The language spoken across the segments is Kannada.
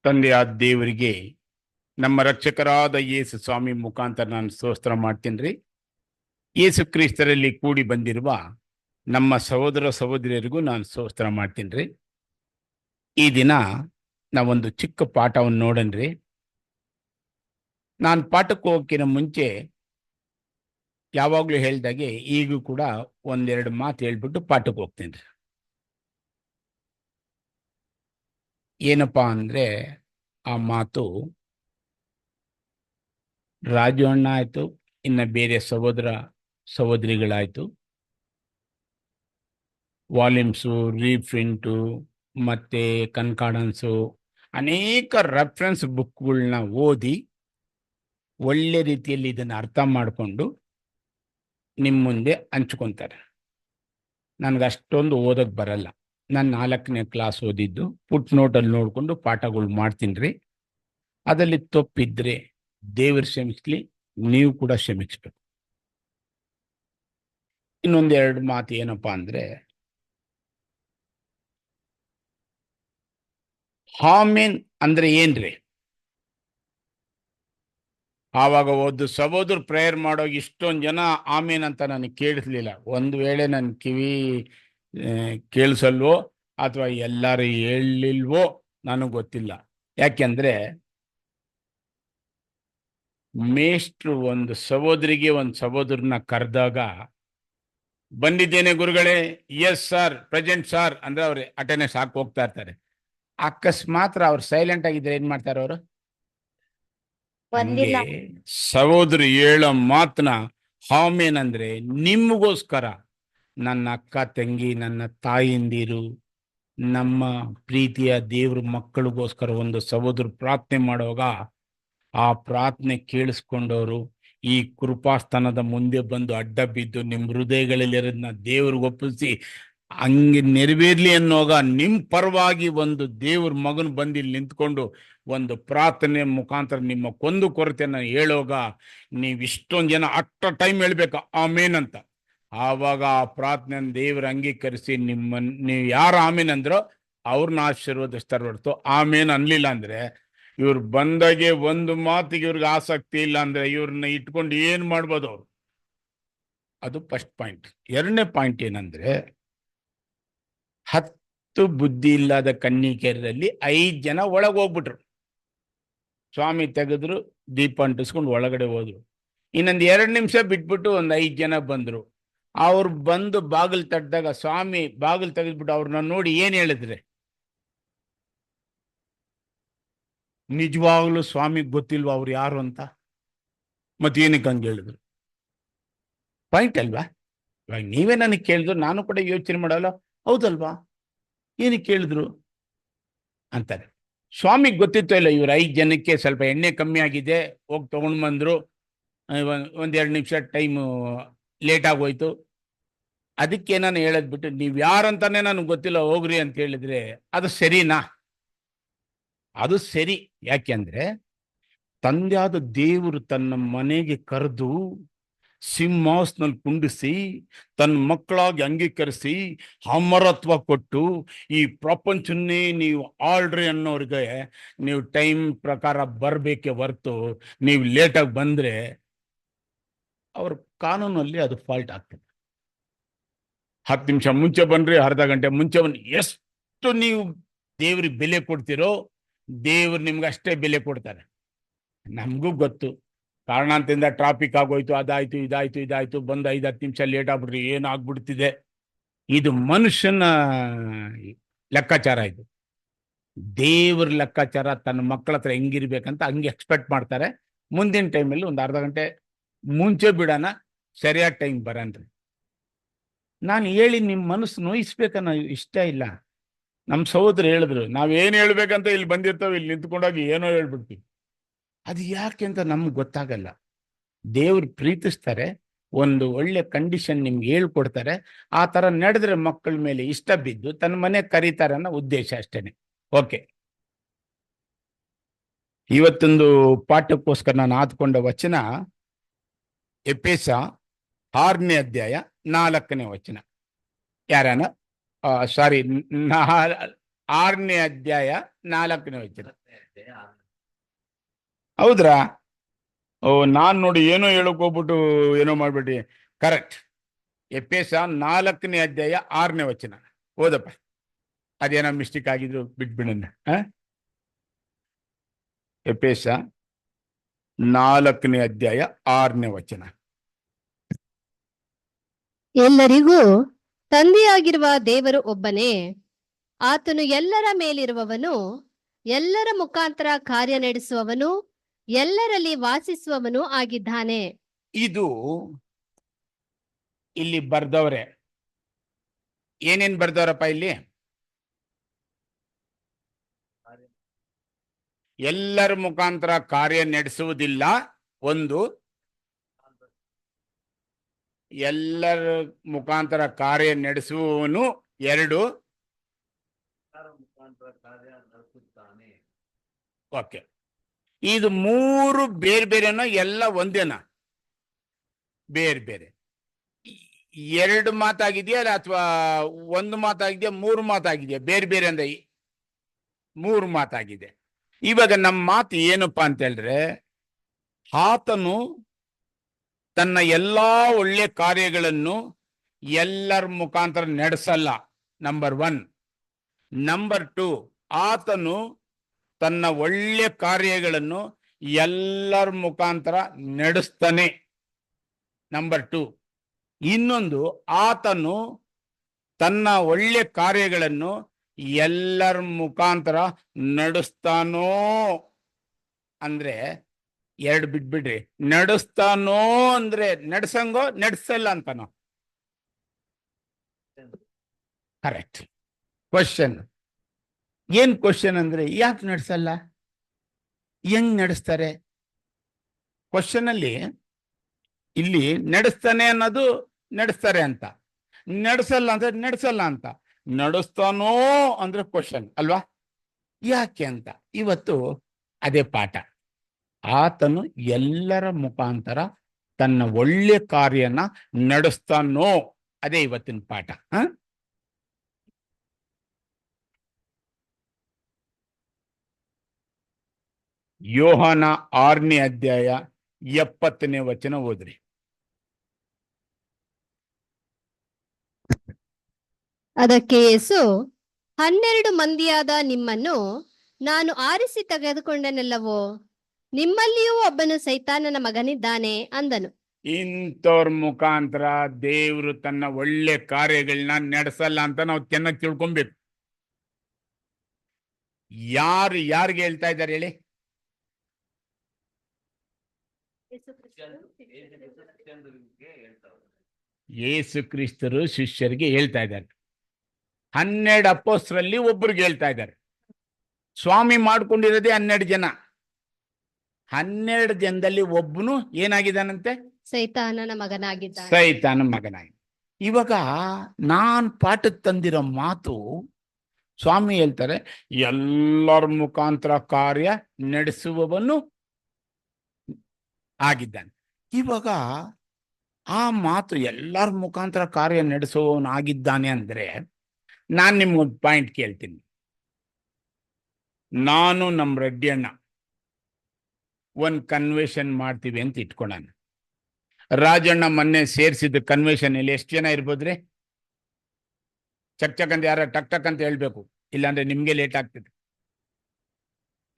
ತಂದೆಯಾದ ದೇವರಿಗೆ ನಮ್ಮ ರಕ್ಷಕರಾದ ಯೇಸು ಸ್ವಾಮಿ ಮುಖಾಂತರ ನಾನು ಸ್ತೋತ್ರ ಮಾಡ್ತೀನಿ ರೀ. ಯೇಸು ಕ್ರಿಸ್ತರಲ್ಲಿ ಕೂಡಿ ಬಂದಿರುವ ನಮ್ಮ ಸಹೋದರ ಸಹೋದರಿಯರಿಗೂ ನಾನು ಸ್ತೋತ್ರ ಮಾಡ್ತೀನಿ ರೀ. ಈ ದಿನ ನಾವೊಂದು ಚಿಕ್ಕ ಪಾಠವನ್ನು ನೋಡನ್ರಿ. ನಾನು ಪಾಠಕ್ಕೆ ಹೋಗೋಕ್ಕಿಂತ ಮುಂಚೆ ಯಾವಾಗಲೂ ಹೇಳ್ದಾಗೆ ಈಗೂ ಕೂಡ ಒಂದೆರಡು ಮಾತು ಹೇಳ್ಬಿಟ್ಟು ಪಾಠಕ್ಕೆ ಹೋಗ್ತೀನಿ ರೀ. ಏನಪ್ಪ ಅಂದರೆ ಆ ಮಾತು ರಾಜು ಅಣ್ಣ ಆಯಿತು, ಇನ್ನು ಬೇರೆ ಸಹೋದರ ಸಹೋದರಿಗಳಾಯಿತು, ವಾಲ್ಯೂಮ್ಸು, ರೀಪ್ರಿಂಟು ಮತ್ತು ಕನ್ಕಾರ್ಡೆನ್ಸು ಅನೇಕ ರೆಫರೆನ್ಸ್ ಬುಕ್ಗಳನ್ನ ಓದಿ ಒಳ್ಳೆ ರೀತಿಯಲ್ಲಿ ಇದನ್ನು ಅರ್ಥ ಮಾಡಿಕೊಂಡು ನಿಮ್ಮ ಮುಂದೆ ಹಂಚ್ಕೊತಾರೆ. ನನಗೆ ಅಷ್ಟೊಂದು ಓದೋಕ್ಕೆ ಬರಲ್ಲ. ನಾನು 4ನೇ ಕ್ಲಾಸ್ ಓದಿದ್ದು ಪುಟ್ ನೋಟಲ್ಲಿ ನೋಡಿಕೊಂಡು ಪಾಠಗಳು ಮಾಡ್ತೀನಿ ರೀ. ಅದರಲ್ಲಿ ತಪ್ಪಿದ್ರೆ ದೇವರು ಕ್ಷಮಿಸ್ಲಿ, ನೀವು ಕೂಡ ಕ್ಷಮಿಸ್ಬೇಕು. ಇನ್ನೊಂದೆರಡು ಮಾತು ಏನಪ್ಪ ಅಂದರೆ, ಆಮೆನ್ ಅಂದರೆ ಏನ್ರಿ? ಆವಾಗ ಒಂದು ಸಹೋದರ ಪ್ರೇಯರ್ ಮಾಡೋ ಇಷ್ಟೊಂದು ಜನ ಆಮೇನ್ ಅಂತ ನನಗೆ ಕೇಳಿಸ್ಲಿಲ್ಲ. ಒಂದು ವೇಳೆ ನನ್ನ ಕಿವಿ ಕೇಳಿಸಲ್ವೋ ಅಥವಾ ಎಲ್ಲರೂ ಹೇಳಿಲ್ವೋ ನನಗೆ ಗೊತ್ತಿಲ್ಲ. ಯಾಕೆಂದರೆ ಮೇಷ್ಟ್ರು ಒಂದು ಸಹೋದರಿಗೆ ಒಂದು ಸಹೋದರನ ಕರೆದಾಗ, ಬಂದಿದ್ದೇನೆ ಗುರುಗಳೇ, ಎಸ್ ಸರ್, ಪ್ರೆಸೆಂಟ್ ಸರ್ ಅಂದರೆ ಅವ್ರು ಅಟೆಂಡೆನ್ಸ್ ಹಾಕಿ ಹೋಗ್ತಾ ಇರ್ತಾರೆ. ಅಕಸ್ಮಾತ್ ಅವ್ರು ಸೈಲೆಂಟ್ ಆಗಿದ್ರೆ ಏನು ಮಾಡ್ತಾರೆ ಅವರು? ಹಂಗೆ ಸಹೋದರಿ ಹೇಳೋ ಮಾತನ್ನ ಆಮೆನ್ ಅಂದ್ರೆ ನಿಮಗೋಸ್ಕರ, ನನ್ನ ಅಕ್ಕ ತಂಗಿ, ನನ್ನ ತಾಯಿಂದಿರು, ನಮ್ಮ ಪ್ರೀತಿಯ ದೇವ್ರ ಮಕ್ಕಳಿಗೋಸ್ಕರ ಒಂದು ಸಹೋದರ ಪ್ರಾರ್ಥನೆ ಮಾಡುವಾಗ ಆ ಪ್ರಾರ್ಥನೆ ಕೇಳಿಸ್ಕೊಂಡವರು ಈ ಕೃಪಾಸ್ಥಾನದ ಮುಂದೆ ಬಂದು ಅಡ್ಡ ಬಿದ್ದು ನಿಮ್ಮ ಹೃದಯಗಳಲ್ಲಿರೋದನ್ನ ದೇವ್ರಿಗೆ ಒಪ್ಪಿಸಿ ಹಂಗೆ ನೆರವೇರ್ಲಿ ಅನ್ನೋವಾಗ ನಿಮ್ಮ ಪರವಾಗಿ ಒಂದು ದೇವ್ರ ಮಗನ ಬಂದು ಇಲ್ಲಿ ನಿಂತ್ಕೊಂಡು ಒಂದು ಪ್ರಾರ್ಥನೆ ಮುಖಾಂತರ ನಿಮ್ಮ ಕೊಂದು ಕೊರತೆಯನ್ನು ಹೇಳೋಗ ನೀವು ಇಷ್ಟೊಂದು ಜನ ಅಟ್ ಟೈಮ್ ಹೇಳ್ಬೇಕು ಆಮೇನ್ ಅಂತ. ಆವಾಗ ಆ ಪ್ರಾರ್ಥನೆ ದೇವ್ರ ಅಂಗೀಕರಿಸಿ ನೀವು ಯಾರು ಆಮೇನ್ ಅಂದ್ರೋ ಅವ್ರನ್ನ ಆಶೀರ್ವದಿಸ್ತಾರೆ ಹೊರತು ಆಮೇನ್ ಅನ್ಲಿಲ್ಲ ಅಂದ್ರೆ, ಇವ್ರು ಬಂದಾಗೆ ಒಂದು ಮಾತಿಗೆ ಇವ್ರಿಗೆ ಆಸಕ್ತಿ ಇಲ್ಲ ಅಂದ್ರೆ ಇವ್ರನ್ನ ಇಟ್ಕೊಂಡು ಏನ್ ಮಾಡ್ಬೋದು ಅವ್ರು? ಅದು ಫಸ್ಟ್ ಪಾಯಿಂಟ್. ಎರಡನೇ ಪಾಯಿಂಟ್ ಏನಂದ್ರೆ, 10 ಬುದ್ಧಿ ಇಲ್ಲದ ಕನ್ನಿಕೆಯರಲ್ಲಿ 5 ಜನ ಒಳಗೆ ಹೋಗ್ಬಿಟ್ರು. ಸ್ವಾಮಿ ತೆಗೆದ್ರು, ದೀಪ ಅಂಟಿಸ್ಕೊಂಡು ಒಳಗಡೆ ಹೋದ್ರು. ಇನ್ನೊಂದು 2 ನಿಮಿಷ ಬಿಟ್ಬಿಟ್ಟು ಒಂದು 5 ಜನ ಬಂದ್ರು. ಅವ್ರು ಬಂದು ಬಾಗಿಲು ತಟ್ಟಿದಾಗ ಸ್ವಾಮಿ ಬಾಗಿಲು ತೆಗೆದ್ಬಿಟ್ಟು ಅವ್ರನ್ನ ನೋಡಿ ಏನ್ ಹೇಳಿದ್ರೆ? ನಿಜವಾಗ್ಲೂ ಸ್ವಾಮಿಗೆ ಗೊತ್ತಿಲ್ವಾ ಅವ್ರು ಯಾರು ಅಂತ? ಮತ್ತೇನಕ್ಕೆ ಹಂಗೆ ಹೇಳಿದ್ರು? ಪಾಯಿಂಟ್ ಅಲ್ವಾ? ಇವಾಗ ನೀವೇ ನನಗೆ ಕೇಳಿದ್ರು, ನಾನು ಕೂಡ ಯೋಚನೆ ಮಾಡಲ್ಲ, ಹೌದಲ್ವಾ, ಏನಕ್ಕೆ ಕೇಳಿದ್ರು ಅಂತಾರೆ. ಸ್ವಾಮಿಗೆ ಗೊತ್ತಿತ್ತು ಇಲ್ಲ, ಇವ್ರು 5 ಜನಕ್ಕೆ ಸ್ವಲ್ಪ ಎಣ್ಣೆ ಕಮ್ಮಿ ಆಗಿದೆ, ಹೋಗಿ ತೊಗೊಂಡು ಬಂದರು, 1-2 ನಿಮಿಷ ಟೈಮು ಲೇಟ್ ಆಗೋಯ್ತು, ಅದಕ್ಕೆ ನಾನು ಹೇಳದ್ಬಿಟ್ಟು ನೀವು ಯಾರಂತಾನೆ ನನಗೆ ಗೊತ್ತಿಲ್ಲ ಹೋಗ್ರಿ ಅಂತ ಹೇಳಿದ್ರೆ ಅದು ಸರಿನಾ? ಅದು ಸರಿ. ಯಾಕೆಂದ್ರೆ ತಂದೆಯಾದ ದೇವರು ತನ್ನ ಮನೆಗೆ ಕರೆದು ಸಿಂಹಾಸನಲ್ಲಿ ಕುಂಡಿಸಿ ತನ್ನ ಮಕ್ಕಳಾಗಿ ಅಂಗೀಕರಿಸಿ ಅಮರತ್ವ ಕೊಟ್ಟು ಈ ಪ್ರಪಂಚನ್ನೇ ನೀವು ಆಳ್ರಿ ಅನ್ನೋರಿಗೆ ನೀವು ಟೈಮ್ ಪ್ರಕಾರ ಬರಬೇಕೆ ಹೊರ್ತು ನೀವು ಲೇಟಾಗಿ ಬಂದರೆ ಅವ್ರ ಕಾನೂನಲ್ಲಿ ಅದು ಫಾಲ್ಟ್ ಆಗ್ತದೆ. 10 ನಿಮಿಷ ಮುಂಚೆ ಬನ್ರಿ, ಅರ್ಧ ಗಂಟೆ ಮುಂಚೆ ಬನ್ನಿ, ಎಷ್ಟು ನೀವು ದೇವ್ರಿಗೆ ಬೆಲೆ ಕೊಡ್ತೀರೋ ದೇವ್ರು ನಿಮ್ಗೆ ಅಷ್ಟೇ ಬೆಲೆ ಕೊಡ್ತಾರೆ. ನಮಗೂ ಗೊತ್ತು, ಕಾರಣಾಂತರಿಂದ ಟ್ರಾಫಿಕ್ ಆಗೋಯ್ತು, ಅದಾಯ್ತು ಇದಾಯ್ತು ಬಂದು 5-10 ನಿಮಿಷ ಲೇಟ್ ಆಗ್ಬಿಟ್ರಿ, ಏನಾಗ್ಬಿಡ್ತಿದೆ. ಇದು ಮನುಷ್ಯನ ಲೆಕ್ಕಾಚಾರ. ಇದು ದೇವ್ರ ಲೆಕ್ಕಾಚಾರ. ತನ್ನ ಮಕ್ಕಳ ಹತ್ರ ಹೆಂಗಿರ್ಬೇಕಂತ ಹಂಗೆ ಎಕ್ಸ್ಪೆಕ್ಟ್ ಮಾಡ್ತಾರೆ. ಮುಂದಿನ ಟೈಮಲ್ಲಿ ಒಂದು ಅರ್ಧ ಗಂಟೆ ಮುಂಚೆ ಬಿಡೋಣ, ಸರಿಯಾದ ಟೈಮ್ ಬರನ್ರಿ. ನಾನು ಹೇಳಿ ನಿಮ್ಮ ಮನಸ್ಸು ನೋಯಿಸ್ಬೇಕನ್ನೋ ಇಷ್ಟ ಇಲ್ಲ. ನಮ್ಮ ಸಹೋದರ ಹೇಳಿದ್ರು, ನಾವೇನು ಹೇಳ್ಬೇಕಂತ ಇಲ್ಲಿ ಬಂದಿರ್ತೇವೆ, ಇಲ್ಲಿ ನಿಂತ್ಕೊಂಡಾಗಿ ಏನೋ ಹೇಳ್ಬಿಡ್ತೀವಿ. ಅದು ಯಾಕೆ ಅಂತ ನಮ್ಗೆ ಗೊತ್ತಾಗಲ್ಲ. ದೇವ್ರು ಪ್ರೀತಿಸ್ತಾರೆ, ಒಂದು ಒಳ್ಳೆ ಕಂಡೀಷನ್ ನಿಮ್ಗೆ ಹೇಳ್ಕೊಡ್ತಾರೆ, ಆ ಥರ ನಡೆದ್ರೆ ಮಕ್ಕಳ ಮೇಲೆ ಇಷ್ಟ ಬಿದ್ದು ತನ್ನ ಮನೆ ಕರೀತಾರೆ ಅನ್ನೋ ಉದ್ದೇಶ ಅಷ್ಟೇನೆ. ಓಕೆ, ಇವತ್ತೊಂದು ಪಾಠಕ್ಕೋಸ್ಕರ ನಾನು ಆದ್ಕೊಂಡ ವಚನ ಎಫೆಸ 6ನೇ ಅಧ್ಯಾಯ 4ನೇ ವಚನ. ಯಾರನ 6ನೇ ಅಧ್ಯಾಯ 4ನೇ ವಚನ. ಹೌದ್ರಾ? ಓ, ನಾನ್ ನೋಡಿ ಏನೋ ಹೇಳಕ್ ಹೋಗ್ಬಿಟ್ಟು ಏನೋ ಮಾಡ್ಬಿಟ್ಟು. ಕರೆಕ್ಟ್. ಎಫೆಸ 4ನೇ ಅಧ್ಯಾಯ 6ನೇ ವಚನ ಓದಪ್ಪ. ಅದೇನೋ ಮಿಸ್ಟೇಕ್ ಆಗಿದ್ರು ಬಿಟ್ಬಿಡೋಣ. ಎಫೆಸ 4ನೇ ಅಧ್ಯಾಯ 6ನೇ ವಚನ. ಎಲ್ಲರಿಗೂ ತಂದೆಯಾಗಿರುವ ದೇವರು ಒಬ್ಬನೇ. ಆತನು ಎಲ್ಲರ ಮೇಲಿರುವವನು, ಎಲ್ಲರ ಮುಖಾಂತರ ಕಾರ್ಯ ನಡೆಸುವವನು, ಎಲ್ಲರಲ್ಲಿ ವಾಸಿಸುವವನು ಆಗಿದ್ದಾನೆ. ಇದು ಇಲ್ಲಿ ಬರ್ದವ್ರೆ. ಏನೇನ್ ಬರ್ದವ್ರಪ್ಪ ಇಲ್ಲಿ? ಎಲ್ಲರ ಮುಖಾಂತರ ಕಾರ್ಯ ನಡೆಸುವುದಿಲ್ಲ ಒಂದು, ಎಲ್ಲರ ಮುಖಾಂತರ ಕಾರ್ಯ ನಡೆಸುವವನು ಎರಡು, ಓಕೆ. ಇದು ಮೂರು ಬೇರೆ ಬೇರೆನೋ ಎಲ್ಲ ಒಂದೇನಾ? ಬೇರೆ ಬೇರೆ. ಎರಡು ಮಾತಾಗಿದೆಯಾ ಅಥವಾ ಒಂದು ಮಾತಾಗಿದೆಯಾ, ಮೂರು ಮಾತಾಗಿದೆಯಾ? ಬೇರೆ ಬೇರೆ ಅಂದ್ರೆ ಮೂರು ಮಾತಾಗಿದೆ. ಇವಾಗ ನಮ್ಮ ಮಾತು ಏನಪ್ಪಾ ಅಂತ ಹೇಳಿದ್ರೆ, ಆತನು ತನ್ನ ಎಲ್ಲಾ ಒಳ್ಳೆ ಕಾರ್ಯಗಳನ್ನು ಎಲ್ಲರ ಮುಖಾಂತರ ನಡೆಸಲ್ಲ, ನಂಬರ್ 1. ನಂಬರ್ 2, ಆತನು ತನ್ನ ಒಳ್ಳೆ ಕಾರ್ಯಗಳನ್ನು ಎಲ್ಲರ ಮುಖಾಂತರ ನಡೆಸ್ತಾನೆ, ನಂಬರ್ 2. ಇನ್ನೊಂದು, ಆತನು ತನ್ನ ಒಳ್ಳೆ ಕಾರ್ಯಗಳನ್ನು ಎಲ್ಲರ ಮುಖಾಂತರ ನಡೆಸ್ತಾನೋ ಅಂದ್ರೆ ಎರಡು ಬಿಟ್ಬಿಡ್ರಿ. ನಡೆಸ್ತಾನೋ ಅಂದ್ರೆ ನಡ್ಸಂಗೋ ನಡೆಸಲ್ಲ ಅಂತಾನೋ? ಕರೆಕ್ಟ್. ಕ್ವಶನ್ ಏನ್ ಕ್ವಶನ್ ಅಂದ್ರೆ, ಯಾಕೆ ನಡೆಸಲ್ಲ, ಹೆಂಗ್ ನಡೆಸ್ತಾರೆ? ಕ್ವಶನ್ ಅಲ್ಲಿ ಇಲ್ಲಿ ನಡೆಸ್ತಾನೆ ಅನ್ನೋದು ನಡೆಸ್ತಾರೆ ಅಂತ, ನಡೆಸಲ್ಲ ಅಂದ್ರೆ ನಡೆಸಲ್ಲ ಅಂತ, ನಡೆಸ್ತಾನೋ ಅಂದ್ರೆ ಕ್ವಶನ್ ಅಲ್ವಾ? ಯಾಕೆ ಅಂತ ಇವತ್ತು ಅದೇ ಪಾಠ. ಆತನು ಎಲ್ಲರ ಮುಖಾಂತರ ತನ್ನ ಒಳ್ಳೆ ಕಾರ್ಯನ ನಡೆಸ್ತಾನೋ, ಅದೇ ಇವತ್ತಿನ ಪಾಠ. ಯೋಹಾನ 6ನೇ ಅಧ್ಯಾಯ 70ನೇ ವಚನ ಓದ್ರಿ. ಅದಕ್ಕೆ ಯೇಸು, 12 ಮಂದಿಯಾದ ನಿಮ್ಮನ್ನು ನಾನು ಆರಿಸಿ ತೆಗೆದುಕೊಂಡನಲ್ಲವೋ, ನಿಮ್ಮಲ್ಲಿಯೂ ಒಬ್ಬನು ಸೈತಾನನ ಮಗನಿದ್ದಾನೆ ಅಂದನು. ಇಂಥವ್ರ ಮುಖಾಂತರ ದೇವರು ತನ್ನ ಒಳ್ಳೆ ಕಾರ್ಯಗಳನ್ನ ನಡೆಸಲ್ಲ ಅಂತ ನಾವು ಚೆನ್ನಾಗಿ ತಿಳ್ಕೊಬೇಕು. ಯಾರಿಗೆ ಹೇಳ್ತಾ ಇದ್ದಾರೆ ಹೇಳಿ? ಯೇಸು ಕ್ರಿಸ್ತರು ಶಿಷ್ಯರಿಗೆ ಹೇಳ್ತಾ ಇದ್ದಾರೆ. 12 ಅಪೊಸ್ತಲರಲ್ಲಿ ಒಬ್ಬರಿಗೆ ಹೇಳ್ತಾ ಇದ್ದಾರೆ. ಸ್ವಾಮಿ ಮಾಡ್ಕೊಂಡಿರೋದೇ 12 ಜನ. 12 ಜನದಲ್ಲಿ ಒಬ್ಬನು ಏನಾಗಿದ್ದಾನಂತೆ? ಸೈತಾನನ ಮಗನಾಗಿದ್ದಾನೆ. ಸೈತಾನ ಮಗನಾಗಿ. ಇವಾಗ ನಾನ್ ಪಾಠಕ್ಕೆ ತಂದಿರೋ ಮಾತು ಸ್ವಾಮಿ ಹೇಳ್ತಾರೆ, ಎಲ್ಲರ ಮುಖಾಂತರ ಕಾರ್ಯ ನಡೆಸುವವನು ಆಗಿದ್ದಾನೆ. ಇವಾಗ ಆ ಮಾತು ಎಲ್ಲರ ಮುಖಾಂತರ ಕಾರ್ಯ ನಡೆಸುವವನು ಆಗಿದ್ದಾನೆ ಅಂದ್ರೆ, ನಾನು ನಿಮ್ಗೊಂದು ಪಾಯಿಂಟ್ ಕೇಳ್ತೀನಿ. ನಾನು ನಮ್ಮ ರೆಡ್ಡಿಯಣ್ಣ ಒಂದು ಕನ್ವೆನ್ಷನ್ ಮಾಡ್ತೀವಿ ಅಂತ ಇಟ್ಕೊಳ್ಳೋಣ. ರಾಜಣ್ಣ ಮೊನ್ನೆ ಸೇರಿಸಿದ ಕನ್ವೆನ್ಷನ್ ಅಲ್ಲಿ ಎಷ್ಟು ಜನ ಇರ್ಬೋದ್ರಿ? ಚಕ್ ಚಕ್ ಅಂತ ಯಾರ ಟಕ್ ಟಕ್ ಅಂತ ಹೇಳ್ಬೇಕು, ಇಲ್ಲಾಂದ್ರೆ ನಿಮ್ಗೆ ಲೇಟ್ ಆಗ್ತದೆ.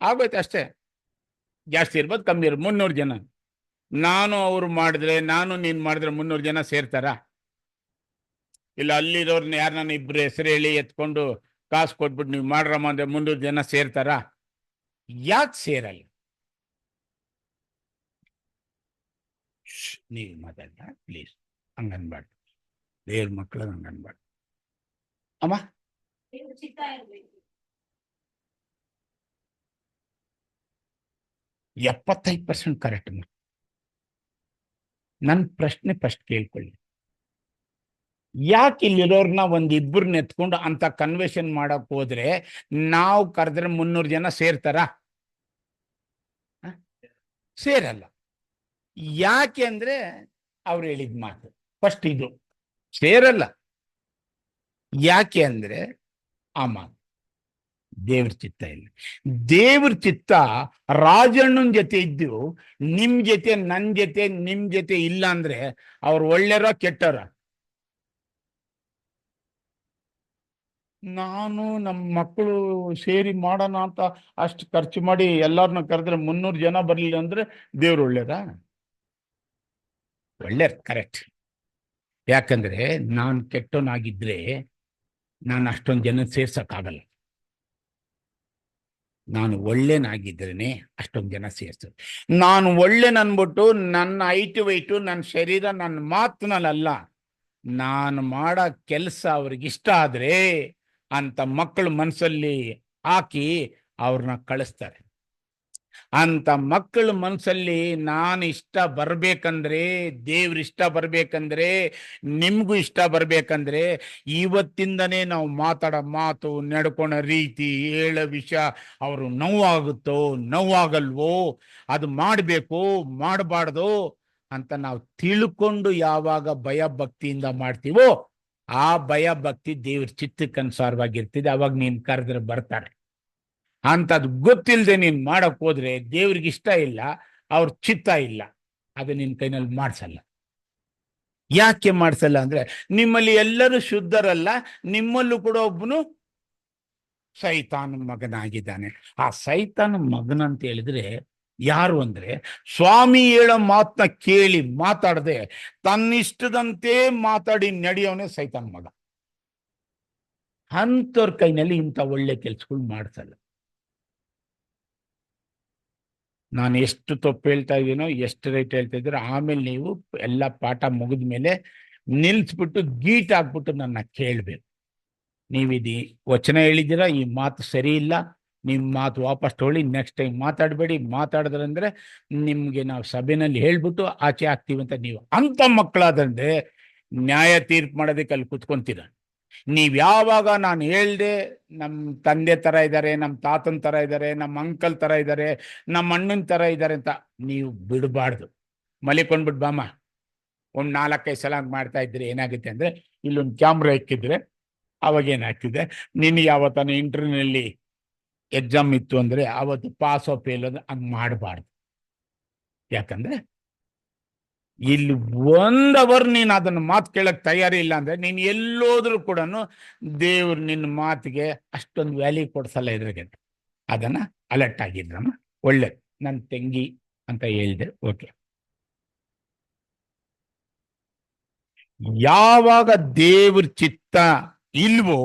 ಆಗೋಯ್ತು ಅಷ್ಟೇ. ಜಾಸ್ತಿ ಇರ್ಬೋದು, ಕಮ್ಮಿ ಇರ್ಬೋದು. 300 ಜನ. ನಾನು ಅವ್ರು ಮಾಡಿದ್ರೆ, ನಾನು ನೀನ್ ಮಾಡಿದ್ರೆ 300 ಜನ ಸೇರ್ತಾರ? ಇಲ್ಲ ಅಲ್ಲಿರೋರ್ನ ಯಾರನ್ನ ಇಬ್ರು ಹೆಸರು ಹೇಳಿ ಎತ್ಕೊಂಡು ಕಾಸು ಕೊಟ್ಬಿಟ್ಟು ನೀವು ಮಾಡ್ರಮ್ಮ ಅಂದ್ರೆ 300 ಜನ ಸೇರ್ತಾರ? ಯಾಕೆ ಸೇರಲ್ಲ? ನೀವು ಮಾತಾಡ ಪ್ಲೀಸ್, ಹಂಗನ್ಬಾರ್ದು. ದೇವ್ರ ಮಕ್ಕಳು ಹಂಗನ್ಬಾರ್ದು ಅಮ್ಮ. 75% ಕರೆಕ್ಟ್. ನನ್ನ ಪ್ರಶ್ನೆ ಫಸ್ಟ್ ಕೇಳ್ಕೊಳ್ಳಿ. ಯಾಕೆ ಇಲ್ಲಿರೋರ್ನ ಒಂದಿಬ್ಬರನ್ನ ಎತ್ಕೊಂಡು ಅಂತ ಕನ್ವೆನ್ಷನ್ ಮಾಡಕ್ ಹೋದ್ರೆ ನಾವು ಕರೆದ್ರೆ 300 ಜನ ಸೇರ್ತಾರ? ಸೇರಲ್ಲ. ಯಾಕೆ ಅಂದ್ರೆ ಅವ್ರು ಹೇಳಿದ ಮಾತು ಫಸ್ಟ್ ಇದು, ಸೇರಲ್ಲ. ಯಾಕೆ ಅಂದ್ರೆ ಆ ಮಾತು ದೇವ್ರ ಚಿತ್ತ ಇಲ್ಲ. ದೇವ್ರ ಚಿತ್ತ ರಾಜಣ್ಣನ ಜೊತೆ ಇದ್ದು ನಿಮ್ ಜೊತೆ ನನ್ ಜೊತೆ ನಿಮ್ ಜೊತೆ ಇಲ್ಲ ಅಂದ್ರೆ ಅವ್ರು ಒಳ್ಳೆಯರ ಕೆಟ್ಟರ? ನಾನು ನಮ್ಮ ಮಕ್ಕಳು ಸೇರಿ ಮಾಡೋಣ ಅಂತ ಅಷ್ಟು ಖರ್ಚು ಮಾಡಿ ಎಲ್ಲಾರನ್ನ ಕರೆದ್ರೆ 300 ಜನ ಬರ್ಲಿಲ್ಲ ಅಂದ್ರೆ ದೇವ್ರು ಒಳ್ಳೇದಾ? ಒಳ್ಳೇದ್ ಕರೆಕ್ಟ್. ಯಾಕಂದ್ರೆ ನಾನು ಕೆಟ್ಟವನಾಗಿದ್ರೆ ನಾನು ಅಷ್ಟೊಂದು ಜನ ಸೇರ್ಸಕ್ಕಾಗಲ್ಲ. ನಾನು ಒಳ್ಳೆನಾಗಿದ್ರೇನೆ ಅಷ್ಟೊಂದು ಜನ ಸೇರ್ಸೋದು. ನಾನು ಒಳ್ಳೆನನ್ಬಿಟ್ಟು ನನ್ನ ಹೈಟು ವೈಟು ನನ್ನ ಶರೀರ ನನ್ನ ಮಾತಿನಲ್ಲ, ನಾನು ಮಾಡೋ ಕೆಲಸ ಅವ್ರಿಗಿಷ್ಟ ಆದ್ರೆ ಅಂತ ಮಕ್ಕಳು ಮನಸ್ಸಲ್ಲಿ ಹಾಕಿ ಅವ್ರನ್ನ ಕಳಿಸ್ತಾರೆ. ಅಂತ ಮಕ್ಕಳ ಮನಸ್ಸಲ್ಲಿ ನಾನು ಇಷ್ಟ ಬರ್ಬೇಕಂದ್ರೆ, ದೇವ್ರ ಇಷ್ಟ ಬರ್ಬೇಕಂದ್ರೆ, ನಿಮ್ಗೂ ಇಷ್ಟ ಬರ್ಬೇಕಂದ್ರೆ ಇವತ್ತಿಂದನೇ ನಾವು ಮಾತಾಡೋ ಮಾತು, ನಡ್ಕೊಳೋ ರೀತಿ, ಹೇಳೋ ವಿಷಯ ಅವರು ನೋವಾಗುತ್ತೋ ನೋವಾಗಲ್ವೋ, ಅದು ಮಾಡಬೇಕು ಮಾಡಬಾರ್ದು ಅಂತ ನಾವು ತಿಳ್ಕೊಂಡು ಯಾವಾಗ ಭಯ ಭಕ್ತಿಯಿಂದ ಮಾಡ್ತೀವೋ ಆ ಭಯ ಭಕ್ತಿ ದೇವ್ರ ಚಿತ್ತಕ್ಕನುಸಾರವಾಗಿರ್ತಿದೆ. ಅವಾಗ ನೀನ್ ಕರೆದ್ರೆ ಬರ್ತಾರೆ. ಅಂತದ್ ಗೊತ್ತಿಲ್ಲದೆ ನೀನ್ ಮಾಡಕ್ ಹೋದ್ರೆ ದೇವ್ರಿಗೆ ಇಷ್ಟ ಇಲ್ಲ, ಅವ್ರ ಚಿತ್ತ ಇಲ್ಲ, ಅದು ನಿನ್ ಕೈನಲ್ಲಿ ಮಾಡ್ಸಲ್ಲ. ಯಾಕೆ ಮಾಡ್ಸಲ್ಲ ಅಂದ್ರೆ ನಿಮ್ಮಲ್ಲಿ ಎಲ್ಲರೂ ಶುದ್ಧರಲ್ಲ, ನಿಮ್ಮಲ್ಲೂ ಕೂಡ ಒಬ್ಬನು ಸೈತಾನ ಮಗನಾಗಿದ್ದಾನೆ. ಆ ಸೈತಾನ ಮಗನಂತ ಹೇಳಿದ್ರೆ ಯಾರು ಅಂದ್ರೆ, ಸ್ವಾಮಿ ಹೇಳೋ ಮಾತನ್ನ ಕೇಳಿ ಮಾತಾಡದೆ ತನ್ನಿಷ್ಟದಂತೆ ಮಾತಾಡಿ ನಡೆಯೋನೆ ಸೈತಾನ ಮಗ. ಅಂಥವ್ರ ಕೈನಲ್ಲಿ ಇಂಥ ಒಳ್ಳೆ ಕೆಲ್ಸಗಳು ಮಾಡ್ಸಲ್ಲ. ನಾನು ಎಷ್ಟು ತಪ್ಪು ಹೇಳ್ತಾ ಇದ್ದೀನೋ, ಎಷ್ಟು ರೈಟ್ ಹೇಳ್ತಾ ಇದ್ದೀರೋ, ಆಮೇಲೆ ನೀವು ಎಲ್ಲ ಪಾಠ ಮುಗಿದ ಮೇಲೆ ನಿಲ್ಲಿಸ್ಬಿಟ್ಟು ಗೀಟ್ ಹಾಕ್ಬಿಟ್ಟು ನನ್ನ ಕೇಳಬೇಕು. ನೀವಿದು ವಚನ ಹೇಳಿದ್ದೀರಾ, ಈ ಮಾತು ಸರಿ ಇಲ್ಲ, ನಿಮ್ಮ ಮಾತು ವಾಪಸ್ ತೊಗೊಳ್ಳಿ, ನೆಕ್ಸ್ಟ್ ಟೈಮ್ ಮಾತಾಡಬೇಡಿ. ಮಾತಾಡಿದ್ರಂದ್ರೆ ನಿಮಗೆ ನಾವು ಸಭೆಯಲ್ಲಿ ಹೇಳ್ಬಿಟ್ಟು ಆಚೆ ಹಾಕ್ತೀವಿ ಅಂತ. ನೀವು ಅಂಥ ಮಕ್ಕಳಾದಂದ್ರೆ ನ್ಯಾಯ ತೀರ್ಪು ಮಾಡೋದಕ್ಕೆ ಅಲ್ಲಿ ಕುತ್ಕೊಂತೀರ. ನೀವು ಯಾವಾಗ ನಾನು ಹೇಳ್ದೆ ನಮ್ಮ ತಂದೆ ಥರ ಇದ್ದಾರೆ, ನಮ್ಮ ತಾತನ ಥರ ಇದ್ದಾರೆ, ನಮ್ಮ ಅಂಕಲ್ ಥರ ಇದ್ದಾರೆ, ನಮ್ಮ ಅಣ್ಣನ ಥರ ಇದ್ದಾರೆ ಅಂತ ನೀವು ಬಿಡಬಾರ್ದು. ಮಲಿಕೊಂಡ್ಬಿಟ್ಟು ಬಾಮ ಒಂದು 4-5 ಸಲ ಮಾಡ್ತಾ ಇದ್ರೆ ಏನಾಗುತ್ತೆ ಅಂದರೆ, ಇಲ್ಲೊಂದು ಕ್ಯಾಮ್ರಾ ಇಕ್ಕಿದ್ರೆ ಅವಾಗ ಏನಾಗ್ತಿದೆ, ನಿನಗೆ ಯಾವತ್ತಾನ ಇಂಟರ್ವ್ಯೂನಲ್ಲಿ ಎಕ್ಸಾಮ್ ಇತ್ತು ಅಂದರೆ ಆವತ್ತು ಪಾಸ್ ಆಫ್ ಫೇಲ್ ಅಂದ್ರೆ ಹಂಗೆ ಮಾಡಬಾರ್ದು. ಯಾಕಂದರೆ ಇಲ್ಲಿ 1 ಅವರ್ ನೀನು ಅದನ್ನು ಮಾತು ಕೇಳಕ್ಕೆ ತಯಾರಿ ಇಲ್ಲ ಅಂದರೆ ನೀನು ಎಲ್ಲೋದ್ರೂ ಕೂಡ ದೇವ್ರು ನಿನ್ನ ಮಾತಿಗೆ ಅಷ್ಟೊಂದು ವ್ಯಾಲ್ಯೂ ಕೊಡ್ಸಲ್ಲ. ಇದ್ರಿಗೆ ಅದನ್ನು ಅಲರ್ಟ್ ಆಗಿದ್ರಮ್ಮ. ಒಳ್ಳೇದು, ನನ್ನ ತಂಗಿ ಅಂತ ಹೇಳಿದೆ. ಓಕೆ, ಯಾವಾಗ ದೇವ್ರ ಚಿತ್ತ ಇಲ್ವೋ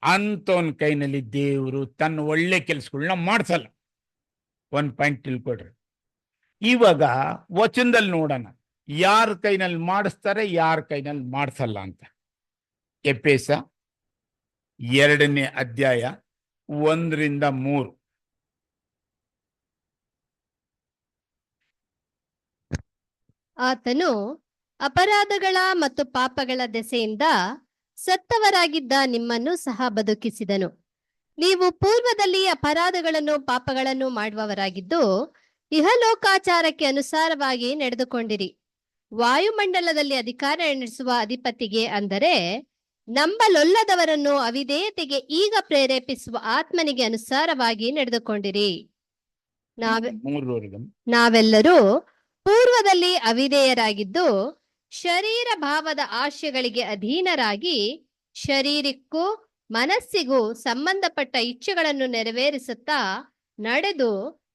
ಅಂತವನ್ ಕೈನಲ್ಲಿ ದೇವರು ತನ್ನ ಒಳ್ಳೆ ಕೆಲಸಗಳನ್ನ ಮಾಡ್ಸಲ್ಲ. 1 ಪಾಯಿಂಟ್ ತಿಳ್ಕೊಡ್ರಿ. ಇವಾಗ ವಚನದಲ್ಲಿ ನೋಡೋಣ ಯಾರ ಕೈನಲ್ಲಿ ಮಾಡಿಸ್ತಾರೆ, ಯಾರ ಕೈನಲ್ಲಿ ಮಾಡಿಸಲ್ಲ ಅಂತ. ಎಫೆಸ 2ನೇ ಅಧ್ಯಾಯ 1-3. ಆತನು ಅಪರಾಧಗಳ ಮತ್ತು ಪಾಪಗಳ ದೆಸೆಯಿಂದ ಸತ್ತವರಾಗಿದ್ದ ನಿಮ್ಮನ್ನು ಸಹ ಬದುಕಿಸಿದನು. ನೀವು ಪೂರ್ವದಲ್ಲಿ ಅಪರಾಧಗಳನ್ನು ಪಾಪಗಳನ್ನು ಮಾಡುವವರಾಗಿದ್ದು ಇಹಲೋಕಾಚಾರಕ್ಕೆ ಅನುಸಾರವಾಗಿ ನಡೆದುಕೊಂಡಿರಿ. ವಾಯುಮಂಡಲದಲ್ಲಿ ಅಧಿಕಾರ ನಡೆಸುವ ಅಧಿಪತಿಗೆ, ಅಂದರೆ ನಂಬಲೊಲ್ಲದವರನ್ನು ಅವಿಧೇಯತೆಗೆ ಈಗ ಪ್ರೇರೇಪಿಸುವ ಆತ್ಮನಿಗೆ ಅನುಸಾರವಾಗಿ ನಡೆದುಕೊಂಡಿರಿ. ನಾವೆಲ್ಲರೂ ಪೂರ್ವದಲ್ಲಿ ಅವಿಧೇಯರಾಗಿದ್ದು ಶರೀರ ಭಾವದ ಆಶೆಗಳಿಗೆ ಅಧೀನರಾಗಿ ಶರೀರಕ್ಕೂ ಮನಸ್ಸಿಗೂ ಸಂಬಂಧಪಟ್ಟ ಇಚ್ಛೆಗಳನ್ನು ನೆರವೇರಿಸುತ್ತಾ ನಡೆದು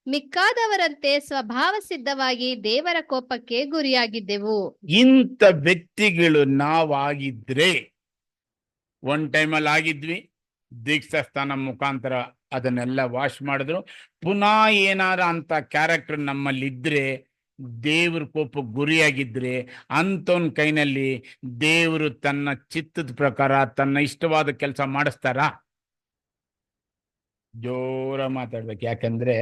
ಮಿಕ್ಕಾದವರಂತೆ ಸ್ವಭಾವ ಸಿದ್ಧವಾಗಿ ದೇವರ ಕೋಪಕ್ಕೆ ಗುರಿಯಾಗಿದ್ದೆವು. ಇಂಥ ವ್ಯಕ್ತಿಗಳು ನಾವಾಗಿದ್ರೆ, 1 ಟೈಮಲ್ಲಿ ಆಗಿದ್ವಿ, ದೀಕ್ಷಾ ಸ್ಥಾನ ಮುಖಾಂತರ ಅದನ್ನೆಲ್ಲ ವಾಶ್ ಮಾಡಿದ್ರು, ಪುನಃ ಏನಾರ ಅಂತ ಕ್ಯಾರೆಕ್ಟರ್ ನಮ್ಮಲ್ಲಿ ಇದ್ರೆ, ದೇವ್ರ ಕೋಪಕ್ಕೆ ಗುರಿಯಾಗಿದ್ರೆ ಅಂಥವನ್ ಕೈನಲ್ಲಿ ದೇವರು ತನ್ನ ಚಿತ್ತದ ಪ್ರಕಾರ ತನ್ನ ಇಷ್ಟವಾದ ಕೆಲಸ ಮಾಡಿಸ್ತಾರ? ಜೋರ ಮಾತಾಡ್ಬೇಕು. ಯಾಕಂದ್ರೆ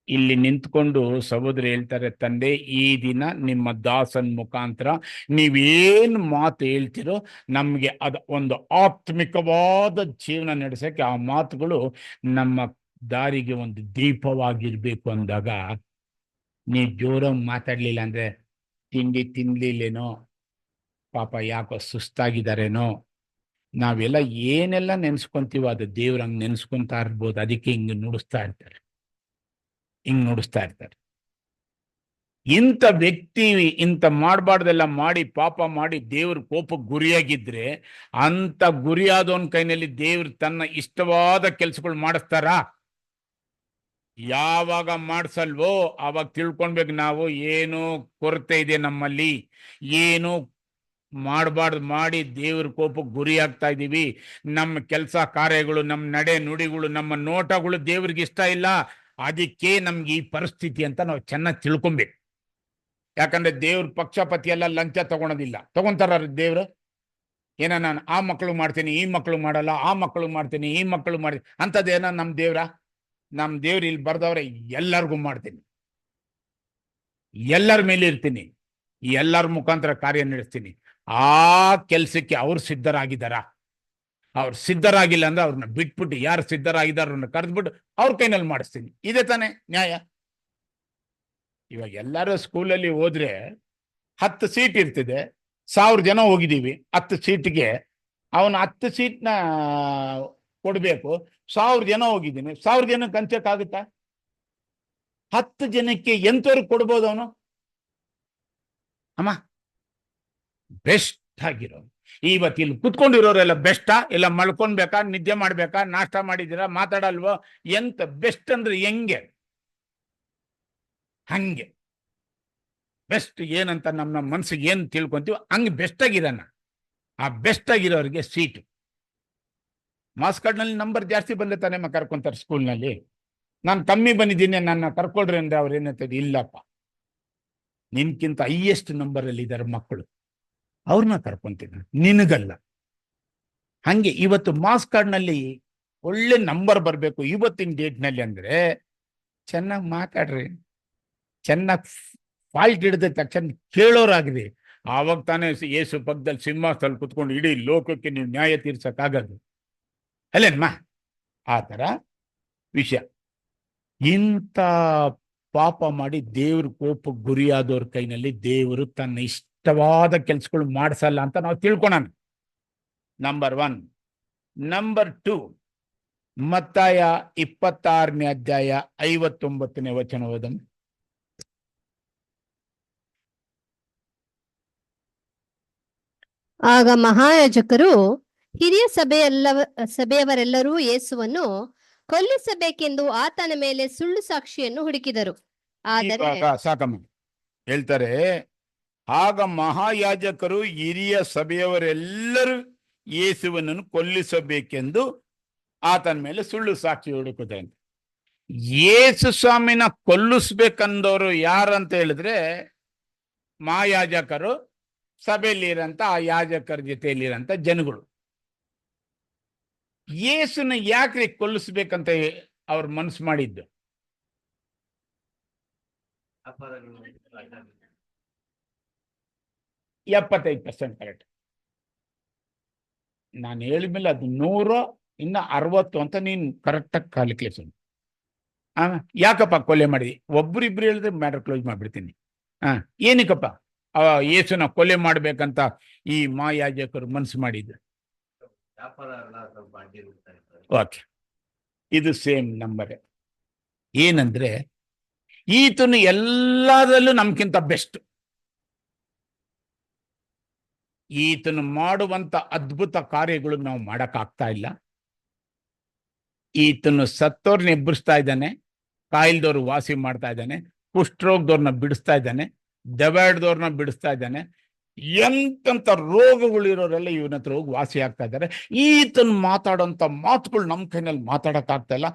ಇಲ್ಲಿ ನಿಂತ್ಕೊಂಡು ಸಹೋದರ ಹೇಳ್ತಾರೆ, ತಂದೆ ಈ ದಿನ ನಿಮ್ಮ ದಾಸನ್ ಮುಖಾಂತರ ನೀವೇನು ಮಾತು ಹೇಳ್ತಿರೋ ನಮಗೆ ಅದು ಒಂದು ಆತ್ಮಿಕವಾದ ಜೀವನ ನಡೆಸಕ್ಕೆ ಆ ಮಾತುಗಳು ನಮ್ಮ ದಾರಿಗೆ ಒಂದು ದೀಪವಾಗಿರ್ಬೇಕು ಅಂದಾಗ ನೀವು ಜೋರಾಗಿ ಮಾತಾಡ್ಲಿಲ್ಲ ಅಂದ್ರೆ ತಿಂಡಿ ತಿನ್ಲಿಲ್ಲೇನೋ, ಪಾಪ ಯಾಕೋ ಸುಸ್ತಾಗಿದ್ದಾರೇನೋ, ನಾವೆಲ್ಲ ಏನೆಲ್ಲ ನೆನ್ಸ್ಕೊಂತೀವೋ ಅದು ದೇವ್ರ ಹಂಗ್ ನೆನ್ಸ್ಕೊಂತಾ ಇರ್ಬೋದು. ಅದಕ್ಕೆ ಹಿಂಗ್ ನುಡಿಸ್ತಾ ಇರ್ತಾರೆ, ಹಿಂಗ್ ನುಡಿಸ್ತಾ ಇರ್ತಾರೆ. ಇಂಥ ವ್ಯಕ್ತಿ ಇಂಥ ಮಾಡಬಾರ್ದೆಲ್ಲ ಮಾಡಿ ಪಾಪ ಮಾಡಿ ದೇವ್ರ ಕೋಪಕ್ಕೆ ಗುರಿಯಾಗಿದ್ರೆ ಅಂತ ಗುರಿಯಾದವನ್ ಕೈನಲ್ಲಿ ದೇವ್ರು ತನ್ನ ಇಷ್ಟವಾದ ಕೆಲ್ಸಗಳು ಮಾಡಿಸ್ತಾರ? ಯಾವಾಗ ಮಾಡ್ಸಲ್ವೋ ಅವಾಗ ತಿಳ್ಕೊಳ್ಬೇಕು ನಾವು ಏನು ಕೊರತೆ ಇದೆ ನಮ್ಮಲ್ಲಿ, ಏನು ಮಾಡಬಾರ್ದು ಮಾಡಿ ದೇವ್ರ ಕೋಪಕ್ಕೆ ಗುರಿ ಆಗ್ತಾ ಇದೀವಿ. ನಮ್ಮ ಕೆಲಸ ಕಾರ್ಯಗಳು, ನಮ್ಮ ನಡೆ ನುಡಿಗಳು, ನಮ್ಮ ನೋಟಗಳು ದೇವ್ರಿಗೆ ಇಷ್ಟ ಇಲ್ಲ. ಅದಕ್ಕೆ ನಮ್ಗೆ ಈ ಪರಿಸ್ಥಿತಿ ಅಂತ ನಾವು ಚೆನ್ನಾಗಿ ತಿಳ್ಕೊಬೇಕು. ಯಾಕಂದ್ರೆ ದೇವ್ರ ಪಕ್ಷಪಾತಿ ಎಲ್ಲ ಲಂಚ ತಗೊಳೋದಿಲ್ಲ. ತಗೊಂತಾರ ದೇವ್ರು? ನಾನು ಆ ಮಕ್ಕಳು ಮಾಡ್ತೀನಿ, ಈ ಮಕ್ಕಳು ಮಾಡಲ್ಲ, ಆ ಮಕ್ಕಳು ಮಾಡ್ತೀನಿ, ಈ ಮಕ್ಕಳು ಮಾಡ್ತೀನಿ ಅಂತದೇನ ನಮ್ಮ ದೇವ್ರ? ನಮ್ಮ ದೇವ್ರು ಇಲ್ಲಿ ಬರ್ದವ್ರೆ ಎಲ್ಲರಿಗೂ ಮಾಡ್ತೀನಿ, ಎಲ್ಲರ ಮೇಲೆ ಇರ್ತೀನಿ, ಎಲ್ಲರ ಮುಖಾಂತರ ಕಾರ್ಯ ನಡೆಸ್ತೀನಿ. ಆ ಕೆಲ್ಸಕ್ಕೆ ಅವ್ರು ಸಿದ್ಧರಾಗಿದ್ದಾರ? ಅವ್ರು ಸಿದ್ಧರಾಗಿಲ್ಲ ಅಂದ್ರೆ ಅವ್ರನ್ನ ಬಿಟ್ಬಿಟ್ಟು ಯಾರು ಸಿದ್ಧರಾಗಿದ್ದಾರ ಅವ್ರನ್ನ ಕರೆದ್ಬಿಟ್ಟು ಅವ್ರ ಕೈನಲ್ಲಿ ಮಾಡಿಸ್ತೀನಿ. ಇದೇ ತಾನೇ ನ್ಯಾಯ? ಇವಾಗ ಎಲ್ಲರೂ ಸ್ಕೂಲಲ್ಲಿ ಹೋದ್ರೆ 10 ಸೀಟ್ ಇರ್ತಿದೆ, 1000 ಜನ ಹೋಗಿದ್ದೀವಿ. 10 ಸೀಟ್ಗೆ ಅವನು 10 ಸೀಟ್ನ ಕೊಡ್ಬೇಕು. 1000 ಜನ ಹೋಗಿದ್ದೀನಿ, 1000 ಜನಕ್ಕೆ ಹಂಚಕ್ಕಾಗುತ್ತಾ? 10 ಜನಕ್ಕೆ ಎಂತವ್ರಿಗೆ ಕೊಡ್ಬೋದು ಅವನು? ಅಮ್ಮ ಬೆಸ್ಟ್ ಆಗಿರೋ ಇವತ್ತು ಇಲ್ಲಿ ಕುತ್ಕೊಂಡಿರೋರೆಲ್ಲ ಬೆಸ್ಟಾ? ಇಲ್ಲ ಮಲ್ಕೊಳ್ಬೇಕಾ, ನಿದ್ದೆ ಮಾಡ್ಬೇಕಾ, ನಾಷ್ಟ ಮಾಡಿದ್ದೀರಾ, ಮಾತಾಡಲ್ವೋ? ಎಂತ ಬೆಸ್ಟ್ ಅಂದ್ರೆ ಹೆಂಗೆ? ಹಂಗೆ ಬೆಸ್ಟ್ ಏನಂತ ನಮ್ಮ ಮನ್ಸಿಗೆ ಏನು ತಿಳ್ಕೊಂತೀವಿ ಹಂಗೆ ಬೆಸ್ಟ್ ಆಗಿರೋಣ. ಆ ಬೆಸ್ಟ್ ಆಗಿರೋರಿಗೆ ಸೀಟು. ಮಾರ್ಕ್ಸ್ ಕಾರ್ಡ್ನಲ್ಲಿ ನಂಬರ್ ಜಾಸ್ತಿ ಬಂದೆ ತಾನೇ ಕರ್ಕೊಂತಾರೆ ಸ್ಕೂಲ್ನಲ್ಲಿ. ನಾನು ಕಮ್ಮಿ ಬಂದಿದ್ದೀನಿ, ನನ್ನ ಕರ್ಕೊಳ್ರಿ ಅಂದ್ರೆ ಅವ್ರು ಏನಂತಾರೆ, ಇಲ್ಲಪ್ಪ ನಿನ್ಕಿಂತ ಹೈಯೆಸ್ಟ್ ನಂಬರಲ್ಲಿ ಇದ್ದಾರೆ ಮಕ್ಕಳು, ಅವ್ರನ್ನ ಕರ್ಕೊಂತೀನಿ, ನಿನಗಲ್ಲ. ಹಂಗೆ ಇವತ್ತು ಮಾರ್ಕ್ಸ್ ಕಾರ್ಡ್ನಲ್ಲಿ ಒಳ್ಳೆ ನಂಬರ್ ಬರಬೇಕು ಇವತ್ತಿನ ಡೇಟ್ನಲ್ಲಿ ಅಂದ್ರೆ ಚೆನ್ನಾಗಿ ಮಾತಾಡ್ರಿ, ಚೆನ್ನಾಗಿ ಫಾಲ್ಟ್ ಹಿಡಿದ ತಕ್ಷಣ ಕೇಳೋರಾಗ್ರಿ. ಆವಾಗ ತಾನೇ ಯೇಸು ಪಕ್ಕದಲ್ಲಿ ಸಿಂಹಾಸದಲ್ಲಿ ಕುತ್ಕೊಂಡು ಇಡೀ ಲೋಕಕ್ಕೆ ನೀವು ನ್ಯಾಯ ತೀರ್ಸಕ್ಕಾಗದು ಅಲ್ಲೇನ್ಮ? ಆ ಥರ ವಿಷಯ. ಇಂಥ ಪಾಪ ಮಾಡಿ ದೇವ್ರ ಕೋಪಕ್ಕೆ ಗುರಿಯಾದವ್ರ ಕೈನಲ್ಲಿ ದೇವರು ತನ್ನ ಇಷ್ಟವಾದ ಕೆಲ್ಸಗಳು ಮಾಡಿಸಲ್ಲ ಅಂತ ನಾವು ತಿಳ್ಕೊಳೋಣ. ನಂಬರ್ 1. ನಂಬರ್ 2, ಮತ್ತಾಯ 26ನೇ ಅಧ್ಯಾಯ 59ನೇ ವಚನ ಓದಂ. ಆಗ ಮಹಾಯಾಜಕರು ಹಿರಿಯ ಸಭೆಯವರೆಲ್ಲರೂ ಯೇಸುವನ್ನು ಕೊಲ್ಲಿಸಬೇಕೆಂದು ಆತನ ಮೇಲೆ ಸುಳ್ಳು ಸಾಕ್ಷಿಯನ್ನು ಹುಡುಕಿದರು. ಆದರೆ ಸಾಕಮ್ಮ ಹೇಳ್ತಾರೆ, ಆಗ ಮಹಾಯಾಜಕರು ಹಿರಿಯ ಸಭೆಯವರೆಲ್ಲರೂ ಯೇಸುವನ್ನು ಕೊಲ್ಲಿಸಬೇಕೆಂದು ಆತನ ಮೇಲೆ ಸುಳ್ಳು ಸಾಕ್ಷಿ ಹುಡುಕುತ್ತಾರೆ. ಯೇಸು ಸ್ವಾಮಿನ ಕೊಲ್ಲಿಸ್ಬೇಕಂದವರು ಯಾರಂತ ಹೇಳಿದ್ರೆ ಮಹಾಯಾಜಕರು, ಸಭೆಯಲ್ಲಿರಂತ ಆ ಯಾಜಕರ ಜೊತೆಯಲ್ಲಿರಂತ ಜನಗಳು. ಯೇಸುನ ಯಾಕ್ರಿ ಕೊಲ್ಲಿಸ್ಬೇಕಂತ ಅವ್ರ ಮನಸ್ಸು ಮಾಡಿದ್ದು? 75% ಕರೆಕ್ಟ್. ನಾನು ಹೇಳಿದ್ಮೇಲೆ ಅದು 100 ಇನ್ನ 60 ಅಂತ ನೀನು ಕರೆಕ್ಟಾಗಿ ಕ್ಯಾಲ್ಕುಲೇಷನ್. ಯಾಕಪ್ಪ ಕೊಲೆ ಮಾಡಿದಿ? ಒಬ್ರಿಬ್ರು ಹೇಳಿದ್ರೆ ಮ್ಯಾಟರ್ ಕ್ಲೋಸ್ ಮಾಡ್ಬಿಡ್ತೀನಿ. ಏನಕ್ಕಪ್ಪ ಯೇಸುನ ಕೊಲೆ ಮಾಡ್ಬೇಕಂತ ಈ ಮಹಾಯಾಜಕರು ಮನಸ್ಸು ಮಾಡಿದ್ರು? ಓಕೆ, ಇದು ಸೇಮ್ ನಂಬರ್. ಏನಂದ್ರೆ ಈತನು ಎಲ್ಲದರಲ್ಲೂ ನಮ್ಗಿಂತ ಬೆಸ್ಟ್. ಈತನು ಮಾಡುವಂತ ಅದ್ಭುತ ಕಾರ್ಯಗಳು ನಾವು ಮಾಡಕ್ಕಾಗ್ತಾ ಇಲ್ಲ. ಈತನು ಸತ್ತೋರ್ನ ಎಬ್ಬರಿಸ್ತಾ ಇದ್ದಾನೆ, ಕಾಯಿಲ್ದವ್ರು ವಾಸಿ ಮಾಡ್ತಾ ಇದ್ದಾನೆ, ಕುಷ್ಠರೋಗದವ್ರನ್ನ ಬಿಡಿಸ್ತಾ ಇದ್ದಾನೆ, ದೆವ್ವದವ್ರನ್ನ ಬಿಡಿಸ್ತಾ ಇದ್ದಾನೆ. ಎಂತೆಂಥ ರೋಗಗಳು ಇರೋರೆಲ್ಲ ಇವನ ಹತ್ರ ಹೋಗಿ ವಾಸಿ ಆಗ್ತಾ ಇದ್ದಾರೆ. ಈತನು ಮಾತಾಡೋಂಥ ಮಾತುಗಳು ನಮ್ಮ ಕೈನಲ್ಲಿ ಮಾತಾಡೋಕ್ಕಾಗ್ತಾ ಇಲ್ಲ.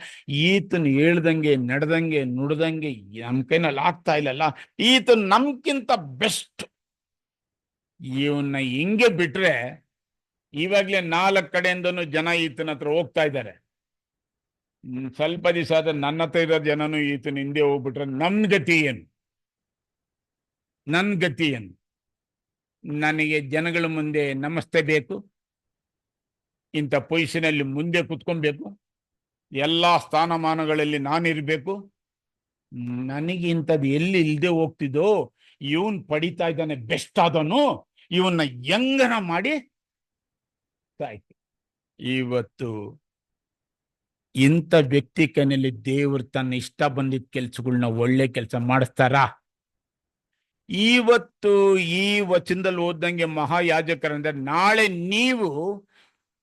ಈತನು ಹೇಳ್ದಂಗೆ ನಡೆದಂಗೆ ನುಡ್ದಂಗೆ ನಮ್ಮ ಕೈನಲ್ಲಿ ಆಗ್ತಾ ಇಲ್ಲಲ್ಲ. ಈತನು ನಮ್ಗಿಂತ ಬೆಸ್ಟ್. ಇವನ್ನ ಹಿಂಗೆ ಬಿಟ್ರೆ ಇವಾಗ್ಲೇ 4 ಕಡೆಯಿಂದನೂ ಜನ ಈತನ ಹತ್ರ ಹೋಗ್ತಾ ಇದ್ದಾರೆ. ಸ್ವಲ್ಪ ದಿವಸ ಆದ್ರೆ ನನ್ನ ಹತ್ರ ಇರೋ ಜನನು ಈತನ ಹಿಂದೆ ಹೋಗ್ಬಿಟ್ರೆ ನನ್ನ ಗತಿ ಏನು? ನನ್ನ ಗತಿ ಏನು? ನನಗೆ ಜನಗಳ ಮುಂದೆ ನಮಸ್ತೆ ಬೇಕು, ಇಂಥ ಪೊಸಿಷನಲ್ಲಿ ಮುಂದೆ ಕುತ್ಕೊಬೇಕು, ಎಲ್ಲ ಸ್ಥಾನಮಾನಗಳಲ್ಲಿ ನಾನಿರ್ಬೇಕು. ನನಗೆ ಇಂಥದ್ದು ಎಲ್ಲಿ ಇಲ್ಲದೆ ಹೋಗ್ತಿದ್ದೋ, ಇವನ್ ಪಡಿತಾ ಇದ್ದಾನೆ ಬೆಸ್ಟ್ ಆದನು, ಇವನ್ನ ಹೆಂಗನ ಮಾಡಿ ಸಾಯ್ತು. ಇವತ್ತು ಇಂಥ ವ್ಯಕ್ತಿ ಕೈನಲ್ಲಿ ದೇವರು ತನ್ನ ಇಷ್ಟ ಬಂದಿದ್ದ ಕೆಲ್ಸಗಳನ್ನ ಒಳ್ಳೆ ಕೆಲಸ ಮಾಡಿಸ್ತಾರಾ? ಇವತ್ತು ಈ ವಚನದಲ್ಲಿ ಓದಂಗೆ ಮಹಾಯಾಜಕರಂದ್ರೆ ನಾಳೆ ನೀವು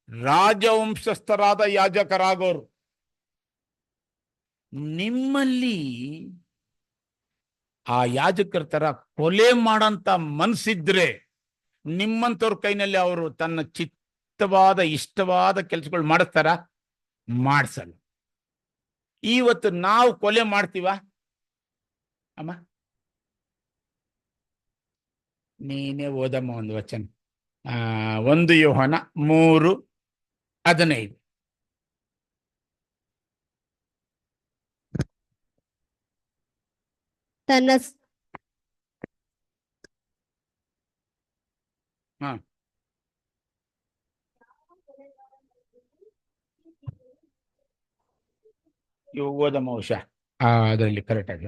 ರಾಜವಂಶಸ್ಥರಾದ ಯಾಜಕರಾಗೋರು. ನಿಮ್ಮಲ್ಲಿ ಆ ಯಾಜಕರ ತರ ಕೊಲೆ ಮಾಡಂತ ಮನ್ಸಿದ್ರೆ ನಿಮ್ಮಂತವ್ರ ಕೈನಲ್ಲಿ ಅವರು ತನ್ನ ಚಿತ್ತವಾದ ಇಷ್ಟವಾದ ಕೆಲಸಗಳು ಮಾಡಿಸ್ತಾರ? ಮಾಡ್ಸಲ್ಲ. ಇವತ್ತು ನಾವು ಕೊಲೆ ಮಾಡ್ತೀವ ಅಮ್ಮ? ನೀನೇ ಓದಮ್ಮ ಒಂದು ವಚನ. 1 ಯೋಹಾನ 3:15. ತನ್ನ ಹಾ, ಇವು ಓದಮ್ಮ ಉಷಾ. ಅದರಲ್ಲಿ ಕರೆಕ್ಟ್ ಆಗಿ.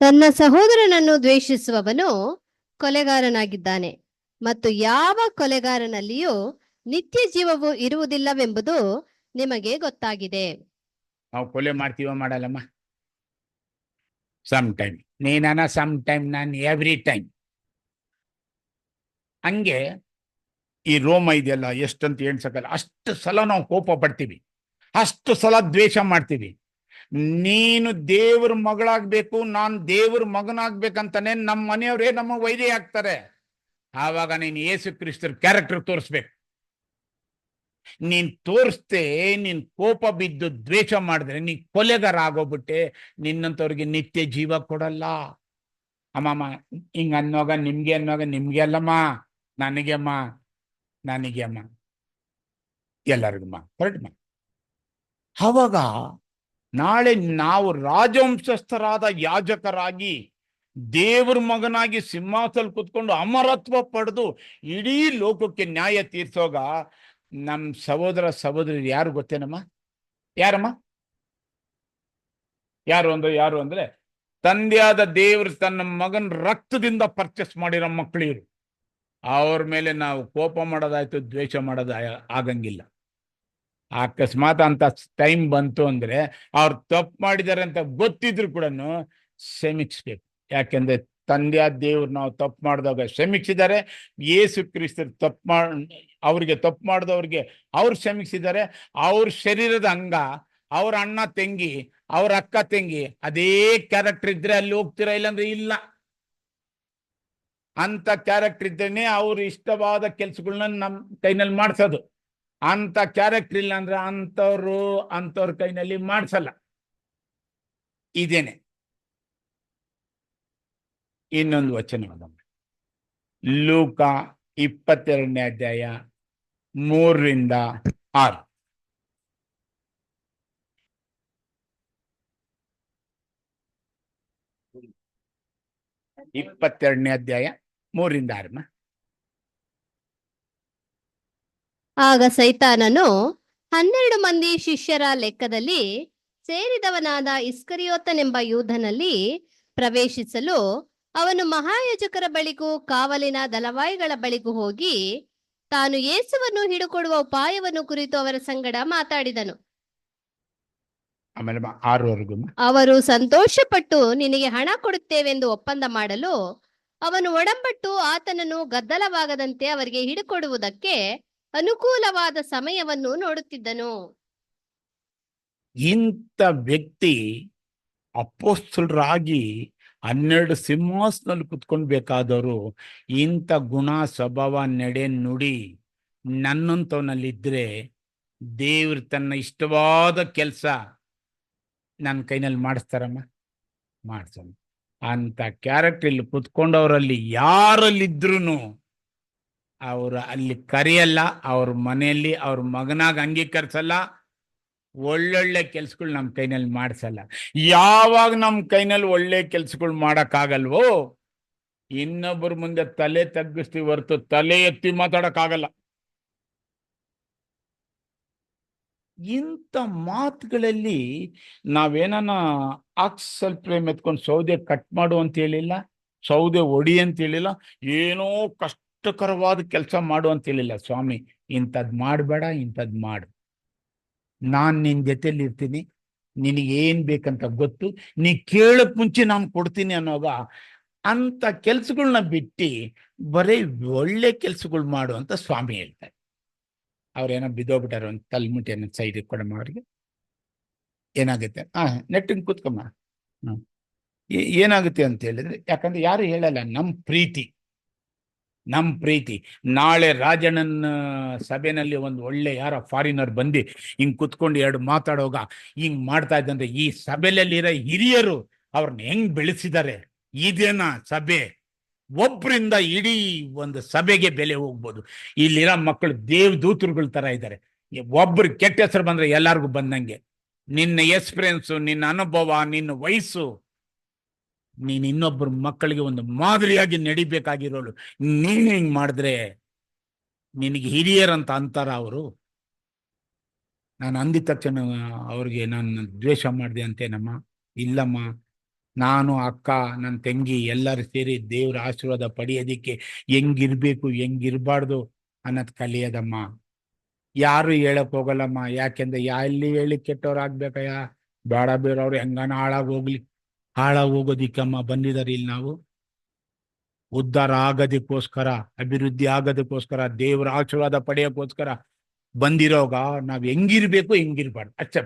ತನ್ನ ಸಹೋದರನನ್ನು ದ್ವೇಷಿಸುವವನು ಕೊಲೆಗಾರನಾಗಿದ್ದಾನೆ, ಮತ್ತು ಯಾವ ಕೊಲೆಗಾರನಲ್ಲಿಯೂ ನಿತ್ಯ ಜೀವವು ಇರುವುದಿಲ್ಲವೆಂಬುದು ನಿಮಗೆ ಗೊತ್ತಾಗಿದೆ. ನಾವು ಕೊಲೆ ಮಾಡ್ತೀವ ಮಾಡಲ್ಲಮ್ಮ? ಸಮ್ ಟೈಮ್ ನೀನಾನ, ಸಮ್ ಟೈಮ್ ನಾನು, ಎವ್ರಿ ಟೈಮ್. ಹಂಗೆ ಈ ರೋಮ ಇದೆಯಲ್ಲ, ಎಷ್ಟಂತ ಎಣ್ಸಕ್ಕಲ್ಲ, ಅಷ್ಟು ಸಲ ನಾವು ಕೋಪ ಪಡ್ತೀವಿ, ಅಷ್ಟು ಸಲ ದ್ವೇಷ ಮಾಡ್ತೀವಿ. ನೀನು ದೇವ್ರ ಮಗಳಾಗ್ಬೇಕು, ನಾನು ದೇವ್ರ ಮಗನಾಗ್ಬೇಕಂತಾನೆ ನಮ್ಮ ಮನೆಯವರೇ ನಮ್ಮ ವೈರಿ ಆಗ್ತಾರೆ. ಆವಾಗ ನೀನು ಯೇಸು ಕ್ರಿಸ್ತರ ಕ್ಯಾರೆಕ್ಟರ್ ತೋರಿಸ್ಬೇಕು. ನೀನ್ ತೋರಿಸ್ತೆ, ನೀನ್ ಕೋಪ ಬಿದ್ದು ದ್ವೇಷ ಮಾಡಿದ್ರೆ ನೀ ಕೊಲೆಗಾರ ಆಗೋಗ್ಬಿಟ್ಟೆ. ನಿನ್ನಂತವ್ರಿಗೆ ನಿತ್ಯ ಜೀವ ಕೊಡಲ್ಲ. ಅಮ್ಮಮ್ಮ ಹಿಂಗ ಅನ್ನೋಗ ನಿಮ್ಗೆ ಅಲ್ಲಮ್ಮ, ನನಗೆ ಅಮ್ಮ, ಎಲ್ಲರಿಗಮ್ಮ, ಕರೆಕ್ಟ್ಮ. ಅವಾಗ ನಾಳೆ ನಾವು ರಾಜವಂಶಸ್ಥರಾದ ಯಾಜಕರಾಗಿ ದೇವ್ರ ಮಗನಾಗಿ ಸಿಂಹಾಸನ ಕೂತ್ಕೊಂಡು ಅಮರತ್ವ ಪಡೆದು ಇಡೀ ಲೋಕಕ್ಕೆ ನ್ಯಾಯ ತೀರ್ಸೋಗ ನಮ್ಮ ಸಹೋದರಿ ಯಾರು ಗೊತ್ತೇನಮ್ಮ? ಯಾರಮ್ಮ? ಯಾರು ಅಂದ್ರೆ ತಂದೆಯಾದ ದೇವರು ತನ್ನ ಮಗನ ರಕ್ತದಿಂದ ಪರ್ಚೇಸ್ ಮಾಡಿರೋ ಮಕ್ಕಳಿರು. ಅವ್ರ ಮೇಲೆ ನಾವು ಕೋಪ ಮಾಡೋದಾಯ್ತು, ದ್ವೇಷ ಮಾಡೋದ ಆಗಂಗಿಲ್ಲ. ಅಕಸ್ಮಾತ್ ಅಂತ ಟೈಮ್ ಬಂತು ಅಂದ್ರೆ ಅವ್ರು ತಪ್ಪು ಮಾಡಿದ್ದಾರೆ ಅಂತ ಗೊತ್ತಿದ್ರು ಕೂಡ ಕ್ಷಮಿಸ್ಬೇಕು. ಯಾಕೆಂದ್ರೆ ತಂದೆಯಾದ ದೇವ್ರು ನಾವು ತಪ್ಪು ಮಾಡಿದಾಗ ಕ್ಷಮಿಸಿದ್ದಾರೆ. ಯೇಸು ಕ್ರಿಸ್ತರು ಅವ್ರಿಗೆ ತಪ್ಪು ಮಾಡಿದವ್ರಿಗೆ ಅವ್ರು ಕ್ಷಮಿಸಿದ್ದಾರೆ. ಅವ್ರ ಶರೀರದ ಅಂಗ, ಅವ್ರ ಅಣ್ಣ ತಂಗಿ, ಅವ್ರ ಅಕ್ಕ ತಂಗಿ ಅದೇ ಕ್ಯಾರೆಕ್ಟರ್ ಇದ್ರೆ ಅಲ್ಲಿ ಹೋಗ್ತೀರಾ, ಇಲ್ಲಾಂದ್ರೆ ಇಲ್ಲ. ಅಂತ ಕ್ಯಾರೆಕ್ಟರ್ ಇದ್ದೇನೆ ಅವ್ರು ಇಷ್ಟವಾದ ಕೆಲ್ಸಗಳನ್ನ ನಮ್ಮ ಕೈನಲ್ಲಿ ಮಾಡ್ಸೋದು. ಅಂತ ಕ್ಯಾರೆಕ್ಟರ್ ಇಲ್ಲ ಅಂದ್ರೆ ಅಂಥವ್ರ ಕೈನಲ್ಲಿ ಮಾಡ್ಸಲ್ಲ. ಇದೇನೆ. ಇನ್ನೊಂದು ವಚನ ಲೂಕ 22ನೇ ಅಧ್ಯಾಯ 3-6. ಅಧ್ಯಾಯ 3-6. ಆಗ ಸೈತಾನನು 12 ಮಂದಿ ಶಿಷ್ಯರ ಲೆಕ್ಕದಲ್ಲಿ ಸೇರಿದವನಾದ ಇಸ್ಕರಿಯೋತನೆಂಬ ಯೂದನಲ್ಲಿ ಪ್ರವೇಶಿಸಲು ಅವನು ಮಹಾಯಾಜಕರ ಬಳಿಗೂ ಕಾವಲಿನ ದಳವಾಯಿಗಳ ಬಳಿಗೂ ಹೋಗಿ ತಾನು ಯೇಸುವನ್ನು ಹಿಡುಕೊಡುವ ಉಪಾಯವನ್ನು ಕುರಿತು ಅವರ ಸಂಗಡ ಮಾತಾಡಿದನು. ಆಮೇಲೆ 6ವರೆಗೂ ಅವರು ಸಂತೋಷಪಟ್ಟು ನಿನಗೆ ಹಣ ಕೊಡುತ್ತೇವೆಂದು ಒಪ್ಪಂದ ಮಾಡಲು ಅವನು ಒಡಂಬಟ್ಟು ಆತನನ್ನು ಗದ್ದಲವಾಗದಂತೆ ಅವರಿಗೆ ಹಿಡುಕೊಡುವುದಕ್ಕೆ ಅನುಕೂಲವಾದ ಸಮಯವನ್ನು ನೋಡುತ್ತಿದ್ದನು. ಇಂಥ ವ್ಯಕ್ತಿ ಅಪೊಸ್ತಲರಾಗಿ 12 ಸಿಂಹಾಸನಲ್ಲಿ ಕುತ್ಕೊಳ್ಬೇಕಾದವರು ಇಂಥ ಗುಣ, ಸ್ವಭಾವ, ನಡೆ, ನುಡಿ ನನ್ನಂತವನಲ್ಲಿದ್ರೆ ದೇವ್ರು ತನ್ನ ಇಷ್ಟವಾದ ಕೆಲಸ ನನ್ನ ಕೈನಲ್ಲಿ ಮಾಡಿಸ್ತಾರಮ್ಮ? ಮಾಡ್ಸಮ್ಮ. ಅಂತ ಕ್ಯಾರೆಕ್ಟರ್ ಇಲ್ಲಿ ಕುತ್ಕೊಂಡವರಲ್ಲಿ ಯಾರಲ್ಲಿದ್ರು ಅವರು ಅಲ್ಲಿ ಕರೆಯಲ್ಲ, ಅವ್ರ ಮನೆಯಲ್ಲಿ ಅವ್ರ ಮಗನಾಗ ಅಂಗೀಕರಿಸಲ್ಲ, ಒಳ್ಳೊಳ್ಳೆ ಕೆಲ್ಸಗಳು ನಮ್ಮ ಕೈನಲ್ಲಿ ಮಾಡಿಸಲ್ಲ. ಯಾವಾಗ ನಮ್ಮ ಕೈನಲ್ಲಿ ಒಳ್ಳೆ ಕೆಲ್ಸಗಳು ಮಾಡೋಕ್ಕಾಗಲ್ವೋ ಇನ್ನೊಬ್ಬರ ಮುಂದೆ ತಲೆ ತಗ್ಗಿಸ್ತೀವಿ ಹೊರತು ತಲೆ ಎತ್ತಿ ಮಾತಾಡೋಕ್ಕಾಗಲ್ಲ. ಇಂಥ ಮಾತುಗಳಲ್ಲಿ ನಾವೇನ ಸ್ವಲ್ಪ ಎತ್ಕೊಂಡು ಸೌದೆ ಕಟ್ ಮಾಡು ಅಂತ ಹೇಳಿಲ್ಲ, ಸೌದೆ ಒಡಿ ಅಂತ ಹೇಳಿಲ್ಲ, ಏನೋ ಕಷ್ಟ ಕಷ್ಟಕರವಾದ ಕೆಲಸ ಮಾಡು ಅಂತ ಹೇಳಿಲ್ಲ ಸ್ವಾಮಿ. ಇಂಥದ್ದು ಮಾಡಬೇಡ, ಇಂಥದ್ದು ಮಾಡು. ನಾನು ನಿನ್ನ ಜೊತೆಲಿ ಇರ್ತೀನಿ, ನಿನಗೆ ಏನ್ ಬೇಕಂತ ಗೊತ್ತು, ನೀ ಕೇಳಕ್ ಮುಂಚೆ ನಾನು ಕೊಡ್ತೀನಿ ಅನ್ನೋಗ ಅಂತ ಕೆಲ್ಸಗಳನ್ನ ಬಿಟ್ಟು ಬರೀ ಒಳ್ಳೆ ಕೆಲ್ಸಗಳು ಮಾಡು ಅಂತ ಸ್ವಾಮಿ ಹೇಳ್ತಾರೆ. ಅವ್ರೇನೋ ಬಿದ್ದೋಗ್ಬಿಟ್ಟಾರ, ಒಂದು ತಲೆಮುಟ್ಟಿ ಅನ್ನೋ ಸೈಡ್ ಕೊಡಮ್ಮ ಅವ್ರಿಗೆ. ಏನಾಗುತ್ತೆ, ನೆಟ್ಟಿಂಗ್ ಕೂತ್ಕೊಮ್ಮ. ಏನಾಗುತ್ತೆ ಅಂತ ಹೇಳಿದ್ರೆ, ಯಾಕಂದ್ರೆ ಯಾರು ಹೇಳಲ್ಲ, ನಮ್ ಪ್ರೀತಿ. ನಾಳೆ ರಾಜಣ್ಣನ ಸಭೆನಲ್ಲಿ ಒಂದು ಒಳ್ಳೆ ಯಾರೋ ಫಾರಿನರ್ ಬಂದು ಹಿಂಗ್ ಕುತ್ಕೊಂಡು ಎರಡು ಮಾತಾಡೋಗ ಹಿಂಗ್ ಮಾಡ್ತಾ ಇದ್ದಂದ್ರೆ, ಈ ಸಭೆಯಲ್ಲಿರೋ ಹಿರಿಯರು ಅವ್ರನ್ನ ಹೆಂಗ್ ಬೆಳೆಸಿದ್ದಾರೆ. ಇದೇನಾ ಸಭೆ? ಒಬ್ರಿಂದ ಇಡೀ ಒಂದು ಸಭೆಗೆ ಬೆಲೆ ಹೋಗ್ಬೋದು. ಇಲ್ಲಿರೋ ಮಕ್ಕಳು ದೇವದೂತರುಗಳ ತರ ಇದ್ದಾರೆ. ಒಬ್ರು ಕೆಟ್ಟ ಹೆಸರು ಬಂದ್ರೆ ಎಲ್ಲಾರ್ಗು ಬಂದಂಗೆ. ನಿನ್ನ ಎಕ್ಸ್ಪೀರಿಯನ್ಸು, ನಿನ್ನ ಅನುಭವ, ನಿನ್ನ ವಯಸ್ಸು, ನೀನ್ ಇನ್ನೊಬ್ಬರ ಮಕ್ಕಳಿಗೆ ಒಂದು ಮಾದರಿಯಾಗಿ ನಡಿಬೇಕಾಗಿರೋಳು. ನೀನ್ ಹಿಂಗ್ ಮಾಡಿದ್ರೆ ನಿನಗೆ ಹಿರಿಯರಂತ ಅಂತಾರ ಅವರು. ನಾನು ಅಂದಿದ ತಕ್ಷಣ ಅವ್ರಿಗೆ ನಾನು ದ್ವೇಷ ಮಾಡಿದೆ ಅಂತೇನಮ್ಮ? ಇಲ್ಲಮ್ಮ, ನಾನು, ಅಕ್ಕ, ನನ್ನ ತಂಗಿ ಎಲ್ಲರೂ ಸೇರಿ ದೇವ್ರ ಆಶೀರ್ವಾದ ಪಡೆಯೋದಿಕ್ಕೆ ಹೆಂಗಿರ್ಬೇಕು ಹೆಂಗಿರ್ಬಾರ್ದು ಅನ್ನೋದು ಕಲಿಯೋದಮ್ಮ. ಯಾರು ಹೇಳಕ್ ಹೋಗಲ್ಲಮ್ಮ. ಯಾಕೆಂದ್ರೆ ಎಲ್ಲಿ ಹೇಳಿ ಕೆಟ್ಟವ್ರಾಗ್ಬೇಕಯ್ಯ? ಬೇಡ, ಬೇರೆಯವ್ರು ಹೆಂಗಾನ ಹಾಳಾಗೋಗೋದಿಕ್ಕಮ್ಮ ಬಂದಿದ್ದಾರೆ ಇಲ್ಲಿ. ನಾವು ಉದ್ಧಾರ ಆಗೋದಕ್ಕೋಸ್ಕರ, ಅಭಿವೃದ್ಧಿ ಆಗೋದಕ್ಕೋಸ್ಕರ, ದೇವ್ರ ಆಶೀರ್ವಾದ ಪಡೆಯೋಕ್ಕೋಸ್ಕರ ಬಂದಿರೋಗ ನಾವ್ ಹೆಂಗಿರ್ಬೇಕು ಹೆಂಗಿರ್ಬಾರ್ದು ಅಷ್ಟೇ.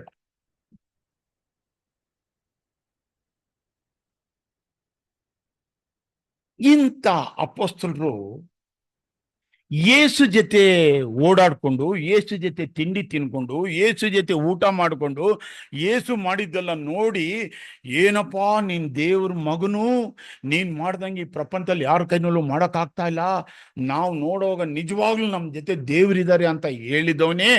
ಇಂಥ ಅಪೊಸ್ತಲರು ಯೇಸು ಜೊತೆ ಓಡಾಡ್ಕೊಂಡು, ಯೇಸು ಜೊತೆ ತಿಂಡಿ ತಿನ್ಕೊಂಡು, ಯೇಸು ಜೊತೆ ಊಟ ಮಾಡಿಕೊಂಡು, ಯೇಸು ಮಾಡಿದ್ದೆಲ್ಲ ನೋಡಿ, ಏನಪ್ಪಾ ನೀನ್ ದೇವ್ರ ಮಗನು, ನೀನ್ ಮಾಡ್ದಂಗೆ ಈ ಪ್ರಪಂಚದಲ್ಲಿ ಯಾರ ಕೈನಲ್ಲೂ ಮಾಡೋಕ್ಕಾಗ್ತಾ ಇಲ್ಲ, ನಾವು ನೋಡುವಾಗ ನಿಜವಾಗ್ಲೂ ನಮ್ಮ ಜೊತೆ ದೇವ್ರಿದ್ದಾರೆ ಅಂತ ಹೇಳಿದವನೇ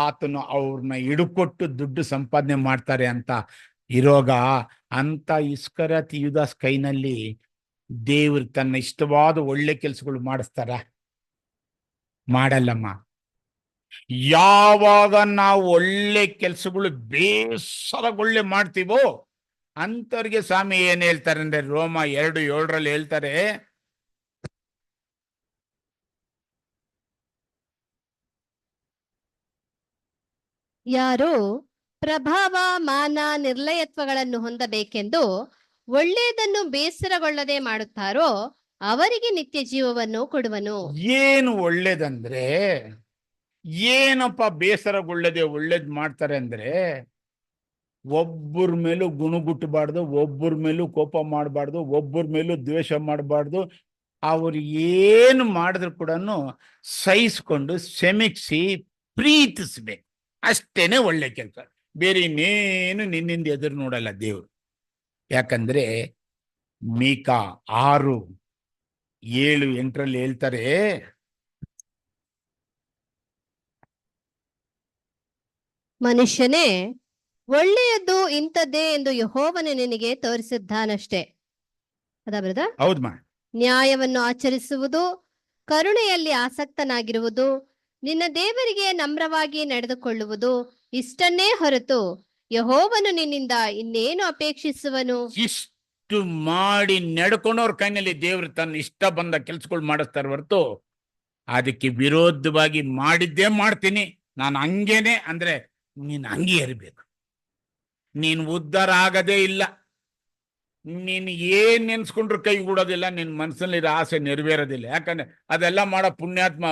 ಆತನು ಅವ್ರನ್ನ ಹಿಡ್ಕೊಟ್ಟು ದುಡ್ಡು ಸಂಪಾದನೆ ಮಾಡ್ತಾರೆ ಅಂತ ಇರೋಗ, ಅಂತ ಇಸ್ಕರಿಯೋತ ಯೂದಾಸ್ ಕೈನಲ್ಲಿ ದೇವ್ರು ತನ್ನ ಇಷ್ಟವಾದ ಒಳ್ಳೆ ಕೆಲಸಗಳು ಮಾಡಿಸ್ತಾರ? ಮಾಡಲ್ಲಮ್ಮ. ಯಾವಾಗ ನಾವು ಒಳ್ಳೆ ಕೆಲಸಗಳು ಬೇಸರಗೊಳ್ಳೆ ಮಾಡ್ತೀವೋ ಅಂತವ್ರಿಗೆ ಸ್ವಾಮಿ ಏನ್ ಹೇಳ್ತಾರೆ ಅಂದ್ರೆ, ರೋಮ 2:7 ಹೇಳ್ತಾರೆ, ಯಾರು ಪ್ರಭಾವ, ಮಾನ, ನಿರ್ಲಯತ್ವಗಳನ್ನು ಹೊಂದಬೇಕೆಂದು ಒಳ್ಳೆಯದನ್ನು ಬೇಸರಗೊಳ್ಳದೆ ಮಾಡುತ್ತಾರೋ ಅವರಿಗೆ ನಿತ್ಯ ಜೀವವನ್ನು ಕೊಡುವನು. ಏನು ಒಳ್ಳೇದಂದ್ರೆ, ಏನಪ್ಪ ಬೇಸರಗೊಳ್ಳದೆ ಒಳ್ಳೇದ್ ಮಾಡ್ತಾರೆ ಅಂದ್ರೆ, ಒಬ್ಬರ ಮೇಲೂ ಗುಣಗುಟ್ಟಬಾರ್ದು, ಒಬ್ಬರ ಮೇಲೂ ಕೋಪ ಮಾಡಬಾರ್ದು, ಒಬ್ಬರ ಮೇಲೂ ದ್ವೇಷ ಮಾಡಬಾರ್ದು. ಅವ್ರು ಏನು ಮಾಡಿದ್ರು ಕೂಡ ಸಹಿಸ್ಕೊಂಡು ಕ್ಷಮಿಸಿ ಪ್ರೀತಿಸ್ಬೇಕು. ಅಷ್ಟೇನೆ ಒಳ್ಳೆ ಕೆಲಸ. ಬೇರೆ ಇನ್ನೇನು ನಿನ್ನಿಂದ ಎದುರು ನೋಡಲ್ಲ ದೇವ್ರು. ಯಾಕಂದ್ರೆ ಮೀಕಾ 6:7-8 ಹೇಳ್ತಾರೆ, ಮನುಷ್ಯನೇ, ಒಳ್ಳೆಯದು ಇಂಥದ್ದೇ ಎಂದು ಯೆಹೋವನು ನಿನಗೆ ತೋರಿಸಿದ್ದಾನಷ್ಟೇ. ಅದಾ ಬ್ರದರ್? ಹೌದಮ್ಮ. ನ್ಯಾಯವನ್ನು ಆಚರಿಸುವುದು, ಕರುಣೆಯಲ್ಲಿ ಆಸಕ್ತನಾಗಿರುವುದು, ನಿನ್ನ ದೇವರಿಗೆ ನಮ್ರವಾಗಿ ನಡೆದುಕೊಳ್ಳುವುದು, ಇಷ್ಟನ್ನೇ ಹೊರತು ಯೆಹೋವನು ನಿನ್ನಿಂದ ಇನ್ನೇನು ಅಪೇಕ್ಷಿಸುವನು? ಇಷ್ಟು ಮಾಡಿ ನಡ್ಕೊಂಡವ್ರ ಕೈನಲ್ಲಿ ದೇವ್ರು ತನ್ನ ಇಷ್ಟ ಬಂದ ಕೆಲ್ಸಗಳು ಮಾಡಿಸ್ತಾರೆ ಹೊರತು, ಅದಕ್ಕೆ ವಿರೋಧವಾಗಿ ಮಾಡಿದ್ದೇ ಮಾಡ್ತೀನಿ ನಾನು ಹಂಗೇನೆ ಅಂದ್ರೆ ನೀನ್ ಹಂಗೆ ಇರಬೇಕು. ನೀನ್ ಉದ್ಧಾರ ಆಗದೇ ಇಲ್ಲ. ನೀನ್ ಏನ್ ನೆನ್ಸ್ಕೊಂಡ್ರು ಕೈ ಕೂಡೋದಿಲ್ಲ, ನಿನ್ ಮನಸ್ಸಲ್ಲಿರೋ ಆಸೆ ನೆರವೇರೋದಿಲ್ಲ. ಯಾಕಂದ್ರೆ ಅದೆಲ್ಲ ಮಾಡೋ ಪುಣ್ಯಾತ್ಮ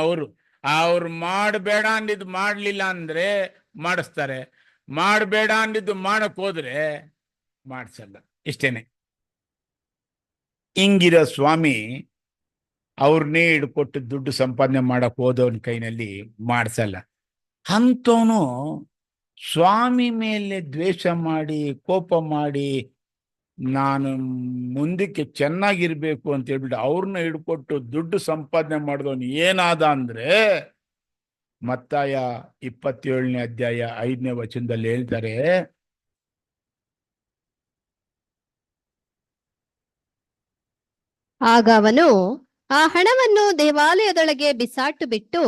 ಅವ್ರು ಮಾಡಬೇಡ ಅಂದಿದ್ದು ಮಾಡ್ಲಿಲ್ಲ ಅಂದ್ರೆ ಮಾಡಿಸ್ತಾರೆ, ಮಾಡಬೇಡ ಅಂದಿದ್ದು ಮಾಡಕ್ ಹೋದ್ರೆ ಮಾಡ್ಸಲ್ಲ. ಇಷ್ಟೇನೆ. ಹಿಂಗಿರೋ ಸ್ವಾಮಿ ಅವ್ರನ್ನೇ ಹಿಡ್ಕೊಟ್ಟು ದುಡ್ಡು ಸಂಪಾದನೆ ಮಾಡಕ್ ಹೋದವನ ಕೈನಲ್ಲಿ ಮಾಡ್ಸಲ್ಲ. ಅಂಥವನು ಸ್ವಾಮಿ ಮೇಲೆ ದ್ವೇಷ ಮಾಡಿ, ಕೋಪ ಮಾಡಿ, ನಾನು ಮುಂದಕ್ಕೆ ಚೆನ್ನಾಗಿರ್ಬೇಕು ಅಂತ ಹೇಳ್ಬಿಟ್ಟು ಅವ್ರನ್ನ ಹಿಡ್ಕೊಟ್ಟು ದುಡ್ಡು ಸಂಪಾದನೆ ಮಾಡಿದವನು ಏನಾದ ಅಂದ್ರೆ, ಮತ್ತಾಯ 27:5 ಹೇಳ್ತಾರೆ, ಆಗ ಅವನು ಆ ಹಣವನ್ನು ದೇವಾಲಯದೊಳಗೆ ಬಿಸಾಟು ಬಿಟ್ಟು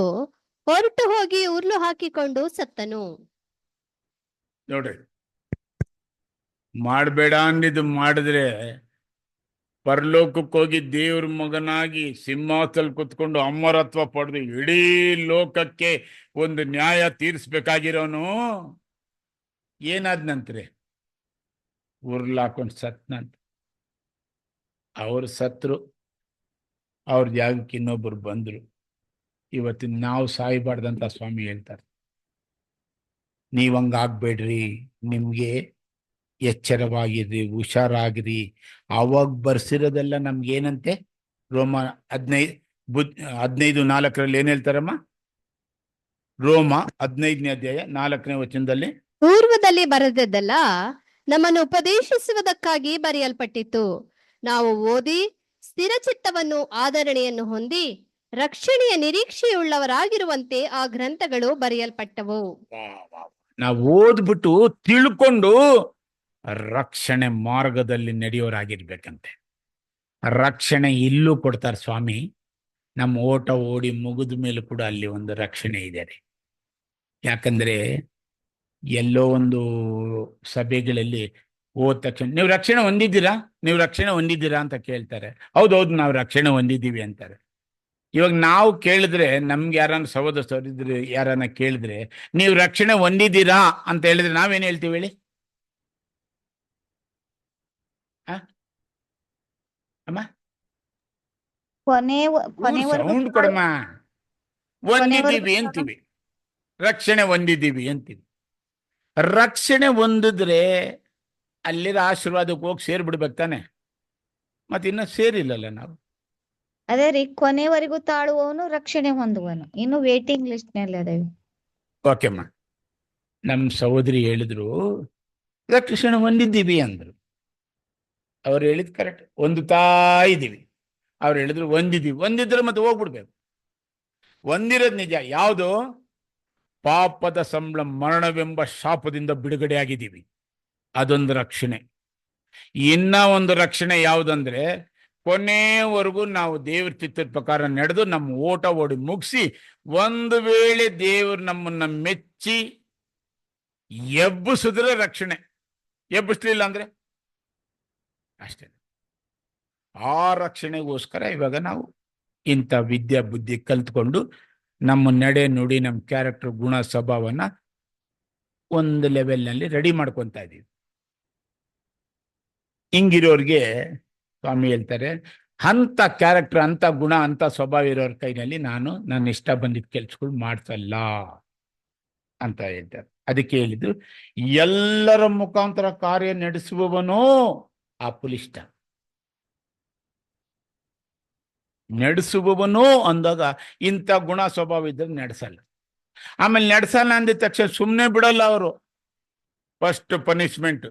ಹೊರಟು ಹೋಗಿ ಉರ್ಲು ಹಾಕಿಕೊಂಡು ಸತ್ತನು. ನೋಡ್ರಿ, ಮಾಡಬೇಡ ಅಂದಿದ್ದು ಮಾಡಿದ್ರೆ ಪರಲೋಕಕ್ಕೆ ಹೋಗಿ ದೇವ್ರ ಮಗನಾಗಿ ಸಿಂಹಾಸನ ಕುತ್ಕೊಂಡು ಅಮರತ್ವ ಪಡೆದು ಇಡೀ ಲೋಕಕ್ಕೆ ಒಂದು ನ್ಯಾಯ ತೀರಿಸ್ಬೇಕಾಗಿರೋನು ಏನಾದ್ನಂತ್ರೆ ಉರ್ಲಾಕೊಂಡು ಸತ್ನಂತ. ಅವ್ರು ಸತ್ರು, ಅವ್ರ ಜಾಗಕ್ಕೆ ಇನ್ನೊಬ್ರು ಬಂದ್ರು. ಇವತ್ತಿನ ನಾವು ಸಾಯಬಾರ್ದಂತ ಸ್ವಾಮಿ ಹೇಳ್ತಾರೆ, ನೀವಂಗಾಗ್ಬೇಡ್ರಿ, ನಿಮ್ಗೆ ಎಚ್ಚರವಾಗಿರ್ರಿ, ಹುಷಾರಾಗಿರಿ. ಅವಾಗ ಬರ್ಸಿರೋದೆಲ್ಲ ನಮ್ಗೇನಂತೆ ರೋಮ 15:4 ಏನ್ ಹೇಳ್ತಾರಮ್ಮ? ರೋಮ 15ನೇ ಅಧ್ಯಾಯ 4ನೇ ವಚನದಲ್ಲಿ ಪೂರ್ವದಲ್ಲಿ ಬರೆದದ್ದೆಲ್ಲ ನಮ್ಮನ್ನು ಉಪದೇಶಿಸುವುದಕ್ಕಾಗಿ ಬರೆಯಲ್ಪಟ್ಟಿತು. ನಾವು ಓದಿ ಸ್ಥಿರಚಿತ್ತವನ್ನು ಆದರಣೆಯನ್ನು ಹೊಂದಿ ರಕ್ಷಣೆಯ ನಿರೀಕ್ಷೆಯುಳ್ಳವರಾಗಿರುವಂತೆ ಆ ಗ್ರಂಥಗಳು ಬರೆಯಲ್ಪಟ್ಟವು. ನಾವು ಓದ್ಬಿಟ್ಟು ತಿಳ್ಕೊಂಡು ರಕ್ಷಣೆ ಮಾರ್ಗದಲ್ಲಿ ನಡೆಯೋರಾಗಿರ್ಬೇಕಂತೆ. ರಕ್ಷಣೆ ಇಲ್ಲೂ ಕೊಡ್ತಾರೆ ಸ್ವಾಮಿ. ನಮ್ಮ ಓಟ ಓಡಿ ಮುಗಿದ ಮೇಲೂ ಕೂಡ ಅಲ್ಲಿ ಒಂದು ರಕ್ಷಣೆ ಇದೆ. ಯಾಕಂದ್ರೆ ಎಲ್ಲೋ ಒಂದು ಸಭೆಗಳಲ್ಲಿ ಹೋದ ತಕ್ಷಣ ನೀವು ರಕ್ಷಣೆ ಹೊಂದಿದ್ದೀರಾ, ನೀವು ರಕ್ಷಣೆ ಹೊಂದಿದ್ದೀರಾ ಅಂತ ಕೇಳ್ತಾರೆ. ಹೌದೌದು, ನಾವು ರಕ್ಷಣೆ ಹೊಂದಿದ್ದೀವಿ ಅಂತಾರೆ. ಇವಾಗ ನಾವು ಕೇಳಿದ್ರೆ, ನಮ್ಗೆ ಯಾರನ್ನ ಸಹೋದರಿದ್ರೆ ಯಾರನ್ನ ಕೇಳಿದ್ರೆ ನೀವು ರಕ್ಷಣೆ ಹೊಂದಿದ್ದೀರಾ ಅಂತ ಹೇಳಿದ್ರೆ ನಾವೇನು ಹೇಳ್ತೀವಿ ಹೇಳಿ? ಅಮ್ಮ ಸೌಂಡ್ ಕೊಡಮ್ಮ. ಹೊಂದಿದ್ದೀವಿ ಅಂತೀವಿ, ರಕ್ಷಣೆ ಹೊಂದಿದ್ದೀವಿ ಅಂತೀವಿ. ರಕ್ಷಣೆ ಹೊಂದಿದ್ರೆ ಅಲ್ಲಿರೋ ಆಶೀರ್ವಾದಕ್ಕೆ ಹೋಗಿ ಸೇರ್ಬಿಡ್ಬೇಕು ತಾನೆ. ಮತ್ತೆ ಇನ್ನ ಸೇರಿಲ್ಲಲ್ಲ ನಾವು. ಅದೇ ರೀ, ಕೊನೆವರೆಗೂ ತಾಳುವವನು ರಕ್ಷಣೆ ಹೊಂದುವನು. ಇನ್ನು ವೇಟಿಂಗ್ ಲಿಸ್ಟ್ ನಲ್ಲಿ ಅದೇವಿ. ಓಕೆಮ್ಮ, ನಮ್ಮ ಸಹೋದರಿ ಹೇಳಿದ್ರು ರಕ್ಷಣೆ ಹೊಂದಿದ್ದೀವಿ ಅಂದ್ರು. ಅವ್ರು ಹೇಳಿದ್ ಕರೆಕ್ಟ್, ಹೊಂದುತ್ತಾ ಇದ್ದೀವಿ. ಅವ್ರು ಹೇಳಿದ್ರು ಹೊಂದಿದ್ದೀವಿ. ಹೊಂದಿದ್ರೆ ಮತ್ತೆ ಹೋಗ್ಬಿಡ್ಬೇಕು. ಹೊಂದಿರೋದು ನಿಜ. ಯಾವುದು? ಪಾಪದ ಸಂಬಳ ಮರಣವೆಂಬ ಶಾಪದಿಂದ ಬಿಡುಗಡೆ ಆಗಿದ್ದೀವಿ, ಅದೊಂದು ರಕ್ಷಣೆ. ಇನ್ನ ಒಂದು ರಕ್ಷಣೆ ಯಾವುದಂದ್ರೆ, ಕೊನೆವರೆಗೂ ನಾವು ದೇವ್ರ ಚಿತ್ತದ ಪ್ರಕಾರ ನಡೆದು ನಮ್ಮ ಓಟ ಓಡಿ ಮುಗಿಸಿ ಒಂದು ವೇಳೆ ದೇವರು ನಮ್ಮನ್ನ ಮೆಚ್ಚಿ ಎಬ್ಬಿಸಿದ್ರೆ ರಕ್ಷಣೆ, ಎಬ್ಬಿಸ್ಲಿಲ್ಲ ಅಂದ್ರೆ ಅಷ್ಟೇ. ಆ ರಕ್ಷಣೆಗೋಸ್ಕರ ಇವಾಗ ನಾವು ಇಂಥ ವಿದ್ಯಾ ಬುದ್ಧಿ ಕಲ್ತ್ಕೊಂಡು ನಮ್ಮ ನಡೆ ನುಡಿ, ನಮ್ಮ ಕ್ಯಾರೆಕ್ಟರ್, ಗುಣ, ಸ್ವಭಾವನ ಒಂದು ಲೆವೆಲ್ನಲ್ಲಿ ರೆಡಿ ಮಾಡ್ಕೊತಾ ಇದ್ದೀವಿ. ಹಿಂಗಿರೋರಿಗೆ ಸ್ವಾಮಿ ಹೇಳ್ತಾರೆ, ಅಂಥ ಕ್ಯಾರೆಕ್ಟರ್, ಅಂಥ ಗುಣ, ಅಂಥ ಸ್ವಭಾವ ಇರೋರ ಕೈನಲ್ಲಿ ನಾನು ನನ್ನ ಇಷ್ಟ ಬಂದಿದ್ದ ಕೆಲ್ಸಗಳು ಮಾಡ್ಸಲ್ಲ ಅಂತ ಹೇಳ್ತಾರೆ. ಅದಕ್ಕೆ ಹೇಳಿದ್ರು, ಎಲ್ಲರ ಮುಖಾಂತರ ಕಾರ್ಯ ನಡೆಸುವವನೋ ಆ ಪುಲಿಷ್ಟ. ನಡೆಸುವವನೋ ಅಂದಾಗ ಇಂಥ ಗುಣ ಸ್ವಭಾವ ಇದ್ರೆ ನಡೆಸಲ್ಲ. ಆಮೇಲೆ ನಡೆಸಲ್ಲ ಅಂದಿದ ತಕ್ಷಣ ಸುಮ್ಮನೆ ಬಿಡಲ್ಲ ಅವರು. First punishment.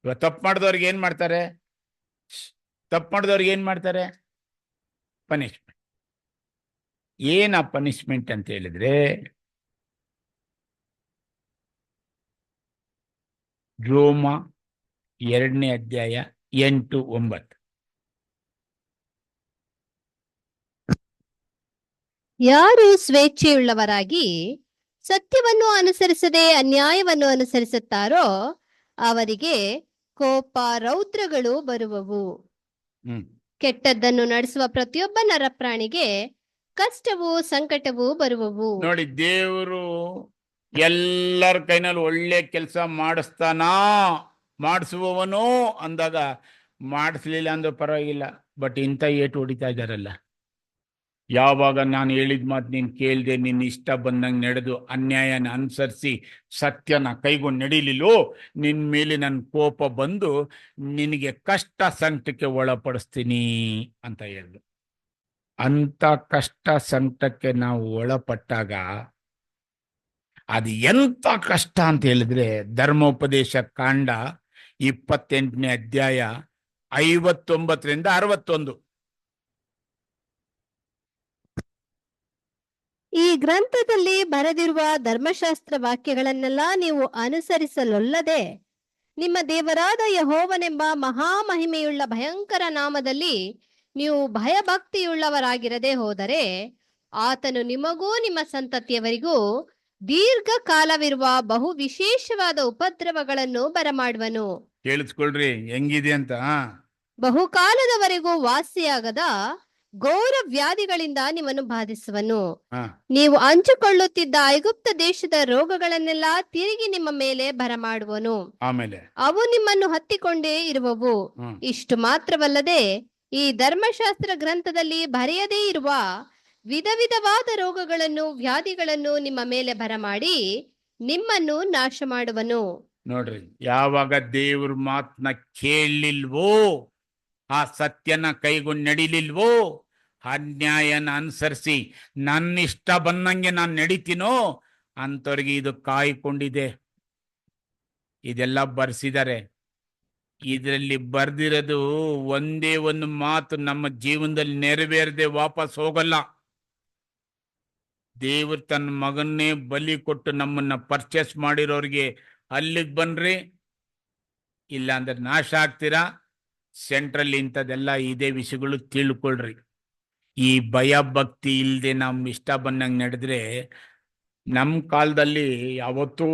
ಇವಾಗ ತಪ್ಪು ಮಾಡಿದವ್ರಿಗೆ ಏನ್ ಮಾಡ್ತಾರೆ? ಪನಿಷ್ಮೆಂಟ್. ಏನ ಪನಿಷ್ಮೆಂಟ್ ಅಂತ ಹೇಳಿದ್ರೆ, ರೋಮ 2ನೇ ಅಧ್ಯಾಯ 8-9. ಯಾರು ಸ್ವೇಚ್ಛೆಯುಳ್ಳವರಾಗಿ ಸತ್ಯವನ್ನು ಅನುಸರಿಸದೆ ಅನ್ಯಾಯವನ್ನು ಅನುಸರಿಸುತ್ತಾರೋ ಅವರಿಗೆ ಕೋಪ, ರೌದ್ರಗಳು ಬರುವವು. ಕೆಟ್ಟದ್ದನ್ನು ನಡೆಸುವ ಪ್ರತಿಯೊಬ್ಬ ನರಪ್ರಾಣಿಗೆ ಕಷ್ಟವೂ ಸಂಕಟವೂ ಬರುವವು. ನೋಡಿ, ದೇವರು ಎಲ್ಲರ ಕೈನಲ್ಲಿ ಒಳ್ಳೆ ಕೆಲಸ ಮಾಡಿಸುವವನು ಅಂದಾಗ, ಮಾಡಿಸ್ಲಿಲ್ಲ ಅಂದ್ರೆ ಪರವಾಗಿಲ್ಲ, ಬಟ್ ಇಂಥ ಏಟು ಹೊಡಿತಾ ಇದ್ದಾರಲ್ಲ. ಯಾವಾಗ ನಾನು ಹೇಳಿದ ಮಾತು ನೀನು ಕೇಳ್ದೆ, ನಿನ್ನ ಇಷ್ಟ ಬಂದಂಗೆ ನಡೆದು ಅನ್ಯಾಯನ ಅನುಸರಿಸಿ ಸತ್ಯನ ಕೈಗೊಂಡು ನಡೀಲಿಲ್ಲೋ, ನಿನ್ನ ಮೇಲೆ ನನ್ನ ಕೋಪ ಬಂದು ನಿನಗೆ ಕಷ್ಟ ಸಂಕಟಕ್ಕೆ ಒಳಪಡಿಸ್ತೀನಿ ಅಂತ ಹೇಳಿದ್ರು. ಅಂಥ ಕಷ್ಟ ಸಂಕಟಕ್ಕೆ ನಾವು ಒಳಪಟ್ಟಾಗ ಅದು ಎಂಥ ಕಷ್ಟ ಅಂತ ಹೇಳಿದ್ರೆ, ಧರ್ಮೋಪದೇಶ ಕಾಂಡ 28ನೇ ಅಧ್ಯಾಯ 59-61. ಈ ಗ್ರಂಥದಲ್ಲಿ ಬರೆದಿರುವ ಧರ್ಮಶಾಸ್ತ್ರ ವಾಕ್ಯಗಳನ್ನೆಲ್ಲ ನೀವು ಅನುಸರಿಸಲೊಲ್ಲದೆ ನಿಮ್ಮ ದೇವರಾದ ಯೆಹೋವನೆಂಬ ಮಹಾಮಹಿಮೆಯುಳ್ಳ ಭಯಂಕರ ನಾಮದಲ್ಲಿ ನೀವು ಭಯಭಕ್ತಿಯುಳ್ಳವರಾಗಿರದೆ ಹೋದರೆ ಆತನು ನಿಮಗೂ ನಿಮ್ಮ ಸಂತತಿಯವರಿಗೂ ದೀರ್ಘಕಾಲವಿರುವ ಬಹು ವಿಶೇಷವಾದ ಉಪದ್ರವಗಳನ್ನು ಬರಮಾಡುವನು. ಕೇಳಿಸ್ಕೊಳ್ರಿ ಹೆಂಗಿದೆ ಅಂತ. ಬಹುಕಾಲದವರೆಗೂ ವಾಸಿಯಾಗದ ಘೋರ ವ್ಯಾಧಿಗಳಿಂದ ನಿಮ್ಮನ್ನು ಬಾಧಿಸುವನು. ಹಾ ನೀವು ಹಂಚಿಕೊಳ್ಳುತ್ತಿದ್ದ ಐಗುಪ್ತ ದೇಶದ ರೋಗಗಳನ್ನೆಲ್ಲ ತಿರುಗಿ ನಿಮ್ಮ ಮೇಲೆ ಬರಮಾಡುವನು. ಆಮೇಲೆ ಅವು ನಿಮ್ಮನ್ನು ಹತ್ತಿಕೊಂಡೇ ಇರುವವು. ಹ್ಮ್ ಇಷ್ಟು ಮಾತ್ರವಲ್ಲದೆ ಈ ಧರ್ಮಶಾಸ್ತ್ರ ಗ್ರಂಥದಲ್ಲಿ ಬರೆಯದೇ ಇರುವ ವಿಧ ವಿಧವಾದ ರೋಗಗಳನ್ನು ವ್ಯಾಧಿಗಳನ್ನು ನಿಮ್ಮ ಮೇಲೆ ಬರಮಾಡಿ ನಿಮ್ಮನ್ನು ನಾಶ ಮಾಡುವನು. ನೋಡ್ರಿ, ಯಾವಾಗ ದೇವ್ರ ಮಾತನ್ನ ಕೇಳಲಿಲ್ವೋ, ಆ ಸತ್ಯನ ಕೈಗೊಂಡು ನಡಿಲಿಲ್ವೋ, ಅನ್ಯಾಯನ ಅನುಸರಿಸಿ ನನ್ನ ಇಷ್ಟ ಬಂದಂಗೆ ನಾನು ನಡಿತೀನೋ ಅಂಥವ್ರಿಗೆ ಇದು ಕಾಯ್ಕೊಂಡಿದೆ. ಇದೆಲ್ಲ ಬರ್ಸಿದ್ದಾರೆ. ಇದರಲ್ಲಿ ಬರ್ದಿರೋದು ಒಂದೇ ಒಂದು ಮಾತು ನಮ್ಮ ಜೀವನದಲ್ಲಿ ನೆರವೇರದೆ ವಾಪಸ್ ಹೋಗಲ್ಲ. ದೇವ್ರು ತನ್ನ ಮಗನ್ನೇ ಬಲಿ ಕೊಟ್ಟು ನಮ್ಮನ್ನ ಪರ್ಚೇಸ್ ಮಾಡಿರೋರಿಗೆ ಅಲ್ಲಿಗೆ ಬನ್ರಿ, ಇಲ್ಲ ಅಂದ್ರೆ ನಾಶ ಆಗ್ತೀರಾ. ಸೆಂಟ್ರಲ್ಲಿ ಇಂಥದ್ದೆಲ್ಲ ಇದೇ ವಿಷಯಗಳು ತಿಳ್ಕೊಳ್ರಿ. ಈ ಭಯ ಭಕ್ತಿ ಇಲ್ಲದೆ ನಮ್ಮ ಇಷ್ಟ ಬಂದಂಗೆ ನಡೆದ್ರೆ, ನಮ್ಮ ಕಾಲದಲ್ಲಿ ಯಾವತ್ತೋ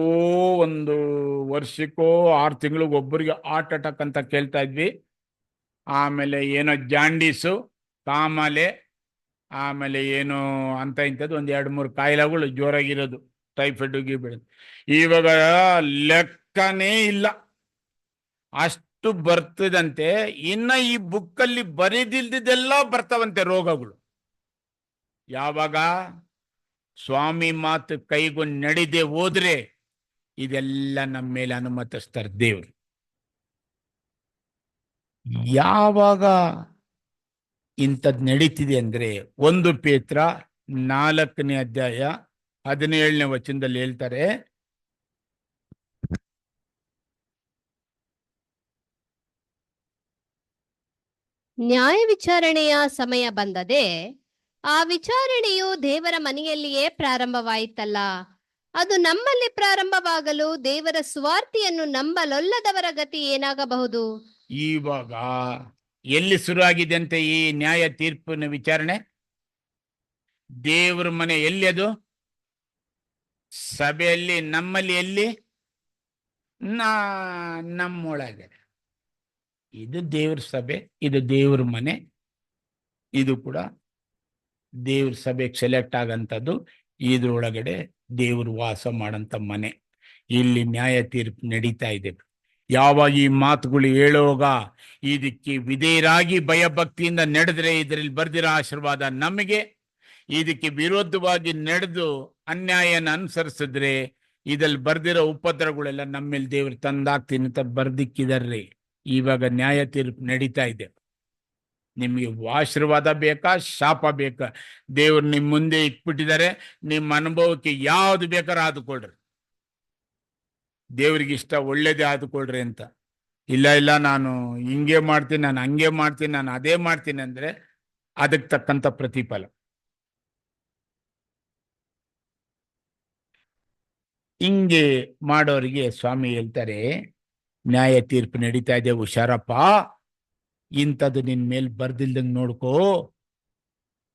ಒಂದು ವರ್ಷಕ್ಕೋ 6 ತಿಂಗಳಿಗೆ ಒಬ್ಬರಿಗೆ ಹಾರ್ಟ್ ಅಟ್ಯಾಕ್ ಅಂತ ಕೇಳ್ತಾ ಇದ್ವಿ. ಆಮೇಲೆ ಏನೋ ಜಾಂಡೀಸು, ಕಾಮಾಲೆ, ಆಮೇಲೆ ಏನು ಅಂತ ಇಂಥದ್ದು ಒಂದು 2-3 ಕಾಯಿಲೆಗಳು ಜೋರಾಗಿರೋದು, ಟೈಫಾಯ್ಡ್ ಗೀಬಿಡೋದು. ಇವಾಗ ಲೆಕ್ಕನೇ ಇಲ್ಲ, ಅಷ್ಟು ಬರ್ತದಂತೆ. ಇನ್ನ ಈ ಬುಕ್ಕಲ್ಲಿ ಬರೆದಿಲ್ದಿದ್ದೆಲ್ಲ ಬರ್ತಾವಂತೆ ರೋಗಗಳು. ಯಾವಾಗ ಸ್ವಾಮಿ ಮಾತು ಕೈಗೊಂಡು ನಡಿದೆ ಹೋದ್ರೆ ಇದೆಲ್ಲ ನಮ್ಮ ಮೇಲೆ ಅನುಮತಿಸ್ತಾರೆ ದೇವ್ರು. ಯಾವಾಗ ಇಂಥದ್ದು ನಡೀತಿದೆ ಅಂದ್ರೆ 1 ಪೇತ್ರ 4ನೇ ಅಧ್ಯಾಯ 17ನೇ ವಚನದಲ್ಲಿ ಹೇಳ್ತಾರೆ, ನ್ಯಾಯ ವಿಚಾರಣೆಯ ಸಮಯ ಬಂದದೆ, ಆ ವಿಚಾರಣೆಯು ದೇವರ ಮನೆಯಲ್ಲಿಯೇ ಪ್ರಾರಂಭವಾಯಿತಲ್ಲ. ಅದು ನಮ್ಮಲ್ಲಿ ಪ್ರಾರಂಭವಾಗಲು ದೇವರ ಸುವಾರ್ತೆಯನ್ನು ನಂಬಲೊಲ್ಲದವರ ಗತಿ ಏನಾಗಬಹುದು? ಇವಾಗ ಎಲ್ಲಿ ಶುರು ಆಗಿದೆ ಅಂತ ಈ ನ್ಯಾಯ ತೀರ್ಪಿನ ವಿಚಾರಣೆ? ದೇವ್ರ ಮನೆ ಎಲ್ಲಿ? ಅದು ಸಭೆಯಲ್ಲಿ, ನಮ್ಮಲ್ಲಿ. ಎಲ್ಲಿ? ನಮ್ಮೊಳಗೆ. ಇದು ದೇವ್ರ ಸಭೆ, ಇದು ದೇವ್ರ ಮನೆ. ಇದು ಕೂಡ ದೇವ್ರ ಸಭೆಗೆ ಸೆಲೆಕ್ಟ್ ಆಗಂಥದ್ದು. ಇದ್ರೊಳಗಡೆ ದೇವ್ರು ವಾಸ ಮಾಡಂತ ಮನೆ. ಇಲ್ಲಿ ನ್ಯಾಯ ತೀರ್ಪು ನಡೀತಾ ಇದೆ. ಯಾವಾಗ ಈ ಮಾತುಗಳು ಹೇಳುವಾಗ ಇದಕ್ಕೆ ವಿಧೇಯರಾಗಿ ಭಯಭಕ್ತಿಯಿಂದ ನಡೆದ್ರೆ ಇದರಲ್ಲಿ ಬರ್ದಿರೋ ಆಶೀರ್ವಾದ ನಮಗೆ. ಇದಕ್ಕೆ ವಿರೋಧವಾಗಿ ನಡೆದು ಅನ್ಯಾಯನ ಅನುಸರಿಸಿದ್ರೆ ಇದಲ್ಲಿ ಬರ್ದಿರೋ ಉಪದ್ರವಗಳೆಲ್ಲ ನಮ್ಮ ಮೇಲೆ ದೇವ್ರು ತಂದಾಕ್ತೀನಿ ಅಂತ ಬರ್ದಿಕ್ಕಿದಾರ್ರಿ. ಇವಾಗ ನ್ಯಾಯ ತೀರ್ಪು ನಡೀತಾ ಇದೆ. ನಿಮಗೆ ಆಶೀರ್ವಾದ ಬೇಕಾ, ಶಾಪ ಬೇಕಾ? ದೇವ್ರು ನಿಮ್ಮ ಮುಂದೆ ಇಟ್ಬಿಟ್ಟಿದ್ದಾರೆ. ನಿಮ್ಮ ಅನುಭವಕ್ಕೆ ಯಾವ್ದು ಬೇಕಾದ್ರೂ ಆದುಕೊಳ್ರಿ. ದೇವ್ರಿಗೆ ಇಷ್ಟ ಒಳ್ಳೇದೇ ಆದುಕೊಳ್ರಿ ಅಂತ. ಇಲ್ಲ ನಾನು ಹಿಂಗೆ ಮಾಡ್ತೀನಿ, ನಾನು ಹಂಗೆ ಮಾಡ್ತೀನಿ, ನಾನು ಅದೇ ಮಾಡ್ತೀನಿ ಅಂದ್ರೆ ಅದಕ್ಕೆ ತಕ್ಕಂತ ಪ್ರತಿಫಲ. ಹಿಂಗೆ ಮಾಡೋರಿಗೆ ಸ್ವಾಮಿ ಹೇಳ್ತಾರೆ, ನ್ಯಾಯ ತೀರ್ಪು ನಡೀತಾ ಇದೆ, ಹುಷಾರಪ್ಪ, ಇಂಥದ್ದು ನಿನ್ ಮೇಲೆ ಬರ್ದಿಲ್ದಂಗೆ ನೋಡ್ಕೋ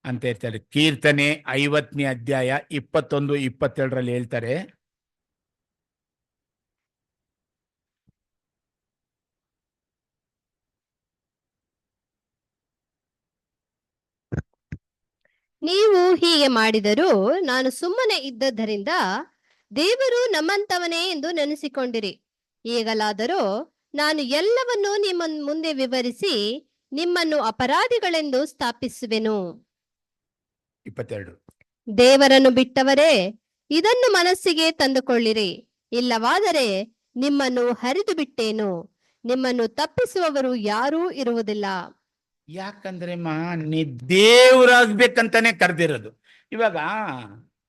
ಅಂತ ಹೇಳ್ತಾರೆ. ಕೀರ್ತನೆ 50ನೇ ಅಧ್ಯಾಯ 21-22 ಹೇಳ್ತಾರೆ, ನೀವು ಹೀಗೆ ಮಾಡಿದರೂ ನಾನು ಸುಮ್ಮನೆ ಇದ್ದದ್ದರಿಂದ ದೇವರು ನಮ್ಮಂತವನೇ ಎಂದು ನೆನೆಸಿಕೊಂಡಿರಿ. ಈಗಲಾದರೂ ನಾನು ಎಲ್ಲವನ್ನೂ ನಿಮ್ಮ ಮುಂದೆ ವಿವರಿಸಿ ನಿಮ್ಮನ್ನು ಅಪರಾಧಿಗಳೆಂದು ಸ್ಥಾಪಿಸುವೆನು. 22. ದೇವರನ್ನು ಬಿಟ್ಟವರೇ ಇದನ್ನು ಮನಸ್ಸಿಗೆ ತಂದುಕೊಳ್ಳಿರಿ, ಇಲ್ಲವಾದರೆ ನಿಮ್ಮನ್ನು ಹರಿದು ಬಿಟ್ಟೇನು. ನಿಮ್ಮನ್ನು ತಪ್ಪಿಸುವವರು ಯಾರೂ ಇರುವುದಿಲ್ಲ. ಯಾಕಂದ್ರೆ ನೀ ದೇವರಾಗ್ಬೇಕಂತಾನೆ ಕರೆದಿರೋದು. ಇವಾಗ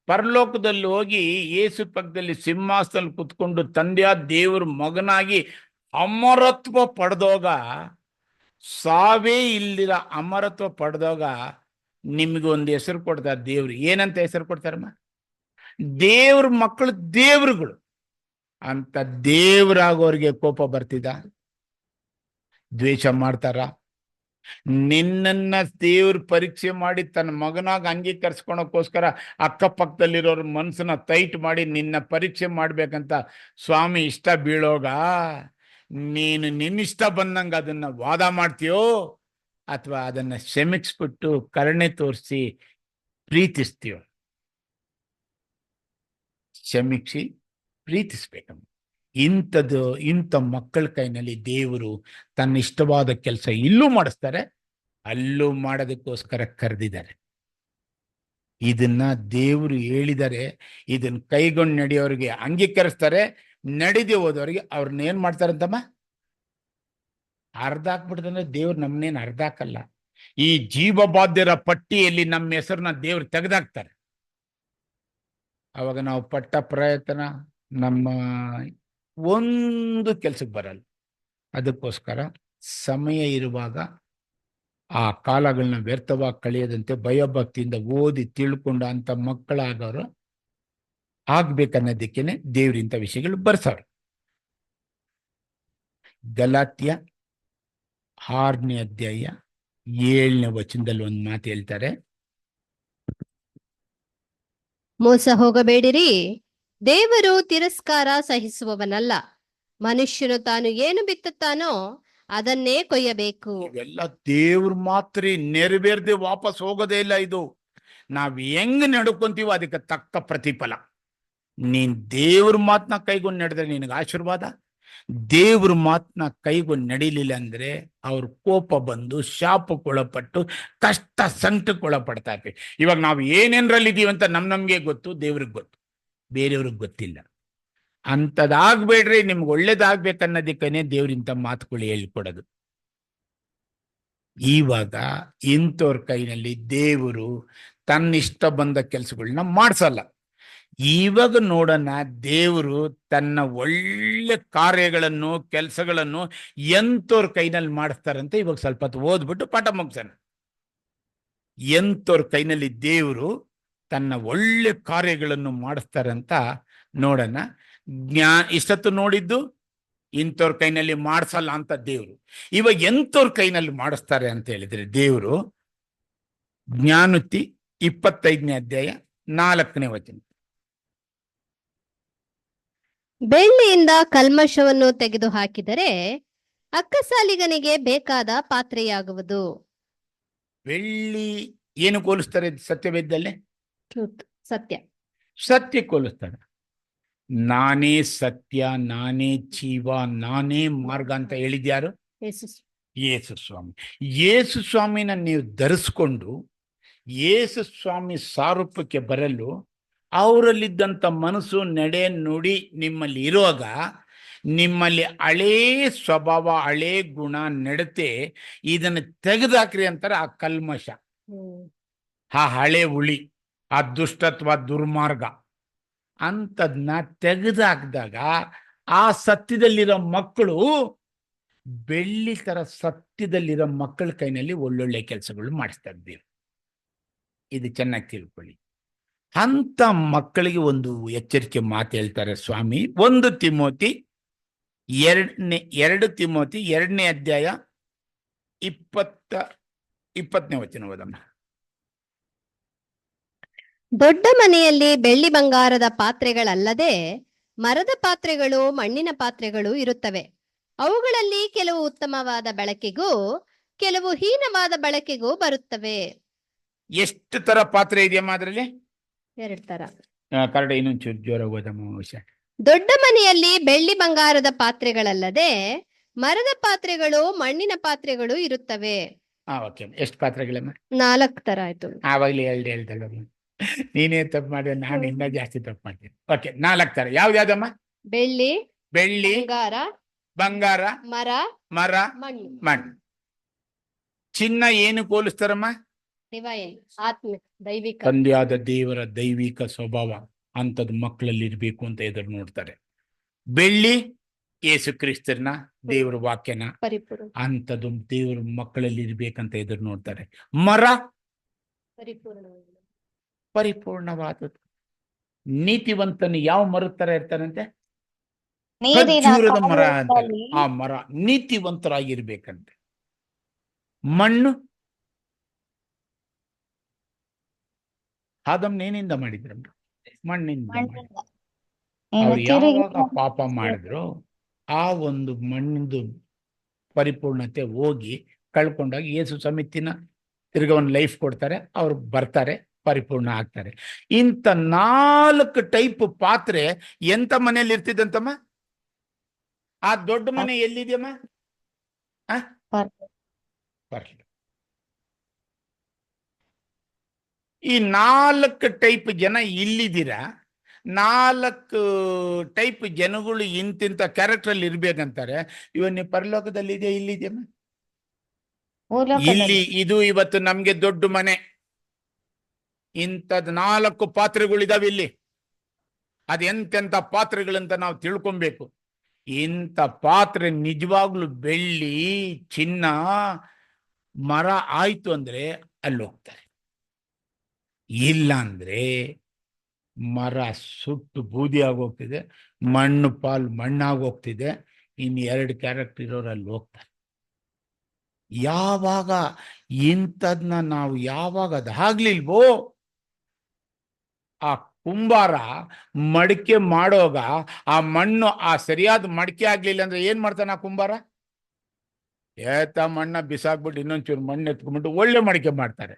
ಪರಲೋಕದಲ್ಲಿ ಹೋಗಿ ಯೇಸು ಪಕ್ಕದಲ್ಲಿ ಸಿಂಹಾಸನದಲ್ಲಿ ಕುತ್ಕೊಂಡು ತಂದೆಯ ದೇವ್ರ ಮಗನಾಗಿ ಅಮರತ್ವ ಪಡೆದೋಗ, ಸಾವೇ ಇಲ್ದಿರ ಅಮರತ್ವ ಪಡೆದೋಗ ನಿಮ್ಗೆ ಒಂದು ಹೆಸರು ಕೊಡ್ತಾರೆ ದೇವ್ರು. ಏನಂತ ಹೆಸರು ಕೊಡ್ತಾರಮ್ಮ? ದೇವ್ರ ಮಕ್ಕಳು, ದೇವ್ರುಗಳು ಅಂತ. ದೇವ್ರಾಗೋರಿಗೆ ಕೋಪ ಬರ್ತಿದ? ದ್ವೇಷ ಮಾಡ್ತಾರ? ನಿನ್ನನ್ನ ದೇವ್ರ ಪರೀಕ್ಷೆ ಮಾಡಿ ತನ್ನ ಮಗನಾಗ ಅಂಗೀಕರಿಸ್ಕೊಳಕ್ಕೋಸ್ಕರ ಅಕ್ಕಪಕ್ಕದಲ್ಲಿರೋರ ಮನಸ್ಸನ್ನ ಟೈಟ್ ಮಾಡಿ ನಿನ್ನ ಪರೀಕ್ಷೆ ಮಾಡ್ಬೇಕಂತ ಸ್ವಾಮಿ ಇಷ್ಟ ಬೀಳೋಗ ನೀನು ನಿನ್ನಿಷ್ಟ ಬಂದಂಗೆ ಅದನ್ನ ವಾದ ಮಾಡ್ತೀಯೋ ಅಥವಾ ಅದನ್ನ ಕ್ಷಮಿಸ್ಬಿಟ್ಟು ಕರುಣೆ ತೋರಿಸಿ ಪ್ರೀತಿಸ್ತೀಯೋ? ಕ್ಷಮಿಸಿ ಪ್ರೀತಿಸ್ಬೇಕಮ್ಮ. ಇಂಥ ಮಕ್ಕಳ ಕೈನಲ್ಲಿ ದೇವರು ತನ್ನ ಇಷ್ಟವಾದ ಕೆಲಸ ಇಲ್ಲೂ ಮಾಡಿಸ್ತಾರೆ, ಅಲ್ಲೂ ಮಾಡೋದಕ್ಕೋಸ್ಕರ ಕರೆದಿದ್ದಾರೆ. ಇದನ್ನ ದೇವರು ಹೇಳಿದರೆ ಇದನ್ನ ಕೈಗೊಂಡು ನಡೆಯೋರಿಗೆ ಅಂಗೀಕರಿಸ್ತಾರೆ, ನಡೆದೇ ಹೋದವ್ರಿಗೆ ಅವ್ರನ್ನ ಏನ್ ಮಾಡ್ತಾರಂತಮ್ಮ? ಅರ್ಧ ಹಾಕ್ಬಿಡ್ತಂದ್ರೆ ದೇವ್ರು ನಮ್ಮನ್ನೇನು ಅರ್ಧ ಹಾಕಲ್ಲ. ಈ ಜೀವಬಾಧ್ಯರ ಪಟ್ಟಿಯಲ್ಲಿ ನಮ್ಮ ಹೆಸರನ್ನ ದೇವ್ರು ತೆಗೆದಾಕ್ತಾರೆ. ಅವಾಗ ನಾವು ಪಟ್ಟ ಪ್ರಯತ್ನ ನಮ್ಮ ಒಂದು ಕೆಲ್ಸಕ್ಕೆ ಬರಲ್ಲ. ಅದಕ್ಕೋಸ್ಕರ ಸಮಯ ಇರುವಾಗ ಆ ಕಾಲಗಳನ್ನ ವ್ಯರ್ಥವಾಗಿ ಕಳೆಯದಂತೆ ಭಯಭಕ್ತಿಯಿಂದ ಓದಿ ತಿಳ್ಕೊಂಡು ಅಂತ ಮಕ್ಕಳಾಗೋರು ಆಗ್ಬೇಕನ್ನೋದಕ್ಕೇನೆ ದೇವ್ರಿಂತ ವಿಷಯಗಳು ಬರ್ಸವ್ರು. ಗಲಾತ್ಯ 6ನೇ ಅಧ್ಯಾಯ 7ನೇ ವಚನದಲ್ಲಿ ಒಂದು ಮಾತು ಹೇಳ್ತಾರೆ, ಮೋಸ ಹೋಗಬೇಡಿರಿ, ದೇವರು ತಿರಸ್ಕಾರ ಸಹಿಸುವವನಲ್ಲ. ಮನುಷ್ಯನು ತಾನು ಏನು ಬಿತ್ತುತ್ತಾನೋ ಅದನ್ನೇ ಕೊಯ್ಯಬೇಕು. ಇವೆಲ್ಲ ದೇವ್ರ ಮಾತ್ರ ನೆರವೇರದೆ ವಾಪಸ್ ಹೋಗೋದೇ ಇಲ್ಲ. ಇದು ನಾವ್ ಹೆಂಗ್ ನಡ್ಕೊಂತೀವೋ ಅದಕ್ಕೆ ತಕ್ಕ ಪ್ರತಿಫಲ. ನೀನ್ ದೇವ್ರ ಮಾತನ್ನ ಕೈಗೊಂಡು ನಡೆದ್ರೆ ನಿನಗೆ ಆಶೀರ್ವಾದ. ದೇವ್ರ ಮಾತನ್ನ ಕೈಗೊಂಡು ನಡೀಲಿಲ್ಲ ಅಂದ್ರೆ ಅವ್ರ ಕೋಪ ಬಂದು ಶಾಪಕ್ಕೊಳಪಟ್ಟು ಕಷ್ಟ ಸಂಕಟಕ್ಕೊಳಪಡ್ತಾ ಇರ್ತೀವಿ. ಇವಾಗ ನಾವು ಏನೇನ್ರಲ್ಲಿದ್ದೀವಿ ಅಂತ ನಮ್ಗೆ ಗೊತ್ತು, ದೇವ್ರಿಗೆ ಗೊತ್ತು, ಬೇರೆಯವ್ರಿಗೆ ಗೊತ್ತಿಲ್ಲ. ಅಂಥದ್ದಾಗ್ಬೇಡ್ರಿ, ನಿಮ್ಗೆ ಒಳ್ಳೇದಾಗ್ಬೇಕನ್ನೋದಕ್ಕೇನೆ ದೇವ್ರಿಂತ ಮಾತುಗಳು ಹೇಳ್ಕೊಡೋದು. ಇವಾಗ ಇಂಥವ್ರ ಕೈನಲ್ಲಿ ದೇವರು ತನ್ನಿಷ್ಟ ಬಂದ ಕೆಲಸಗಳನ್ನ ಮಾಡಿಸಲ್ಲ. ಇವಾಗ ನೋಡೋಣ, ದೇವರು ತನ್ನ ಒಳ್ಳೆ ಕಾರ್ಯಗಳನ್ನು ಕೆಲಸಗಳನ್ನು ಎಂಥವ್ರ ಕೈನಲ್ಲಿ ಮಾಡಿಸ್ತಾರಂತೆ. ಇವಾಗ ಸ್ವಲ್ಪ ಹೊತ್ತು ಓದ್ಬಿಟ್ಟು ಪಾಠ ಮುಗಿಸೋಣ. ಎಂಥವ್ರ ಕೈನಲ್ಲಿ ದೇವರು ತನ್ನ ಒಳ್ಳೆ ಕಾರ್ಯಗಳನ್ನು ಮಾಡಿಸ್ತಾರಂತ ನೋಡೋಣ. ಇಷ್ಟೊತ್ತು ನೋಡಿದ್ದು ಇಂಥವ್ರ ಕೈನಲ್ಲಿ ಮಾಡಿಸಲ್ಲ ಅಂತ ದೇವರು. ಇವಾಗ ಎಂಥವ್ರ ಕೈನಲ್ಲಿ ಮಾಡಿಸ್ತಾರೆ ಅಂತ ಹೇಳಿದ್ರೆ ದೇವರು ಜ್ಞಾನೋಕ್ತಿ 25ನೇ ಅಧ್ಯಾಯ 4ನೇ ವಚನ. ಬೆಳ್ಳಿಯಿಂದ ಕಲ್ಮಶವನ್ನು ತೆಗೆದು ಹಾಕಿದರೆ ಅಕ್ಕಸಾಲಿಗನಿಗೆ ಬೇಕಾದ ಪಾತ್ರೆಯಾಗುವುದು. ಬೆಳ್ಳಿ ಏನು ಹೋಲಿಸ್ತಾರೆ ಸತ್ಯವೇದದಲ್ಲಿ? ಟ್ರೂತ್, ಸತ್ಯ. ಸತ್ಯ ಹೋಲಿಸ್ತಾರೆ. ನಾನೇ ಸತ್ಯ, ನಾನೇ ಜೀವ, ನಾನೇ ಮಾರ್ಗ ಅಂತ ಹೇಳಿದ್ಯಾರು? ಯೇಸು ಸ್ವಾಮಿ. ಯೇಸು ಸ್ವಾಮಿನ ನೀವು ಧರಿಸ್ಕೊಂಡು ಯೇಸು ಸ್ವಾಮಿ ಸಾರೂಪ್ಯಕ್ಕೆ ಬರಲು ಅವರಲ್ಲಿದ್ದಂಥ ಮನಸ್ಸು, ನಡೆ, ನುಡಿ ನಿಮ್ಮಲ್ಲಿ ಇರುವಾಗ ನಿಮ್ಮಲ್ಲಿ ಹಳೇ ಸ್ವಭಾವ, ಹಳೇ ಗುಣ, ನಡತೆ ಇದನ್ನು ತೆಗೆದಾಕ್ರಿ ಅಂತಾರೆ. ಆ ಕಲ್ಮಶ, ಆ ಹಳೆ ಉಳಿ, ಆ ದುಷ್ಟತ್ವ, ದುರ್ಮಾರ್ಗ ಅಂಥದ್ನ ತೆಗೆದಾಕಿದಾಗ ಆ ಸತ್ಯದಲ್ಲಿರೋ ಮಕ್ಕಳು ಬೆಳ್ಳಿ ತರ ಸತ್ಯದಲ್ಲಿರೋ ಮಕ್ಕಳ ಕೈನಲ್ಲಿ ಒಳ್ಳೊಳ್ಳೆ ಕೆಲಸಗಳು ಮಾಡಿಸ್ತಾ ಇದ್ದೀವಿ. ಇದು ಚೆನ್ನಾಗಿ ತಿಳ್ಕೊಳ್ಳಿ. ಅಂತ ಮಕ್ಕಳಿಗೆ ಒಂದು ಎಚ್ಚರಿಕೆ ಮಾತು ಹೇಳ್ತಾರೆ ಸ್ವಾಮಿ. 2 ತಿಮೋತಿ 2ನೇ ಅಧ್ಯಾಯ 20ನೇ ವಚನ ಓದಮ್ಮ. ದೊಡ್ಡ ಮನೆಯಲ್ಲಿ ಬೆಳ್ಳಿ ಬಂಗಾರದ ಪಾತ್ರೆಗಳಲ್ಲದೆ ಮರದ ಪಾತ್ರೆಗಳು, ಮಣ್ಣಿನ ಪಾತ್ರೆಗಳು ಇರುತ್ತವೆ. ಅವುಗಳಲ್ಲಿ ಕೆಲವು ಉತ್ತಮವಾದ ಬಳಕೆಗೂ ಕೆಲವು ಹೀನವಾದ ಬಳಕೆಗೂ ಬರುತ್ತವೆ. ಎಷ್ಟು ತರ ಪಾತ್ರೆ ಇದೆಯಮ್ಮ ಅದರಲ್ಲಿ? 2 ತರ. ಕರಡ ಇನ್ನೊಂದು ಜೋರ ಓದಮ್ಮ. ದೊಡ್ಡ ಮನೆಯಲ್ಲಿ ಬೆಳ್ಳಿ ಬಂಗಾರದ ಪಾತ್ರೆಗಳಲ್ಲದೆ ಮರದ ಪಾತ್ರೆಗಳು, ಮಣ್ಣಿನ ಪಾತ್ರೆಗಳು ಇರುತ್ತವೆ. ಓಕೆ. ಎಷ್ಟು ಪಾತ್ರೆಗಳಮ್ಮ? 4 ತರ ಆಯ್ತು. ಆವಾಗಲೇ ಹೇಳ್ದಲ್ಲ, ನೀನೇ ತಪ್ಪು ಮಾಡಿದ್ರೆ ನಾನು ಇನ್ನ ಜಾಸ್ತಿ ತಪ್ಪು ಮಾಡ್ತೀನಿ. ಓಕೆ, 4 ತರ. ಯಾವ್ದಾದಮ್ಮ? ಬೆಳ್ಳಿ, ಬಂಗಾರ, ಮರ, ಮಣ್ಣು. ಚಿನ್ನ ಏನು ಹೋಲಿಸ್ತಾರಮ್ಮ? ಡಿವೈನ್, ಆತ್ಮಿಕ, ದೈವಿಕ. ತಂದೆಯಾದ ದೇವರ ದೈವಿಕ ಸ್ವಭಾವ ಅಂಥದ್ದು ಮಕ್ಕಳಲ್ಲಿ ಇರ್ಬೇಕು ಅಂತ ಎದುರು ನೋಡ್ತಾರೆ. ಬೆಳ್ಳಿ ಯೇಸು ಕ್ರಿಸ್ತನ ದೇವರ ವಾಕ್ಯನ ಅಂಥದ್ದು ದೇವರ ಮಕ್ಕಳಲ್ಲಿ ಇರ್ಬೇಕಂತ ಎದುರು ನೋಡ್ತಾರೆ. ಮರ ಪರಿಪೂರ್ಣವಾದದ್ದು. ನೀತಿವಂತನು ಯಾವ ಮರದ ತರ ಇರ್ತಾನಂತೆ? ಖರ್ಜೂರದ ಮರ ಅಂತ. ಆ ಮರ ನೀತಿವಂತರಾಗಿರ್ಬೇಕಂತೆ. ಮಣ್ಣು ಆದಮ್ನೇನಿಂದ ಮಾಡಿದ್ರು? ಮಣ್ಣಿಂದ. ಅವ್ರು ಯಾವಾಗ ಪಾಪ ಮಾಡಿದ್ರು ಆ ಒಂದು ಮಣ್ಣಿಂದು ಪರಿಪೂರ್ಣತೆ ಹೋಗಿ ಕಳ್ಕೊಂಡಾಗ ಯೇಸು ಸಮಿತಿನ ತಿರ್ಗ ಒಂದು ಲೈಫ್ ಕೊಡ್ತಾರೆ, ಅವ್ರು ಬರ್ತಾರೆ, ಪರಿಪೂರ್ಣ ಆಗ್ತಾರೆ. ಇಂಥ 4 ಟೈಪ್ ಪಾತ್ರೆ ಎಂತ ಮನೆಯಲ್ಲಿ ಇರ್ತಿದ್ದಂತಮ್ಮ? ಆ ದೊಡ್ಡ ಮನೆ ಎಲ್ಲಿದೆಯಮ್ಮ? ಈ 4 ಟೈಪ್ ಜನ ಇಲ್ಲಿದ್ದೀರಾ. 4 ಟೈಪ್ ಜನಗಳು ಇಂತಿಂತ ಕ್ಯಾರೆಕ್ಟರ್ ಅಲ್ಲಿ ಇರ್ಬೇಕಂತಾರೆ. ಇವನ್ ಪರಲೋಕದಲ್ಲಿ ಇದೆಯಾ, ಇಲ್ಲಿದೆಯಮ್ಮ? ಇಲ್ಲಿ ಇದು ಇವತ್ತು ನಮ್ಗೆ ದೊಡ್ಡ ಮನೆ. ಇಂಥದ್ 4 ಪಾತ್ರೆಗಳಿದಾವೆ ಇಲ್ಲಿ. ಅದೆಂತೆಂತ ಪಾತ್ರೆಗಳಂತ ನಾವು ತಿಳ್ಕೊಬೇಕು. ಇಂಥ ಪಾತ್ರೆ ನಿಜವಾಗ್ಲು ಬೆಳ್ಳಿ, ಚಿನ್ನ, ಮರ ಆಯ್ತು ಅಂದ್ರೆ ಅಲ್ಲಿ ಹೋಗ್ತಾರೆ. ಇಲ್ಲ ಅಂದ್ರೆ ಮರ ಸುಟ್ಟು ಬೂದಿ ಆಗೋಗ್ತಿದೆ, ಮಣ್ಣು ಪಾಲ್ ಮಣ್ಣಾಗೋಗ್ತಿದೆ. ಇನ್ನು 2 ಕ್ಯಾರೆಕ್ಟರ್ ಇರೋರು ಅಲ್ಲಿ ಹೋಗ್ತಾರೆ. ಯಾವಾಗ ಇಂಥದ್ನ ನಾವು ಯಾವಾಗ ಅದಾಗ್ಲಿಲ್ವೋ, ಆ ಕುಂಬಾರ ಮಡಿಕೆ ಮಾಡೋಗ ಆ ಮಣ್ಣು ಆ ಸರಿಯಾದ ಮಡಿಕೆ ಆಗ್ಲಿಲ್ಲ ಅಂದ್ರೆ ಏನ್ ಮಾಡ್ತಾನೆ ಆ ಕುಂಬಾರ? ಮಣ್ಣ ಬಿಸಾಕ್ಬಿಟ್ಟು ಇನ್ನೊಂಚೂರು ಮಣ್ಣು ಎತ್ಕೊಂಡ್ಬಿಟ್ಟು ಒಳ್ಳೆ ಮಡಿಕೆ ಮಾಡ್ತಾರೆ.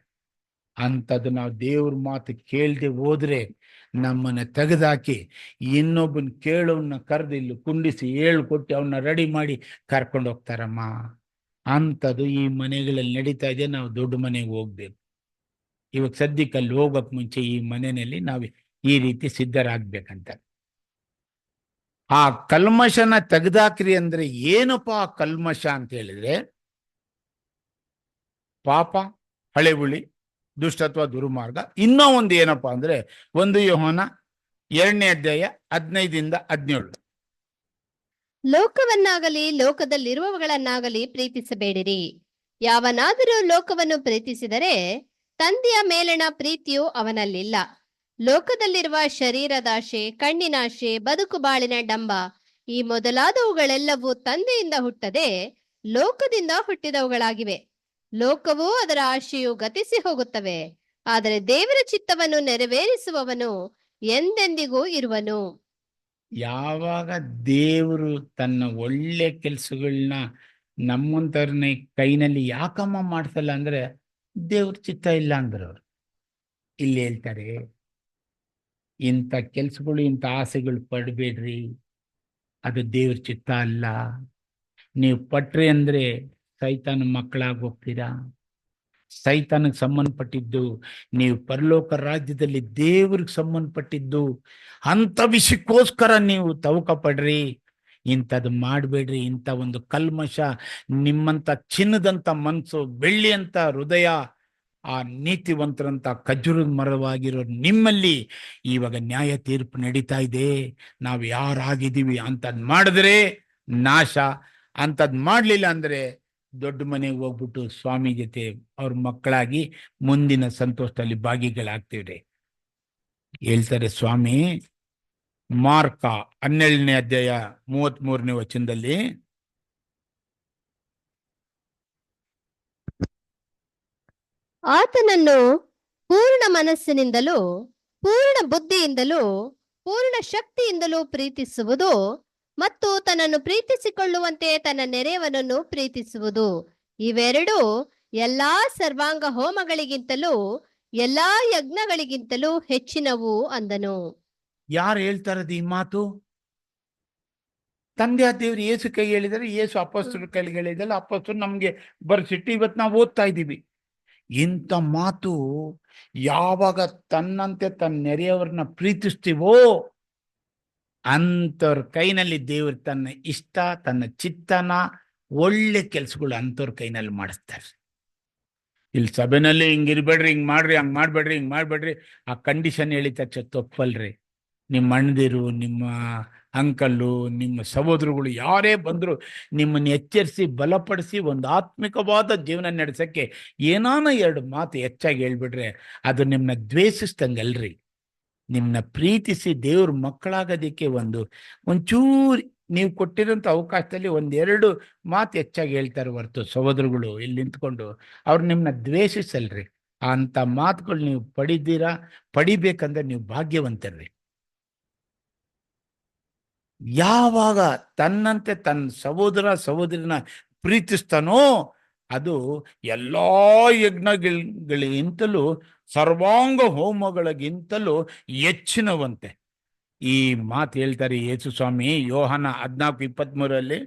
ಅಂಥದ್ದು ನಾವು ದೇವ್ರ ಮಾತು ಕೇಳದೆ ಹೋದ್ರೆ ನಮ್ಮನ್ನ ತೆಗೆದಾಕಿ ಇನ್ನೊಬ್ಬನ ಕೇಳೋನ್ನ ಕರೆದು ಇಲ್ಲಿ ಕುಂಡಿಸಿ ಹೇಳ್ಕೊಟ್ಟು ಅವನ್ನ ರೆಡಿ ಮಾಡಿ ಕರ್ಕೊಂಡು ಹೋಗ್ತಾರಮ್ಮ. ಅಂಥದ್ದು ಈ ಮನೆಗಳಲ್ಲಿ ನಡೀತಾ ಇದೆ. ನಾವು ದೊಡ್ಡ ಮನೆಗೆ ಹೋಗ್ಬೇಕು. ಇವಾಗ ಸದ್ಯಕ್ಕೆ ಅಲ್ಲಿ ಹೋಗಕ್ ಮುಂಚೆ ಈ ಮನೆಯಲ್ಲಿ ನಾವು ಈ ರೀತಿ ಸಿದ್ಧರಾಗ್ಬೇಕಂತ. ಆ ಕಲ್ಮಶನ ತೆಗೆದಾಕ್ರಿ ಅಂದ್ರೆ ಏನಪ್ಪ ಆ ಕಲ್ಮಶ ಅಂತ ಹೇಳಿದ್ರೆ, ಪಾಪ, ಹಳೆ ಹುಳಿ, ದುಷ್ಟತ್ವ, ದುರ್ಮಾರ್ಗ. ಇನ್ನೂ ಒಂದು ಏನಪ್ಪಾ ಅಂದ್ರೆ 1 ಯೋಹಾನ 2ನೇ ಅಧ್ಯಾಯ 15-17. ಲೋಕವನ್ನಾಗಲಿ ಲೋಕದಲ್ಲಿರುವವುಗಳನ್ನಾಗಲಿ ಪ್ರೀತಿಸಬೇಡಿರಿ. ಯಾವನಾದರೂ ಲೋಕವನ್ನು ಪ್ರೀತಿಸಿದರೆ ತಂದೆಯ ಮೇಲಣ ಪ್ರೀತಿಯು ಅವನಲ್ಲಿಲ್ಲ. ಲೋಕದಲ್ಲಿರುವ ಶರೀರದಾಶೆ, ಕಣ್ಣಿನಾಶೆ, ಬದುಕು ಬಾಳಿನ ಡಂಬ, ಈ ಮೊದಲಾದವುಗಳೆಲ್ಲವೂ ತಂದೆಯಿಂದ ಹುಟ್ಟದೆ ಲೋಕದಿಂದ ಹುಟ್ಟಿದವುಗಳಾಗಿವೆ. ಲೋಕವೂ ಅದರ ಆಶೆಯು ಗತಿಸಿ ಹೋಗುತ್ತವೆ, ಆದರೆ ದೇವರ ಚಿತ್ತವನ್ನು ನೆರವೇರಿಸುವವನು ಎಂದೆಂದಿಗೂ ಇರುವನು. ಯಾವಾಗ ದೇವರು ತನ್ನ ಒಳ್ಳೆ ಕೆಲಸಗಳನ್ನ ನಮ್ಮಂತವ್ರನ್ನ ಕೈನಲ್ಲಿ ಯಾಕಮ್ಮ ಮಾಡ್ಸಲ್ಲ ಅಂದ್ರೆ ದೇವ್ರ ಚಿತ್ತ ಇಲ್ಲ ಅಂದ್ರವ್ರು. ಇಲ್ಲಿ ಹೇಳ್ತಾರೆ, ಇಂಥ ಕೆಲ್ಸಗಳು, ಇಂಥ ಆಸೆಗಳು ಪಡಬೇಡ್ರಿ, ಅದು ದೇವ್ರ ಚಿತ್ತ ಅಲ್ಲ. ನೀವು ಪಟ್ರಿ ಅಂದ್ರೆ ಸೈತಾನ ಮಕ್ಕಳಾಗಿ ಹೋಗ್ತೀರಾ. ಸೈತಾನಿಗೆ ಸಂಬಂಧಪಟ್ಟಿದ್ದು ನೀವು ಪರಲೋಕ ರಾಜ್ಯದಲ್ಲಿ ದೇವ್ರಿಗೆ ಸಂಬಂಧಪಟ್ಟಿದ್ದು. ಅಂಥ ವಿಷಯಕ್ಕೋಸ್ಕರ ನೀವು ತವಕ ಪಡ್ರಿ. ಇಂಥದ್ದು ಮಾಡಬೇಡ್ರಿ. ಇಂಥ ಒಂದು ಕಲ್ಮಶ, ನಿಮ್ಮಂಥ ಚಿನ್ನದಂಥ ಮನಸ್ಸು, ಬೆಳ್ಳಿ ಅಂತ ಹೃದಯ, ಆ ನೀತಿವಂತರಂತ ಖಜ್ಜೂರದ ಮರವಾಗಿರೋ ನಿಮ್ಮಲ್ಲಿ ಇವಾಗ ನ್ಯಾಯ ತೀರ್ಪು ನಡೀತಾ ಇದೆ. ನಾವು ಯಾರಾಗಿದ್ದೀವಿ ಅಂಥದ್ದು ಮಾಡಿದ್ರೆ ನಾಶ, ಅಂಥದ್ದು ಮಾಡಲಿಲ್ಲ ಅಂದ್ರೆ ದೊಡ್ಡ ಮನೆಗೆ ಹೋಗ್ಬಿಟ್ಟು ಸ್ವಾಮಿ ಜೊತೆ ಅವ್ರ ಮಕ್ಕಳಾಗಿ ಮುಂದಿನ ಸಂತೋಷದಲ್ಲಿ ಭಾಗಿಗಳಾಗ್ತೀವ್ರಿ. ಹೇಳ್ತಾರೆ ಸ್ವಾಮಿ, ಮಾರ್ಕ 12ನೇ ಅಧ್ಯಾಯ 33ನೇ ವಚನದಲ್ಲಿ, ಆತನನ್ನು ಪೂರ್ಣ ಮನಸ್ಸಿನಿಂದಲೂ ಪೂರ್ಣ ಬುದ್ಧಿಯಿಂದಲೂ ಪೂರ್ಣ ಶಕ್ತಿಯಿಂದಲೂ ಪ್ರೀತಿಸುವುದು ಮತ್ತು ತನ್ನನ್ನು ಪ್ರೀತಿಸಿಕೊಳ್ಳುವಂತೆ ತನ್ನ ನೆರೆಯವನನ್ನು ಪ್ರೀತಿಸುವುದು, ಇವೆರಡೂ ಎಲ್ಲಾ ಸರ್ವಾಂಗ ಹೋಮಗಳಿಗಿಂತಲೂ ಎಲ್ಲಾ ಯಜ್ಞಗಳಿಗಿಂತಲೂ ಹೆಚ್ಚಿನವು ಅಂದನು. ಯಾರು ಹೇಳ್ತಾರದು ಈ ಮಾತು? ತಂದೆ ಆ ದೇವ್ರು ಯೇಸು ಕೈ ಹೇಳಿದರೆ, ಯೇಸು ಅಪೊಸ್ತಲರ ಕೈಗೆ ಹೇಳಿದಲ್ಲ, ಅಪೊಸ್ತಲರು ನಮ್ಗೆ ಬರ್ಸಿಟ್ಟು ಇವತ್ತು ನಾವು ಓದ್ತಾ ಇದ್ದೀವಿ. ಇಂಥ ಮಾತು ಯಾವಾಗ ತನ್ನಂತೆ ತನ್ನ ನೆರೆಯವರನ್ನ ಪ್ರೀತಿಸ್ತೀವೋ ಅಂಥವ್ರ ಕೈನಲ್ಲಿ ದೇವರು ತನ್ನ ಇಷ್ಟ, ತನ್ನ ಚಿತ್ತನ, ಒಳ್ಳೆ ಕೆಲ್ಸಗಳು ಅಂಥವ್ರ ಕೈನಲ್ಲಿ ಮಾಡಿಸ್ತಾರೆ. ಇಲ್ಲಿ ಸಭೆನಲ್ಲಿ ಹಿಂಗಿರ್ಬೇಡ್ರಿ, ಹಿಂಗ್ ಮಾಡ್ರಿ, ಹಂಗ್ ಮಾಡ್ಬೇಡ್ರಿ, ಹಿಂಗ್ ಮಾಡ್ಬೇಡ್ರಿ, ಆ ಕಂಡೀಷನ್ ಹೇಳಿ ತಕ್ಷಣ ತಪ್ಪಲ್ರಿ. ನಿಮ್ಮ ಅಣ್ಣದಿರು, ನಿಮ್ಮ ಅಂಕಲ್ಲು, ನಿಮ್ಮ ಸಹೋದರಗಳು ಯಾರೇ ಬಂದ್ರು ನಿಮ್ಮನ್ನು ಎಚ್ಚರಿಸಿ ಬಲಪಡಿಸಿ ಒಂದು ಆತ್ಮಿಕವಾದ ಜೀವನ ನಡೆಸಕ್ಕೆ ಏನಾನ 2 ಮಾತು ಹೆಚ್ಚಾಗಿ ಹೇಳ್ಬಿಡ್ರೆ ಅದು ನಿಮ್ಮನ್ನ ದ್ವೇಷಿಸ್ದಂಗಲ್ರಿ. ನಿಮ್ಮನ್ನ ಪ್ರೀತಿಸಿ ದೇವ್ರ ಮಕ್ಕಳಾಗೋದಕ್ಕೆ ಒಂಚೂರು ನೀವು ಕೊಟ್ಟಿರೋಂಥ ಅವಕಾಶದಲ್ಲಿ 1-2 ಮಾತು ಹೆಚ್ಚಾಗಿ ಹೇಳ್ತಾರೆ ಹೊರತು ಸಹೋದರಗಳು ಇಲ್ಲಿ ನಿಂತ್ಕೊಂಡು ಅವ್ರು ನಿಮ್ಮನ್ನ ದ್ವೇಷಿಸಲ್ರಿ. ಅಂಥ ಮಾತುಗಳು ನೀವು ಪಡಿಬೇಕಂದ್ರೆ ನೀವು ಭಾಗ್ಯವಂತರ್ರಿ. ಯಾವಾಗ ತನ್ನಂತೆ ತನ್ನ ಸಹೋದರ ಸಹೋದರಿನ ಪ್ರೀತಿಸ್ತಾನೋ ಅದು ಎಲ್ಲಾ ಯಜ್ಞಗಳಿಗಿಂತಲೂ ಸರ್ವಾಂಗ ಹೋಮಗಳಿಗಿಂತಲೂ ಹೆಚ್ಚಿನವಂತೆ. ಈ ಮಾತು ಹೇಳ್ತಾರೆ ಯೇಸು ಸ್ವಾಮಿ ಯೋಹಾನ 14:23.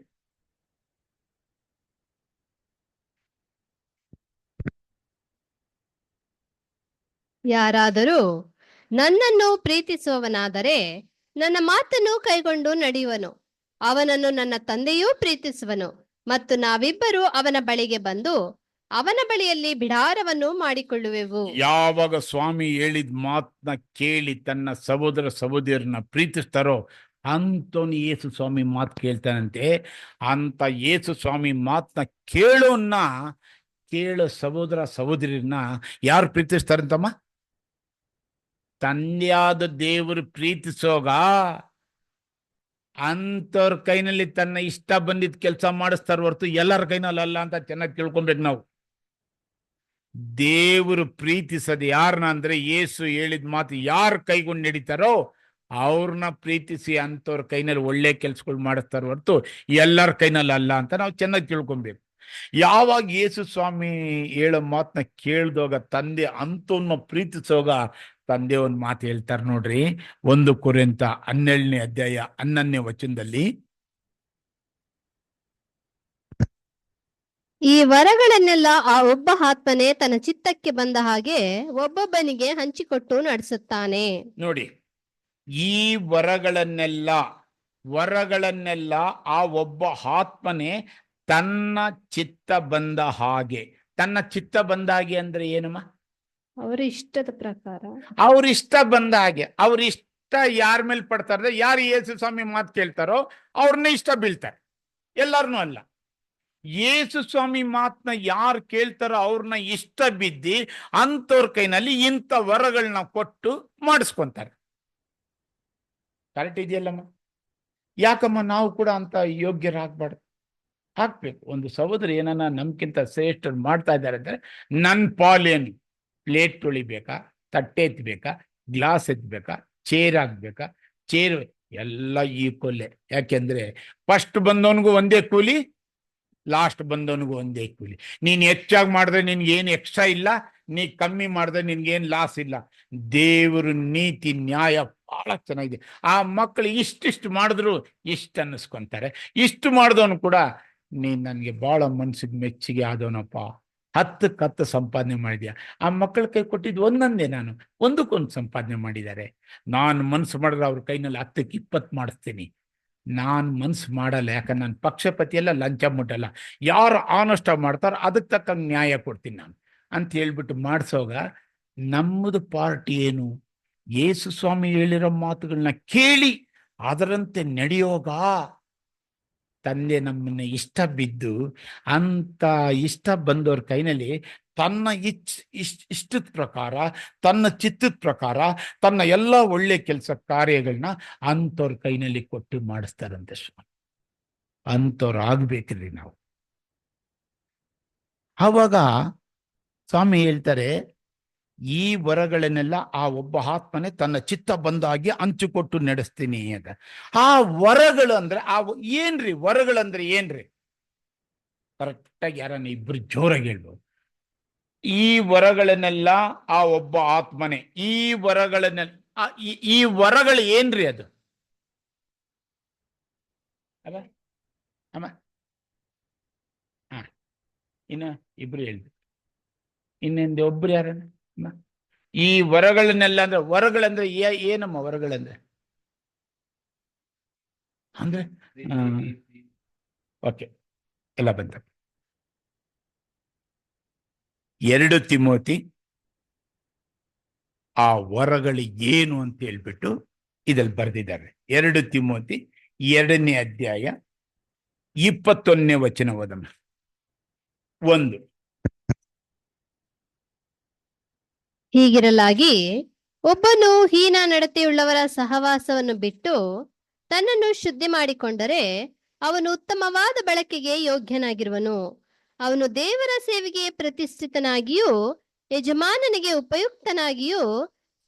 ಯಾರಾದರೂ ನನ್ನನ್ನು ಪ್ರೀತಿಸುವವನಾದರೆ ನನ್ನ ಮಾತನ್ನು ಕೈಗೊಂಡು ನಡೆಯುವನು, ಅವನನ್ನು ನನ್ನ ತಂದೆಯೂ ಪ್ರೀತಿಸುವನು, ಮತ್ತು ನಾವಿಬ್ಬರು ಅವನ ಬಳಿಗೆ ಬಂದು ಅವನ ಬಳಿಯಲ್ಲಿ ಬಿಡಾರವನ್ನು ಮಾಡಿಕೊಳ್ಳುವೆವು. ಯಾವಾಗ ಸ್ವಾಮಿ ಹೇಳಿದ ಮಾತನ್ನ ಕೇಳಿ ತನ್ನ ಸಹೋದರ ಸಹೋದರನ್ನ ಪ್ರೀತಿಸ್ತಾರೋ ಅಂತವನು ಯೇಸು ಸ್ವಾಮಿ ಮಾತು ಕೇಳ್ತಾನಂತೆ. ಅಂತ ಯೇಸು ಸ್ವಾಮಿ ಮಾತನ್ನ ಕೇಳೋ ಸಹೋದರ ಸಹೋದರಿನ ಯಾರು ಪ್ರೀತಿಸ್ತಾರಂತಮ್ಮ? ತಂದೆಯಾದ ದೇವರು ಪ್ರೀತಿಸೋಗ ಅಂತವ್ರ ಕೈನಲ್ಲಿ ತನ್ನ ಇಷ್ಟ ಬಂದಿದ್ದ ಕೆಲಸ ಮಾಡಿಸ್ತಾರ ಹೊರತು ಎಲ್ಲರ ಕೈನಲ್ಲಿ ಅಲ್ಲ ಅಂತ ಚೆನ್ನಾಗಿ ತಿಳ್ಕೊಬೇಕು ನಾವು. ದೇವರು ಪ್ರೀತಿಸದೆ ಯಾರನ್ನ ಅಂದ್ರೆ ಯೇಸು ಹೇಳಿದ ಮಾತು ಯಾರು ಕೈಗೊಂಡು ನಡೀತಾರೋ ಅವ್ರನ್ನ ಪ್ರೀತಿಸಿ ಅಂತವ್ರ ಕೈನಲ್ಲಿ ಒಳ್ಳೆ ಕೆಲ್ಸಗಳು ಮಾಡಿಸ್ತಾರ ಹೊರತು ಎಲ್ಲರ ಕೈನಲ್ಲಿ ಅಲ್ಲ ಅಂತ ನಾವು ಚೆನ್ನಾಗಿ ತಿಳ್ಕೊಬೇಕು. ಯಾವಾಗ ಯೇಸು ಸ್ವಾಮಿ ಹೇಳೋ ಮಾತನ್ನ ಕೇಳ್ದೋಗ ತಂದೆ ಅಂತವನ್ನ ಪ್ರೀತಿಸೋಗ ತಂದೆ ಒಂದು ಮಾತು ಹೇಳ್ತಾರೆ ನೋಡ್ರಿ. 1 ಕೊರಿಂಥ 12ನೇ ಅಧ್ಯಾಯ 11ನೇ ವಚನದಲ್ಲಿ, ಈ ವರಗಳನ್ನೆಲ್ಲ ಆ ಒಬ್ಬ ಆತ್ಮನೇ ತನ್ನ ಚಿತ್ತಕ್ಕೆ ಬಂದ ಹಾಗೆ ಒಬ್ಬೊಬ್ಬನಿಗೆ ಹಂಚಿಕೊಟ್ಟು ನಡೆಸುತ್ತಾನೆ. ನೋಡಿ, ಈ ವರಗಳನ್ನೆಲ್ಲ ಆ ಒಬ್ಬ ಆತ್ಮನೇ ತನ್ನ ಚಿತ್ತ ಬಂದ ಹಾಗೆ. ತನ್ನ ಚಿತ್ತ ಬಂದ ಹಾಗೆ ಅಂದ್ರೆ ಏನಮ್ಮ? ಅವರ ಇಷ್ಟದ ಪ್ರಕಾರ, ಅವ್ರ ಇಷ್ಟ ಬಂದ ಹಾಗೆ. ಅವ್ರ ಇಷ್ಟ ಯಾರ ಮೇಲೆ ಪಡ್ತಾರೆ? ಯಾರು ಯೇಸು ಸ್ವಾಮಿ ಮಾತು ಕೇಳ್ತಾರೋ ಅವ್ರನ್ನ ಇಷ್ಟ ಬೀಳ್ತಾರೆ, ಎಲ್ಲಾರನ್ನೂ ಅಲ್ಲ. ಯೇಸು ಸ್ವಾಮಿ ಮಾತನ್ನ ಯಾರು ಕೇಳ್ತಾರೋ ಅವ್ರನ್ನ ಇಷ್ಟ ಬಿದ್ದಿ ಅಂತವ್ರ ಕೈನಲ್ಲಿ ಇಂಥ ವರಗಳನ್ನ ಕೊಟ್ಟು ಮಾಡಿಸ್ಕೊಂತಾರೆ. ಕರೆಕ್ಟ್ ಇದೆಯಲ್ಲಮ್ಮ? ಯಾಕಮ್ಮ ನಾವು ಕೂಡ ಅಂತ ಯೋಗ್ಯರಾಗಬಾರ್ದು? ಹಾಕ್ಬೇಕು. ಒಂದು ಸಹೋದರ ಏನನ್ನ ನಮ್ಗಿಂತ ಶ್ರೇಷ್ಠರು ಮಾಡ್ತಾ ಇದ್ದಾರೆ ಅಂದ್ರೆ ನನ್ನ ಪಾಲೇನು? ಪ್ಲೇಟ್ ತೊಳಿಬೇಕಾ, ತಟ್ಟೆ ಎತ್ತಬೇಕಾ, ಗ್ಲಾಸ್ ಎತ್ತಬೇಕಾ, ಚೇರ್ ಹಾಕ್ಬೇಕಾ? ಚೇರ್ ಎಲ್ಲ ಈಕ್ವಲ್ಲೇ. ಯಾಕೆಂದ್ರೆ ಫಸ್ಟ್ ಬಂದವನಿಗೂ ಒಂದೇ ಕೂಲಿ, ಲಾಸ್ಟ್ ಬಂದವನಿಗೂ ಒಂದೇ ಕೂಲಿ. ನೀನು ಹೆಚ್ಚಾಗಿ ಮಾಡಿದ್ರೆ ನಿನ್ಗೇನು ಎಕ್ಸ್ಟ್ರಾ ಇಲ್ಲ, ನೀ ಕಮ್ಮಿ ಮಾಡಿದ್ರೆ ನಿನ್ಗೇನು ಲಾಸ್ ಇಲ್ಲ. ದೇವರು ನೀತಿ ನ್ಯಾಯ ಬಹಳ ಚೆನ್ನಾಗಿದೆ. ಆ ಮಕ್ಕಳು ಇಷ್ಟಿಷ್ಟು ಮಾಡಿದ್ರು ಇಷ್ಟು ಅನ್ನಿಸ್ಕೊಂತಾರೆ. ಇಷ್ಟು ಮಾಡಿದವನು ಕೂಡ ನೀನು ನನಗೆ ಭಾಳ ಮನ್ಸಿಗೆ ಮೆಚ್ಚುಗೆ ಆದವನಪ್ಪ, 10 ಸಂಪಾದನೆ ಮಾಡಿದ್ಯಾ. ಆ ಮಕ್ಕಳ ಕೈ ಕೊಟ್ಟಿದ್ದು ಒಂದೊಂದೇ, ನಾನು ಒಂದಕ್ಕೊಂದು ಸಂಪಾದನೆ ಮಾಡಿದ್ದಾರೆ. ನಾನು ಮನ್ಸು ಮಾಡಿದ್ರೆ ಅವ್ರ ಕೈನಲ್ಲಿ 10ಕ್ಕೆ 20 ಮಾಡಿಸ್ತೀನಿ. ನಾನು ಮನ್ಸು ಮಾಡಲ್ಲ, ಯಾಕಂದ್ರೆ ನಾನು ಪಕ್ಷಪಾತಿ ಎಲ್ಲ, ಲಂಚ ಮುಟ್ಟಲ್ಲ. ಯಾರು ಆನೆಸ್ಟ್ ಮಾಡ್ತಾರೋ ಅದಕ್ಕೆ ತಕ್ಕಂಗೆ ನ್ಯಾಯ ಕೊಡ್ತೀನಿ ನಾನು ಅಂತ ಹೇಳ್ಬಿಟ್ಟು ಮಾಡಿಸೋಗ ನಮ್ಮದು ಪಾರ್ಟಿ ಏನು? ಯೇಸು ಸ್ವಾಮಿ ಹೇಳಿರೋ ಮಾತುಗಳನ್ನ ಕೇಳಿ ಅದರಂತೆ ನಡೆಯೋಗ ತಂದೆ ನಮ್ಮನ್ನ ಇಷ್ಟ ಬಿದ್ದು ಅಂತ ಇಷ್ಟ ಬಂದವ್ರ ಕೈನಲ್ಲಿ ತನ್ನ ಇಷ್ಟದ ಪ್ರಕಾರ, ತನ್ನ ಚಿತ್ತದ ಪ್ರಕಾರ, ತನ್ನ ಎಲ್ಲ ಒಳ್ಳೆ ಕೆಲಸ ಕಾರ್ಯಗಳನ್ನ ಅಂಥವ್ರ ಕೈನಲ್ಲಿ ಕೊಟ್ಟು ಮಾಡಿಸ್ತಾರಂತೆ ಸ್ವಾಮಿ. ಅಂಥವ್ರು ಆಗ್ಬೇಕ್ರಿ ನಾವು. ಆವಾಗ ಸ್ವಾಮಿ ಹೇಳ್ತಾರೆ, ಈ ವರಗಳನ್ನೆಲ್ಲ ಆ ಒಬ್ಬ ಆತ್ಮನೇ ತನ್ನ ಚಿತ್ತ ಬಂದಾಗಿ ಹಂಚಿಕೊಟ್ಟು ನಡೆಸ್ತೀನಿ ಅಂತ. ಆ ವರಗಳು ಅಂದ್ರೆ ಏನ್ರಿ? ವರಗಳಂದ್ರೆ ಏನ್ರಿ? ಕರೆಕ್ಟಾಗಿ ಯಾರನ್ನ ಇಬ್ರು ಜೋರಾಗಿ ಹೇಳ್ಬೋದು. ಈ ವರಗಳನ್ನೆಲ್ಲ ಆ ಒಬ್ಬ ಆತ್ಮನೇ. ಈ ವರಗಳನ್ನೆಲ್ಲ ಈ ವರಗಳು ಏನ್ರಿ? ಅದು ಅಲ್ಲ ಅಮ್ಮ? ಇನ್ನು ಇಬ್ರು ಹೇಳ್ಬೇಕು. ಇನ್ನೊಂದು ಒಬ್ರು ಯಾರನ್ನ? ಈ ವರಗಳನ್ನೆಲ್ಲ ಅಂದ್ರೆ, ವರಗಳಂದ್ರೆ ಏನಮ್ಮ? ವರಗಳಂದ್ರೆ ಅಂದ್ರೆ ಓಕೆ, ಎಲ್ಲ ಬಂತ. 2 ತಿಮೋತಿ ಆ ವರಗಳು ಏನು ಅಂತ ಹೇಳ್ಬಿಟ್ಟು ಇದಲ್ಲಿ ಬರೆದಿದ್ದಾರೆ. 2 ತಿಮೋತಿ 2ನೇ ಅಧ್ಯಾಯ 21ನೇ ವಚನ ಓದಮ್ಮ. 1. ಹೀಗಿರಲಾಗಿ ಒಬ್ಬನು ಹೀನ ನಡತೆಯುಳ್ಳವರ ಸಹವಾಸವನ್ನು ಬಿಟ್ಟು ತನ್ನನ್ನು ಶುದ್ಧಿ ಮಾಡಿಕೊಂಡರೆ ಅವನು ಉತ್ತಮವಾದ ಬಳಕೆಗೆ ಯೋಗ್ಯನಾಗಿರುವನು. ಅವನು ದೇವರ ಸೇವೆಗೆ ಪ್ರತಿಷ್ಠಿತನಾಗಿಯೂ ಯಜಮಾನನಿಗೆ ಉಪಯುಕ್ತನಾಗಿಯೂ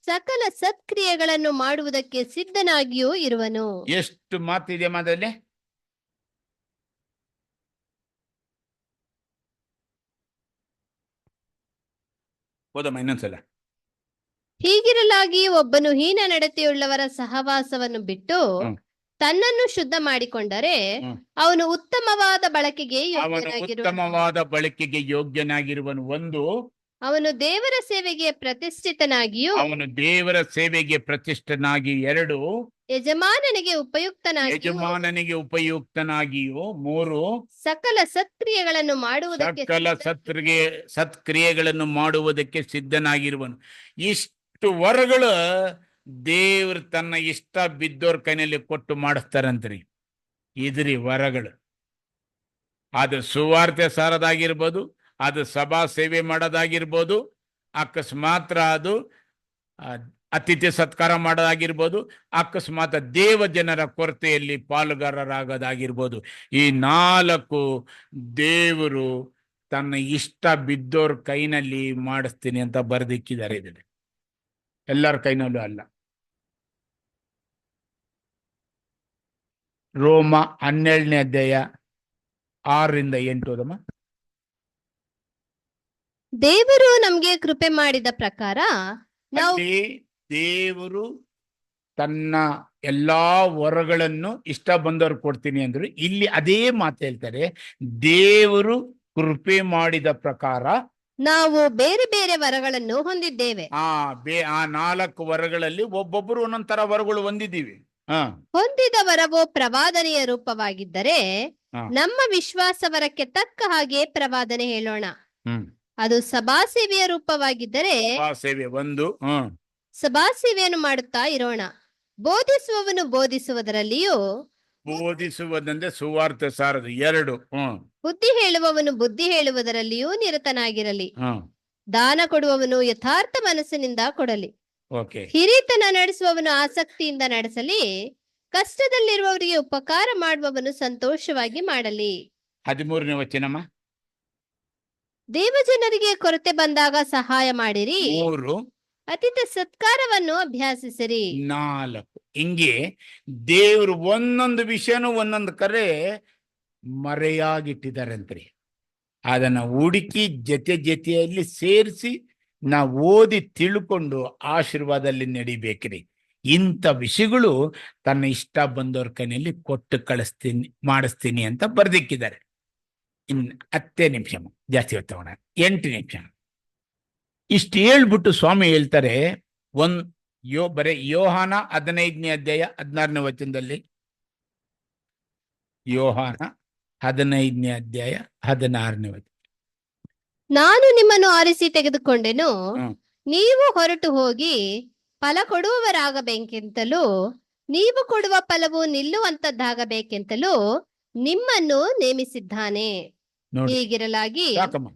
ಸಕಲ ಸತ್ಕ್ರಿಯೆಗಳನ್ನು ಮಾಡುವುದಕ್ಕೆ ಸಿದ್ಧನಾಗಿಯೂ ಇರುವನು. ಎಷ್ಟು ಮಾತಿದೆ ಮಾದಲ್ಲಿ? ಓದಮ್ಮ ಇನ್ನೊಂದ್ಸಲ. ಹೀಗಿರಲಾಗಿ ಒಬ್ಬನು ಹೀನ ನಡತೆಯುಳ್ಳವರ ಸಹವಾಸವನ್ನು ಬಿಟ್ಟು ಹ್ಮ್. ತನ್ನನ್ನು ಶುದ್ಧ ಮಾಡಿಕೊಂಡರೆ ಹ್ಮ್. ಅವನು ಉತ್ತಮವಾದ ಬಳಕೆಗೆ ಅವನು ಯೋಗ್ಯನಾಗಿರುವನು. ಉತ್ತಮವಾದ ಬಳಕೆಗೆ ಯೋಗ್ಯನಾಗಿರುವನು. ಒಂದು, ಅವನು ದೇವರ ಸೇವೆಗೆ ಪ್ರತಿಷ್ಠಿತನಾಗಿಯೂ ಅವನು ದೇವರ ಸೇವೆಗೆ ಪ್ರತಿಷ್ಠನಾಗಿ. ಎರಡು, ಯಜಮಾನನಿಗೆ ಉಪಯುಕ್ತನಾಗಿಯೂ ಯಜಮಾನನಿಗೆ ಉಪಯುಕ್ತನಾಗಿಯೂ. ಮೂರು, ಸಕಲ ಸತ್ಕ್ರಿಯೆಗಳನ್ನು ಮಾಡುವುದಕ್ಕೆ ಸಕಲ ಸತ್ಕ್ರಿಯೆಗಳನ್ನು ಮಾಡುವುದಕ್ಕೆ ಸಿದ್ಧನಾಗಿರುವನು. ಇಷ್ಟು ವರಗಳು ದೇವ್ರು ತನ್ನ ಇಷ್ಟ ಬಿದ್ದೋರ್ ಕೈನಲ್ಲಿ ಕೊಟ್ಟು ಮಾಡಿಸ್ತಾರಂತ್ರಿ. ಇದ್ರಿ ವರಗಳು. ಅದು ಸುವಾರ್ತೆ ಸಾರದಾಗಿರ್ಬೋದು, ಅದು ಸಭಾ ಸೇವೆ ಮಾಡೋದಾಗಿರ್ಬೋದು, ಅಕಸ್ಮಾತ್ ಅದು ಅತಿಥಿ ಸತ್ಕಾರ ಮಾಡೋದಾಗಿರ್ಬೋದು, ಅಕಸ್ಮಾತ್ ದೇವ ಜನರ ಕೊರತೆಯಲ್ಲಿ ಪಾಲುಗಾರರಾಗೋದಾಗಿರ್ಬೋದು. ಈ ನಾಲ್ಕು ದೇವರು ತನ್ನ ಇಷ್ಟ ಬಿದ್ದೋರ್ ಕೈನಲ್ಲಿ ಮಾಡಿಸ್ತೀನಿ ಅಂತ ಬರೆದಿಕ್ಕಿದ್ದಾರೆ. ಇದರಲ್ಲಿ ಎಲ್ಲರ ಕೈನಲ್ಲೂ ಅಲ್ಲ. ರೋಮ 12ನೇ ಅಧ್ಯಾಯ 6-8 ಓದಮ್ಮ. ದೇವರು ನಮ್ಗೆ ಕೃಪೆ ಮಾಡಿದ ಪ್ರಕಾರ ನಾವು ಅಲ್ಲಿ ದೇವರು ತನ್ನ ಎಲ್ಲಾ ವರಗಳನ್ನು ಇಷ್ಟ ಬಂದವ್ರು ಕೊಡ್ತೀನಿ ಅಂದ್ರು. ಇಲ್ಲಿ ಅದೇ ಮಾತು ಹೇಳ್ತಾರೆ, ದೇವರು ಕೃಪೆ ಮಾಡಿದ ಪ್ರಕಾರ ನಾವು ಬೇರೆ ಬೇರೆ ವರಗಳನ್ನು ಹೊಂದಿದ್ದೇವೆ. ಆ 4 ವರಗಳಲ್ಲಿ ಒಬ್ಬೊಬ್ಬರು ಒಂದೊಂದ್ ತರ ವರಗಳು ಹೊಂದಿದ್ದೀವಿ. ಹೊಂದಿದ ವರವು ಪ್ರವಾದನೆಯ ರೂಪವಾಗಿದ್ದರೆ ಹಾ. ನಮ್ಮ ವಿಶ್ವಾಸ ವರಕ್ಕೆ ತಕ್ಕ ಹಾಗೆ ಪ್ರವಾದನೆ ಹೇಳೋಣ. ಹ್ಮ್. ಅದು ಸಭಾ ಸೇವೆಯ ರೂಪವಾಗಿದ್ದರೆ ಸೇವೆ ಒಂದು. ಸಭಾ ಸೇವೆಯನ್ನು ಮಾಡುತ್ತಾ ಇರೋಣ. ಬೋಧಿಸುವವನು ಬೋಧಿಸುವುದರಲ್ಲಿಯೂ, ಬೋಧಿಸುವುದಂದ್ರೆ ಸುವಾರ್ತೆ ಸಾರದು. ಎರಡು, ಬುದ್ಧಿ ಹೇಳುವವನು ಬುದ್ಧಿ ಹೇಳುವುದರಲ್ಲಿಯೂ ನಿರತನಾಗಿರಲಿ. ದಾನ ಕೊಡುವವನು ಯಥಾರ್ಥ ಮನಸ್ಸಿನಿಂದ ಕೊಡಲಿ. ಓಕೆ. ಹಿರಿತನ ನಡೆಸುವವನು ಆಸಕ್ತಿಯಿಂದ ನಡೆಸಲಿ. ಕಷ್ಟದಲ್ಲಿರುವವರಿಗೆ ಉಪಕಾರ ಮಾಡುವವನು ಸಂತೋಷವಾಗಿ ಮಾಡಲಿ. 13ನೇ ವಚನಮ್ಮ. ದೇವಜನರಿಗೆ ಕೊರತೆ ಬಂದಾಗ ಸಹಾಯ ಮಾಡಿರಿ. 3, ಅತಿಥಿ ಸತ್ಕಾರವನ್ನು ಅಭ್ಯಾಸಿಸಿರಿ. 4. ಹಿಂಗೆ ದೇವ್ರು ಒಂದೊಂದು ವಿಷಯನೂ ಒಂದೊಂದು ಕರೆ ಮರೆಯಾಗಿಟ್ಟಿದ್ದಾರಂತ್ರಿ. ಅದನ್ನ ಹುಡುಕಿ ಜೊತೆಯಲ್ಲಿ ಸೇರಿಸಿ ನಾವು ಓದಿ ತಿಳ್ಕೊಂಡು ಆಶೀರ್ವಾದದಲ್ಲಿ ನಡಿಬೇಕ್ರಿ. ಇಂಥ ವಿಷಯಗಳು ತನ್ನ ಇಷ್ಟ ಬಂದವ್ರ ಕೈಯಲ್ಲಿ ಕೊಟ್ಟು ಮಾಡಿಸ್ತೀನಿ ಅಂತ ಬರ್ದಿಕ್ಕಿದ್ದಾರೆ. 10 ನಿಮಿಷ ಜಾಸ್ತಿ ಹೊತ್ತವಣ, 8 ನಿಮಿಷ. ಇಷ್ಟು ಹೇಳ್ಬಿಟ್ಟು ಸ್ವಾಮಿ ಹೇಳ್ತಾರೆ, ಬರೇ ಯೋಹಾನ 15ನೇ ಅಧ್ಯಾಯ 16ನೇ ವಚನದಲ್ಲಿ, ಯೋಹಾನ 15ನೇ ಅಧ್ಯಾಯ 16ನೇ ವಚನ, ನಾನು ನಿಮ್ಮನ್ನು ಆರಿಸಿ ತೆಗೆದುಕೊಂಡೆನು, ಹ್ಮ್. ನೀವು ಹೊರಟು ಹೋಗಿ ಫಲ ಕೊಡುವವರಾಗಬೇಕೆಂತಲೂ ನೀವು ಕೊಡುವ ಫಲವು ನಿಲ್ಲುವಂತದ್ದಾಗಬೇಕೆಂತಲೂ ನಿಮ್ಮನ್ನು ನೇಮಿಸಿದ್ದಾನೆ. ನೋಡಿ ಹೀಗಿರಲಾಗಿ ಯಾಕಮ್ಮ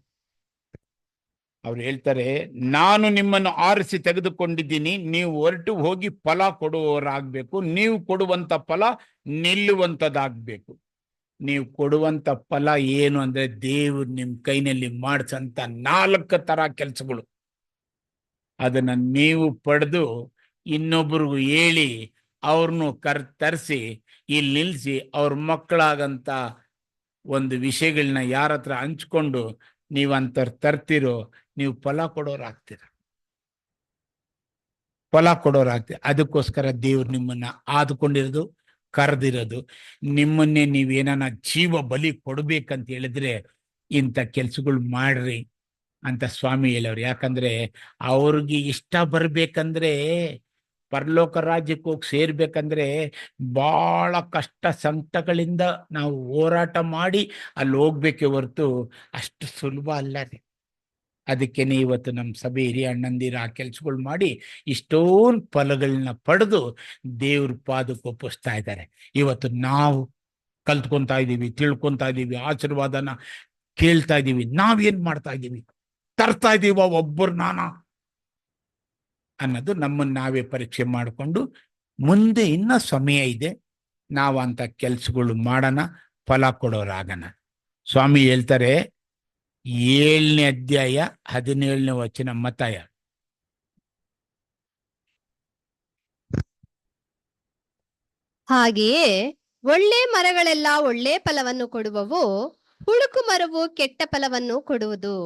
ಅವ್ರು ಹೇಳ್ತಾರೆ, ನಾನು ನಿಮ್ಮನ್ನು ಆರಿಸಿ ತೆಗೆದುಕೊಂಡಿದ್ದೀನಿ, ನೀವು ಹೊರಟು ಹೋಗಿ ಫಲ ಕೊಡುವವರಾಗಬೇಕು. ನೀವು ಕೊಡುವಂತ ಫಲ ನಿಲ್ಲುವಂಥದ್ದಾಗಬೇಕು. ನೀವು ಕೊಡುವಂತ ಫಲ ಏನು ಅಂದ್ರೆ ದೇವ್ರು ನಿಮ್ ಕೈನಲ್ಲಿ ಮಾಡಿಸಂತ 4 ತರ ಕೆಲಸಗಳು. ಅದನ್ನ ನೀವು ಪಡೆದು ಇನ್ನೊಬ್ರಿಗೂ ಹೇಳಿ ಅವ್ರನ್ನು ತರಿಸಿ ಇಲ್ಲಿ ನಿಲ್ಲಿಸಿ ಅವ್ರ ಮಕ್ಕಳಾಗಂತ ಒಂದು ವಿಷಯಗಳನ್ನ ಯಾರ ಹತ್ರ ಹಂಚ್ಕೊಂಡು ನೀವಂತವ್ರು ತರ್ತಿರೋ, ನೀವು ಫಲ ಕೊಡೋರಾಗ್ತೀರ. ಅದಕ್ಕೋಸ್ಕರ ದೇವ್ರು ನಿಮ್ಮನ್ನ ಆದುಕೊಂಡಿರೋದು, ಕರೆದಿರೋದು. ನಿಮ್ಮನ್ನೇ ನೀವೇನ ಜೀವ ಬಲಿ ಕೊಡ್ಬೇಕಂತ ಹೇಳಿದ್ರೆ ಇಂಥ ಕೆಲ್ಸಗಳು ಮಾಡ್ರಿ ಅಂತ ಸ್ವಾಮಿ ಹೇಳವ್ರು. ಯಾಕಂದ್ರೆ ಅವ್ರಿಗೆ ಇಷ್ಟ ಬರ್ಬೇಕಂದ್ರೆ, ಪರಲೋಕ ರಾಜ್ಯಕ್ಕೆ ಹೋಗಿ ಸೇರ್ಬೇಕಂದ್ರೆ ಬಹಳ ಕಷ್ಟ ಸಂಕಟಗಳಿಂದ ನಾವು ಹೋರಾಟ ಮಾಡಿ ಅಲ್ಲಿ ಹೋಗ್ಬೇಕೆ ಹೊರತು ಅಷ್ಟು ಸುಲಭ ಅಲ್ಲ ರೀ. ಅದಕ್ಕೇನೆ ಇವತ್ತು ನಮ್ಮ ಸಭೆ ಹಿರಿಯ ಅಣ್ಣಂದಿರ ಆ ಕೆಲ್ಸಗಳು ಮಾಡಿ ಇಷ್ಟೊಂದು ಫಲಗಳನ್ನ ಪಡೆದು ದೇವ್ರ ಪಾದಕ್ಕೆ ಒಪ್ಪಿಸ್ತಾ ಇದ್ದಾರೆ. ಇವತ್ತು ನಾವು ಕಲ್ತ್ಕೊಂತಾ ಇದ್ದೀವಿ, ತಿಳ್ಕೊತಾ ಇದ್ದೀವಿ, ಆಶೀರ್ವಾದನ ಕೇಳ್ತಾ ಇದ್ದೀವಿ. ನಾವೇನ್ ಮಾಡ್ತಾ ಇದ್ದೀವಿ? ತರ್ತಾ ಇದ್ದೀವ ಒಬ್ಬರು ನಾನಾ ಅನ್ನೋದು ನಮ್ಮನ್ನು ನಾವೇ ಪರೀಕ್ಷೆ ಮಾಡಿಕೊಂಡು, ಮುಂದೆ ಇನ್ನ ಸಮಯ ಇದೆ, ನಾವು ಅಂತ ಕೆಲ್ಸಗಳು ಮಾಡೋಣ, ಫಲ ಕೊಡೋರಾಗಣ. ಸ್ವಾಮಿ ಹೇಳ್ತಾರೆ 7ನೇ ಅಧ್ಯಾಯ 17ನೇ ವಚನ, ಮತ್ತಾಯ ಹಾಗೆಯೇ ಒಳ್ಳೆ ಮರಗಳೆಲ್ಲ ಒಳ್ಳೆ ಫಲವನ್ನು ಕೊಡುವವು, ಹುಳುಕು ಮರವು ಕೆಟ್ಟ ಫಲವನ್ನು ಕೊಡುವುದು.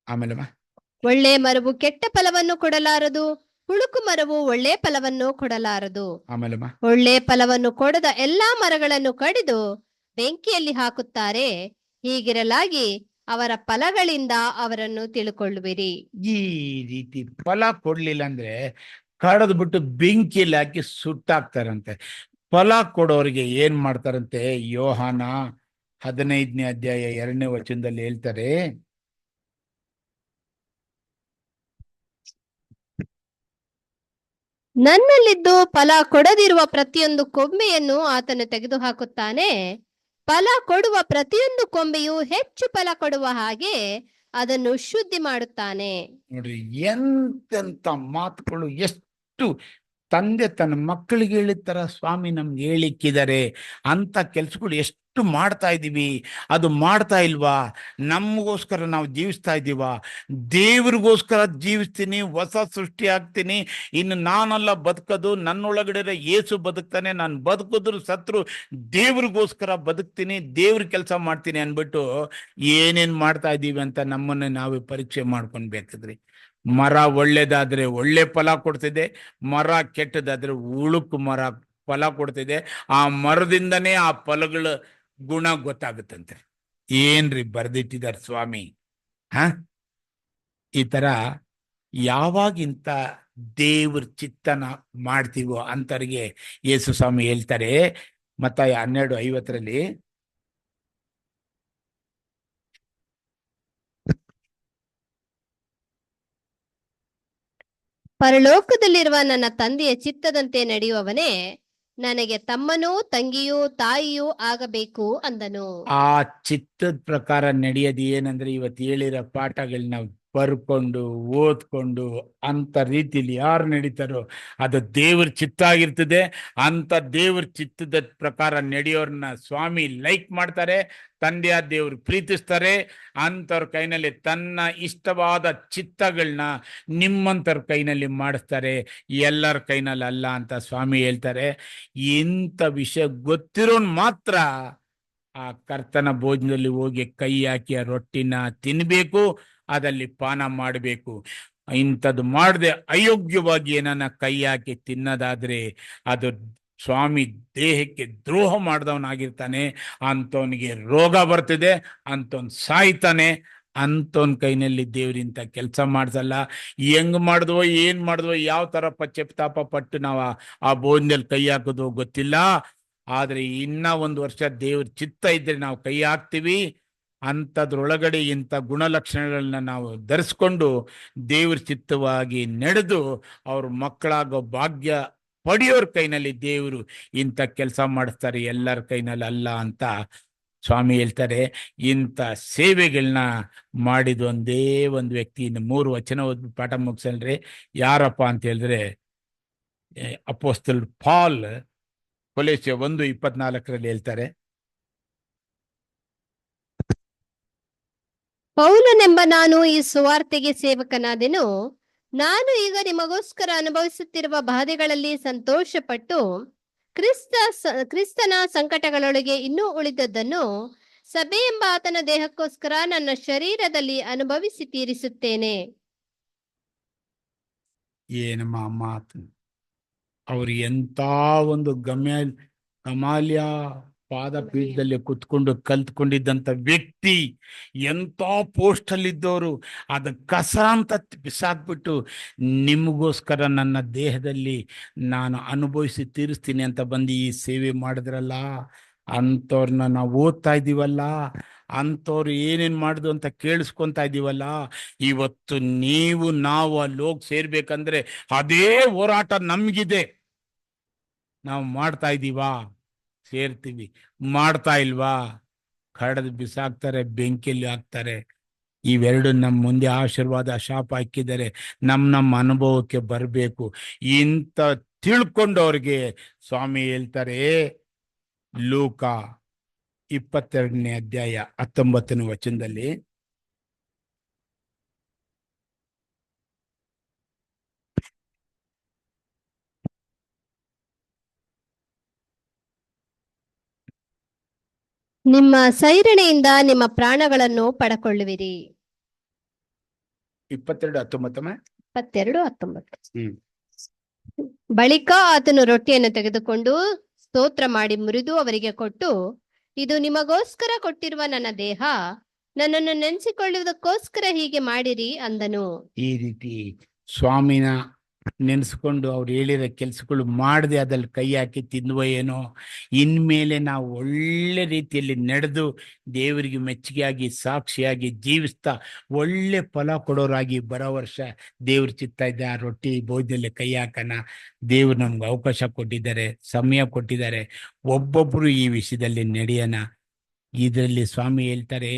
ಆಮೇಲೆ ಒಳ್ಳೆ ಮರವು ಕೆಟ್ಟ ಫಲವನ್ನು ಕೊಡಲಾರದು, ಹುಳುಕು ಮರವು ಒಳ್ಳೆ ಫಲವನ್ನು ಕೊಡಲಾರದು. ಆಮೇಲೆ ಒಳ್ಳೆ ಫಲವನ್ನು ಕೊಡದ ಎಲ್ಲಾ ಮರಗಳನ್ನು ಕಡಿದು ಬೆಂಕಿಯಲ್ಲಿ ಹಾಕುತ್ತಾರೆ. ಹೀಗಿರಲಾಗಿ ಅವರ ಫಲಗಳಿಂದ ಅವರನ್ನು ತಿಳ್ಕೊಳ್ಳುವಿರಿ. ಈ ರೀತಿ ಫಲ ಕೊಡ್ಲಿಲ್ಲ ಅಂದ್ರೆ ಕಡದ್ ಬಿಟ್ಟು ಬೆಂಕಿಯಲ್ಲಿ ಹಾಕಿ ಸುಟ್ಟಾಕ್ತಾರಂತೆ. ಫಲ ಕೊಡೋರಿಗೆ ಏನ್ ಮಾಡ್ತಾರಂತೆ? ಯೋಹಾನ 15ನೇ ಅಧ್ಯಾಯ 2ನೇ ವಚನದಲ್ಲಿ ಹೇಳ್ತಾರೆ, ನನ್ನಲ್ಲಿದ್ದು ಫಲ ಕೊಡದಿರುವ ಪ್ರತಿಯೊಂದು ಕೊಂಬೆಯನ್ನು ಆತನು ತೆಗೆದುಹಾಕುತ್ತಾನೆ. ಫಲ ಕೊಡುವ ಪ್ರತಿಯೊಂದು ಕೊಂಬೆಯು ಹೆಚ್ಚು ಫಲ ಕೊಡುವ ಹಾಗೆ ಅದನ್ನು ಶುದ್ಧಿ ಮಾಡುತ್ತಾನೆ. ನೋಡ್ರಿ ಎಂತೆಂತ ಮಾತುಗಳು! ಎಷ್ಟು ತಂದೆ ತನ್ನ ಮಕ್ಕಳಿಗೆ ಹೇಳಿರ್ತಾರ, ಸ್ವಾಮಿ ನಮ್ಗೆ ಹೇಳಿಕ್ಕಿದ್ದಾರೆ ಅಂತ ಕೆಲ್ಸಗಳು ಎಷ್ಟು ಮಾಡ್ತಾ ಇದ್ದೀವಿ. ಅದು ಮಾಡ್ತಾ ಇಲ್ವಾ? ನಮಗೋಸ್ಕರ ನಾವು ಜೀವಿಸ್ತಾ ಇದ್ದೀವ? ದೇವ್ರಿಗೋಸ್ಕರ ಜೀವಿಸ್ತೀನಿ, ಹೊಸ ಸೃಷ್ಟಿ ಆಗ್ತೀನಿ, ಇನ್ನು ನಾನಲ್ಲ ಬದುಕೋದು, ನನ್ನೊಳಗಡೆ ಯೇಸು ಬದುಕ್ತಾನೆ, ನಾನು ಬದುಕಿದ್ರು ಸತ್ರು ದೇವ್ರಿಗೋಸ್ಕರ ಬದುಕ್ತೀನಿ, ದೇವ್ರ ಕೆಲಸ ಮಾಡ್ತೀನಿ ಅನ್ಬಿಟ್ಟು ಏನೇನ್ ಮಾಡ್ತಾ ಇದ್ದೀವಿ ಅಂತ ನಮ್ಮನ್ನ ನಾವೇ ಪರೀಕ್ಷೆ ಮಾಡ್ಕೊಳ್ಬೇಕಿದ್ರಿ. ಮರ ಒಳ್ಳೇದಾದ್ರೆ ಒಳ್ಳೆ ಫಲ ಕೊಡ್ತಿದೆ, ಮರ ಕೆಟ್ಟದಾದ್ರೆ ಉಳುಕು ಮರ ಫಲ ಕೊಡ್ತಿದೆ. ಆ ಮರದಿಂದನೇ ಆ ಫಲಗಳ ಗುಣ ಗೊತ್ತಾಗುತ್ತಂತೆ. ಏನ್ರಿ ಬರ್ದಿಟ್ಟಿದ್ದಾರೆ ಸ್ವಾಮಿ! ಈ ತರ ಯಾವಾಗಿಂತ ದೇವ್ರ ಚಿತ್ತನ ಮಾಡ್ತೀವೋ ಅಂತವ್ರಿಗೆ ಯೇಸು ಸ್ವಾಮಿ ಹೇಳ್ತಾರೆ ಮತ್ತಾಯ 12:50 ಪರಲೋಕದಲ್ಲಿರುವ ನನ್ನ ತಂದೆಯ ಚಿತ್ತದಂತೆ ನಡೆಯುವವನೇ ನನಗೆ ತಮ್ಮನೂ ತಂಗಿಯೂ ತಾಯಿಯೂ ಆಗಬೇಕು ಅಂದನು. ಆ ಚಿತ್ತದ ಪ್ರಕಾರ ನಡೆಯೋದು ಏನಂದ್ರೆ, ಇವತ್ತು ಹೇಳಿರೋ ಪಾಠಗಳನ್ನ ಬರ್ಕೊಂಡು ಓದ್ಕೊಂಡು ಅಂತ ರೀತಿಲಿ ಯಾರು ನಡೀತಾರೋ ಅದು ದೇವ್ರ ಚಿತ್ತ ಆಗಿರ್ತದೆ. ಅಂತ ದೇವ್ರ ಚಿತ್ತದ ಪ್ರಕಾರ ನಡೆಯೋರ್ನ ಸ್ವಾಮಿ ಲೈಕ್ ಮಾಡ್ತಾರೆ, ತಂದೆಯ ದೇವ್ರು ಪ್ರೀತಿಸ್ತಾರೆ. ಅಂಥವ್ರ ಕೈನಲ್ಲಿ ತನ್ನ ಇಷ್ಟವಾದ ಚಿತ್ತಗಳನ್ನ ನಿಮ್ಮಂಥವ್ರ ಕೈನಲ್ಲಿ ಮಾಡಿಸ್ತಾರೆ, ಎಲ್ಲರ ಕೈನಲ್ಲಿ ಅಲ್ಲ ಅಂತ ಸ್ವಾಮಿ ಹೇಳ್ತಾರೆ. ಇಂಥ ವಿಷಯ ಗೊತ್ತಿರೋನ್ ಮಾತ್ರ ಆ ಕರ್ತನ ಭೋಜನದಲ್ಲಿ ಹೋಗಿ ಕೈ ಹಾಕಿ ಆ ರೊಟ್ಟಿನ ತಿನ್ಬೇಕು, ಅದಲ್ಲಿ ಪಾನ ಮಾಡಬೇಕು. ಇಂಥದ್ದು ಮಾಡದೆ ಅಯೋಗ್ಯವಾಗಿ ಏನನ್ನ ಕೈ ಹಾಕಿ ತಿನ್ನೋದಾದ್ರೆ ಅದು ಸ್ವಾಮಿ ದೇಹಕ್ಕೆ ದ್ರೋಹ ಮಾಡಿದವನಾಗಿರ್ತಾನೆ. ಅಂಥವನಿಗೆ ರೋಗ ಬರ್ತಿದೆ, ಅಂಥವ್ನು ಸಾಯ್ತಾನೆ. ಅಂಥವನ್ ಕೈನಲ್ಲಿ ದೇವ್ರಿಂತ ಕೆಲಸ ಮಾಡ್ಸಲ್ಲ. ಹೆಂಗ್ ಮಾಡಿದ್ವೋ ಏನ್ ಮಾಡಿದ್ವೋ ಯಾವ ತರ ಪಶ್ಚಾತ್ತಾಪ ಪಟ್ಟು ನಾವು ಆ ಭೋಜನದಲ್ಲಿ ಕೈ ಹಾಕೋದು ಗೊತ್ತಿಲ್ಲ. ಆದ್ರೆ ಇನ್ನ 1 ವರ್ಷ ದೇವ್ರ ಚಿತ್ತ ಇದ್ರೆ ನಾವು ಕೈ ಹಾಕ್ತಿವಿ. ಅಂಥದ್ರೊಳಗಡೆ ಇಂಥ ಗುಣಲಕ್ಷಣಗಳನ್ನ ನಾವು ಧರಿಸ್ಕೊಂಡು ದೇವ್ರ ಚಿತ್ತವಾಗಿ ನಡೆದು ಅವ್ರ ಮಕ್ಕಳಾಗೋ ಭಾಗ್ಯ ಪಡೆಯೋರ್ ಕೈನಲ್ಲಿ ದೇವರು ಇಂಥ ಕೆಲಸ ಮಾಡಿಸ್ತಾರೆ, ಎಲ್ಲರ ಕೈನಲ್ಲಿ ಅಲ್ಲ ಅಂತ ಸ್ವಾಮಿ ಹೇಳ್ತಾರೆ. ಇಂಥ ಸೇವೆಗಳನ್ನ ಮಾಡಿದ ಒಂದೇ ಒಂದು ವ್ಯಕ್ತಿ, ಇನ್ನು 3 ವಚನ ಓದಿ ಪಾಠ ಮುಗಿಸಲ್ರಿ. ಯಾರಪ್ಪ ಅಂತ ಹೇಳಿದ್ರೆ ಅಪೊಸ್ತಲ ಪಾಲ್ ಕೊಲೋಸ್ಯ 1:24 ಹೇಳ್ತಾರೆ, ಪೌಲನೆಂಬ ನಾನು ಈ ಸುವಾರ್ತೆಗೆ ಸೇವಕನಾದೆನು. ನಾನು ಈಗ ನಿಮಗೋಸ್ಕರ ಅನುಭವಿಸುತ್ತಿರುವ ಬಾಧೆಗಳಲ್ಲಿ ಸಂತೋಷಪಟ್ಟು ಕ್ರಿಸ್ತನ ಸಂಕಟಗಳೊಳಗೆ ಇನ್ನೂ ಉಳಿದದ್ದನ್ನು ಸಭೆ ಎಂಬ ಆತನ ದೇಹಕ್ಕೋಸ್ಕರ ನನ್ನ ಶರೀರದಲ್ಲಿ ಅನುಭವಿಸಿ ತೀರಿಸುತ್ತೇನೆ. ಏನಮ್ಮ ಮಾತು! ಅವ್ರು ಎಂತ ಒಂದು ಗಮಾಲ್ಯ ಪಾದಪೀಠದಲ್ಲಿ ಕುತ್ಕೊಂಡು ಕಲ್ತ್ಕೊಂಡಿದ್ದಂಥ ವ್ಯಕ್ತಿ, ಎಂಥ ಪೋಸ್ಟಲ್ಲಿದ್ದವರು ಅದ ಕಸ ಅಂತ ಬಿಸಾಕ್ಬಿಟ್ಟು ನಿಮಗೋಸ್ಕರ ನನ್ನ ದೇಹದಲ್ಲಿ ನಾನು ಅನುಭವಿಸಿ ತೀರಿಸ್ತೀನಿ ಅಂತ ಬಂದು ಈ ಸೇವೆ ಮಾಡಿದ್ರಲ್ಲ, ಅಂಥವ್ರನ್ನ ನಾವು ಓದ್ತಾ ಇದ್ದೀವಲ್ಲ, ಅಂಥವ್ರು ಏನೇನು ಮಾಡಿದ್ರು ಅಂತ ಕೇಳಿಸ್ಕೊತಾ ಇದ್ದೀವಲ್ಲ. ಇವತ್ತು ನೀವು ನಾವು ಅಲ್ಲಿ ಹೋಗಿ ಸೇರ್ಬೇಕಂದ್ರೆ ಅದೇ ಹೋರಾಟ ನಮಗಿದೆ. ನಾವು ಮಾಡ್ತಾ ಇದ್ದೀವಾ? ಸೇರ್ತೀವಿ. ಮಾಡ್ತಾ ಇಲ್ವಾ? ಕಡದು ಬಿಸಾಕ್ತಾರೆ, ಬೆಂಕಿಯಲ್ಲಿ ಹಾಕ್ತಾರೆ. ಇವೆರಡು ನಮ್ಮ ಮುಂದೆ ಆಶೀರ್ವಾದ ಶಾಪ ಹಾಕಿದ್ದಾರೆ. ನಮ್ಮ ಅನುಭವಕ್ಕೆ ಬರಬೇಕು. ಇಂಥ ತಿಳ್ಕೊಂಡವ್ರಿಗೆ ಸ್ವಾಮಿ ಹೇಳ್ತಾರೆ, ಲೂಕ 22ನೇ ಅಧ್ಯಾಯ 19ನೇ ವಚನದಲ್ಲಿ, ನಿಮ್ಮ ಸೈರಣೆಯಿಂದ ನಿಮ್ಮ ಪ್ರಾಣಗಳನ್ನು ಪಡಕೊಳ್ಳುವಿರಿ. 22:19. 22:19. ಹ್ಮ್. ಬಳಿಕ ಆತನು ರೊಟ್ಟಿಯನ್ನು ತೆಗೆದುಕೊಂಡು ಸ್ತೋತ್ರ ಮಾಡಿ ಮುರಿದು ಅವರಿಗೆ ಕೊಟ್ಟು, ಇದು ನಿಮಗೋಸ್ಕರ ಕೊಟ್ಟಿರುವ ನನ್ನ ದೇಹ, ನನ್ನನ್ನು ನೆನೆಸಿಕೊಳ್ಳುವುದಕ್ಕೋಸ್ಕರ ಹೀಗೆ ಮಾಡಿರಿ ಅಂದನು. ಈ ರೀತಿ ಸ್ವಾಮಿನ ನೆನೆಸ್ಕೊಂಡು ಅವ್ರು ಹೇಳಿರೋ ಕೆಲಸಗಳು ಮಾಡದೆ ಅದ್ರಲ್ಲಿ ಕೈ ಹಾಕಿ ತಿನ್ನುವ ಏನೋ, ಇನ್ಮೇಲೆ ನಾವು ಒಳ್ಳೆ ರೀತಿಯಲ್ಲಿ ನಡೆದು ದೇವರಿಗೆ ಮೆಚ್ಚುಗೆಯಾಗಿ ಸಾಕ್ಷಿಯಾಗಿ ಜೀವಿಸ್ತಾ ಒಳ್ಳೆ ಫಲ ಕೊಡೋರಾಗಿ ಬರೋ ವರ್ಷ ದೇವ್ರ ಚಿತ್ತ ಇದೆ. ಆ ರೊಟ್ಟಿ ಭೋಜನಲ್ಲಿ ಕೈ ಹಾಕೋಣ. ದೇವ್ರು ನಮ್ಗೆ ಅವಕಾಶ ಕೊಟ್ಟಿದ್ದಾರೆ, ಸಮಯ ಕೊಟ್ಟಿದ್ದಾರೆ. ಒಬ್ಬೊಬ್ರು ಈ ವಿಷಯದಲ್ಲಿ ನಡೆಯೋಣ. ಇದರಲ್ಲಿ ಸ್ವಾಮಿ ಹೇಳ್ತಾರೆ,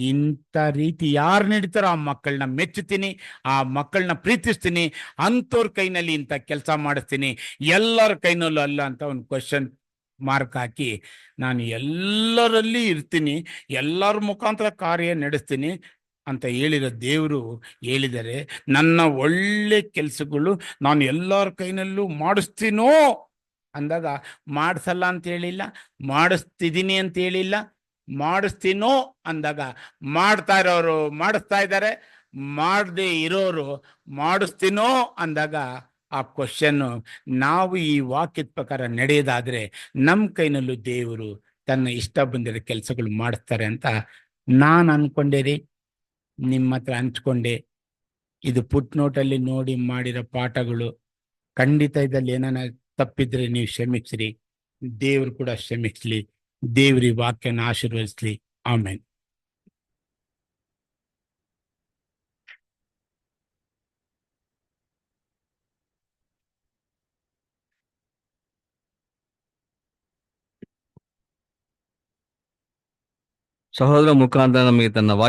ಇಂಥ ರೀತಿ ಯಾರು ನಡೀತಾರೋ ಆ ಮಕ್ಕಳನ್ನ ಮೆಚ್ಚುತ್ತೀನಿ, ಆ ಮಕ್ಕಳನ್ನ ಪ್ರೀತಿಸ್ತೀನಿ, ಅಂಥವ್ರ ಕೈನಲ್ಲಿ ಇಂಥ ಕೆಲಸ ಮಾಡಿಸ್ತೀನಿ, ಎಲ್ಲರ ಕೈನಲ್ಲೂ ಅಲ್ಲ ಅಂತ ಒಂದು ಕ್ವಶನ್ ಮಾರ್ಕ್ ಹಾಕಿ ನಾನು ಎಲ್ಲರಲ್ಲಿ ಇರ್ತೀನಿ, ಎಲ್ಲರ ಮುಖಾಂತರ ಕಾರ್ಯ ನಡೆಸ್ತೀನಿ ಅಂತ ಹೇಳಿರೋ ದೇವರು ಹೇಳಿದರೆ, ನನ್ನ ಒಳ್ಳೆ ಕೆಲಸಗಳು ನಾನು ಎಲ್ಲರ ಕೈನಲ್ಲೂ ಮಾಡಿಸ್ತೀನೋ ಅಂದಾಗ ಮಾಡಿಸಲ್ಲ ಅಂತ ಹೇಳಿಲ್ಲ, ಮಾಡಿಸ್ತಿದ್ದೀನಿ ಅಂತ ಹೇಳಿಲ್ಲ, ಮಾಡಿಸ್ತೀನೋ ಅಂದಾಗ ಮಾಡ್ತಾ ಇರೋರು ಮಾಡಿಸ್ತಾ ಇದ್ದಾರೆ, ಮಾಡದೆ ಇರೋರು ಮಾಡಿಸ್ತೀನೋ ಅಂದಾಗ ಆ ಕ್ವಶನ್ನು ನಾವು ಈ ವಾಕ್ಯದ ಪ್ರಕಾರ ನಡೆಯೋದಾದ್ರೆ ನಮ್ಮ ಕೈನಲ್ಲೂ ದೇವರು ತನ್ನ ಇಷ್ಟ ಬಂದಿರೋ ಕೆಲಸಗಳು ಮಾಡಿಸ್ತಾರೆ ಅಂತ ನಾನು ಅನ್ಕೊಂಡೆ ರೀ. ನಿಮ್ಮ ಹತ್ರ ಹಂಚ್ಕೊಂಡೆ. ಇದು ಪುಟ್ ನೋಟಲ್ಲಿ ನೋಡಿ ಮಾಡಿರೋ ಪಾಠಗಳು. ಖಂಡಿತ ಇದ್ರಲ್ಲಿ ಏನಾನ ತಪ್ಪಿದ್ರೆ ನೀವು ಕ್ಷಮಿಸ್ರಿ, ದೇವರು ಕೂಡ ಕ್ಷಮಿಸ್ಲಿ. ದೇವ್ರಿ ವಾಕ್ಯನ ಆಶೀರ್ವದಿಸ್ಲಿ. ಆಮೇನ್. ಸಹೋದರ ಮುಖಾಂತರ ನಮಗೆ ತನ್ನ ವಾಕ್ಯ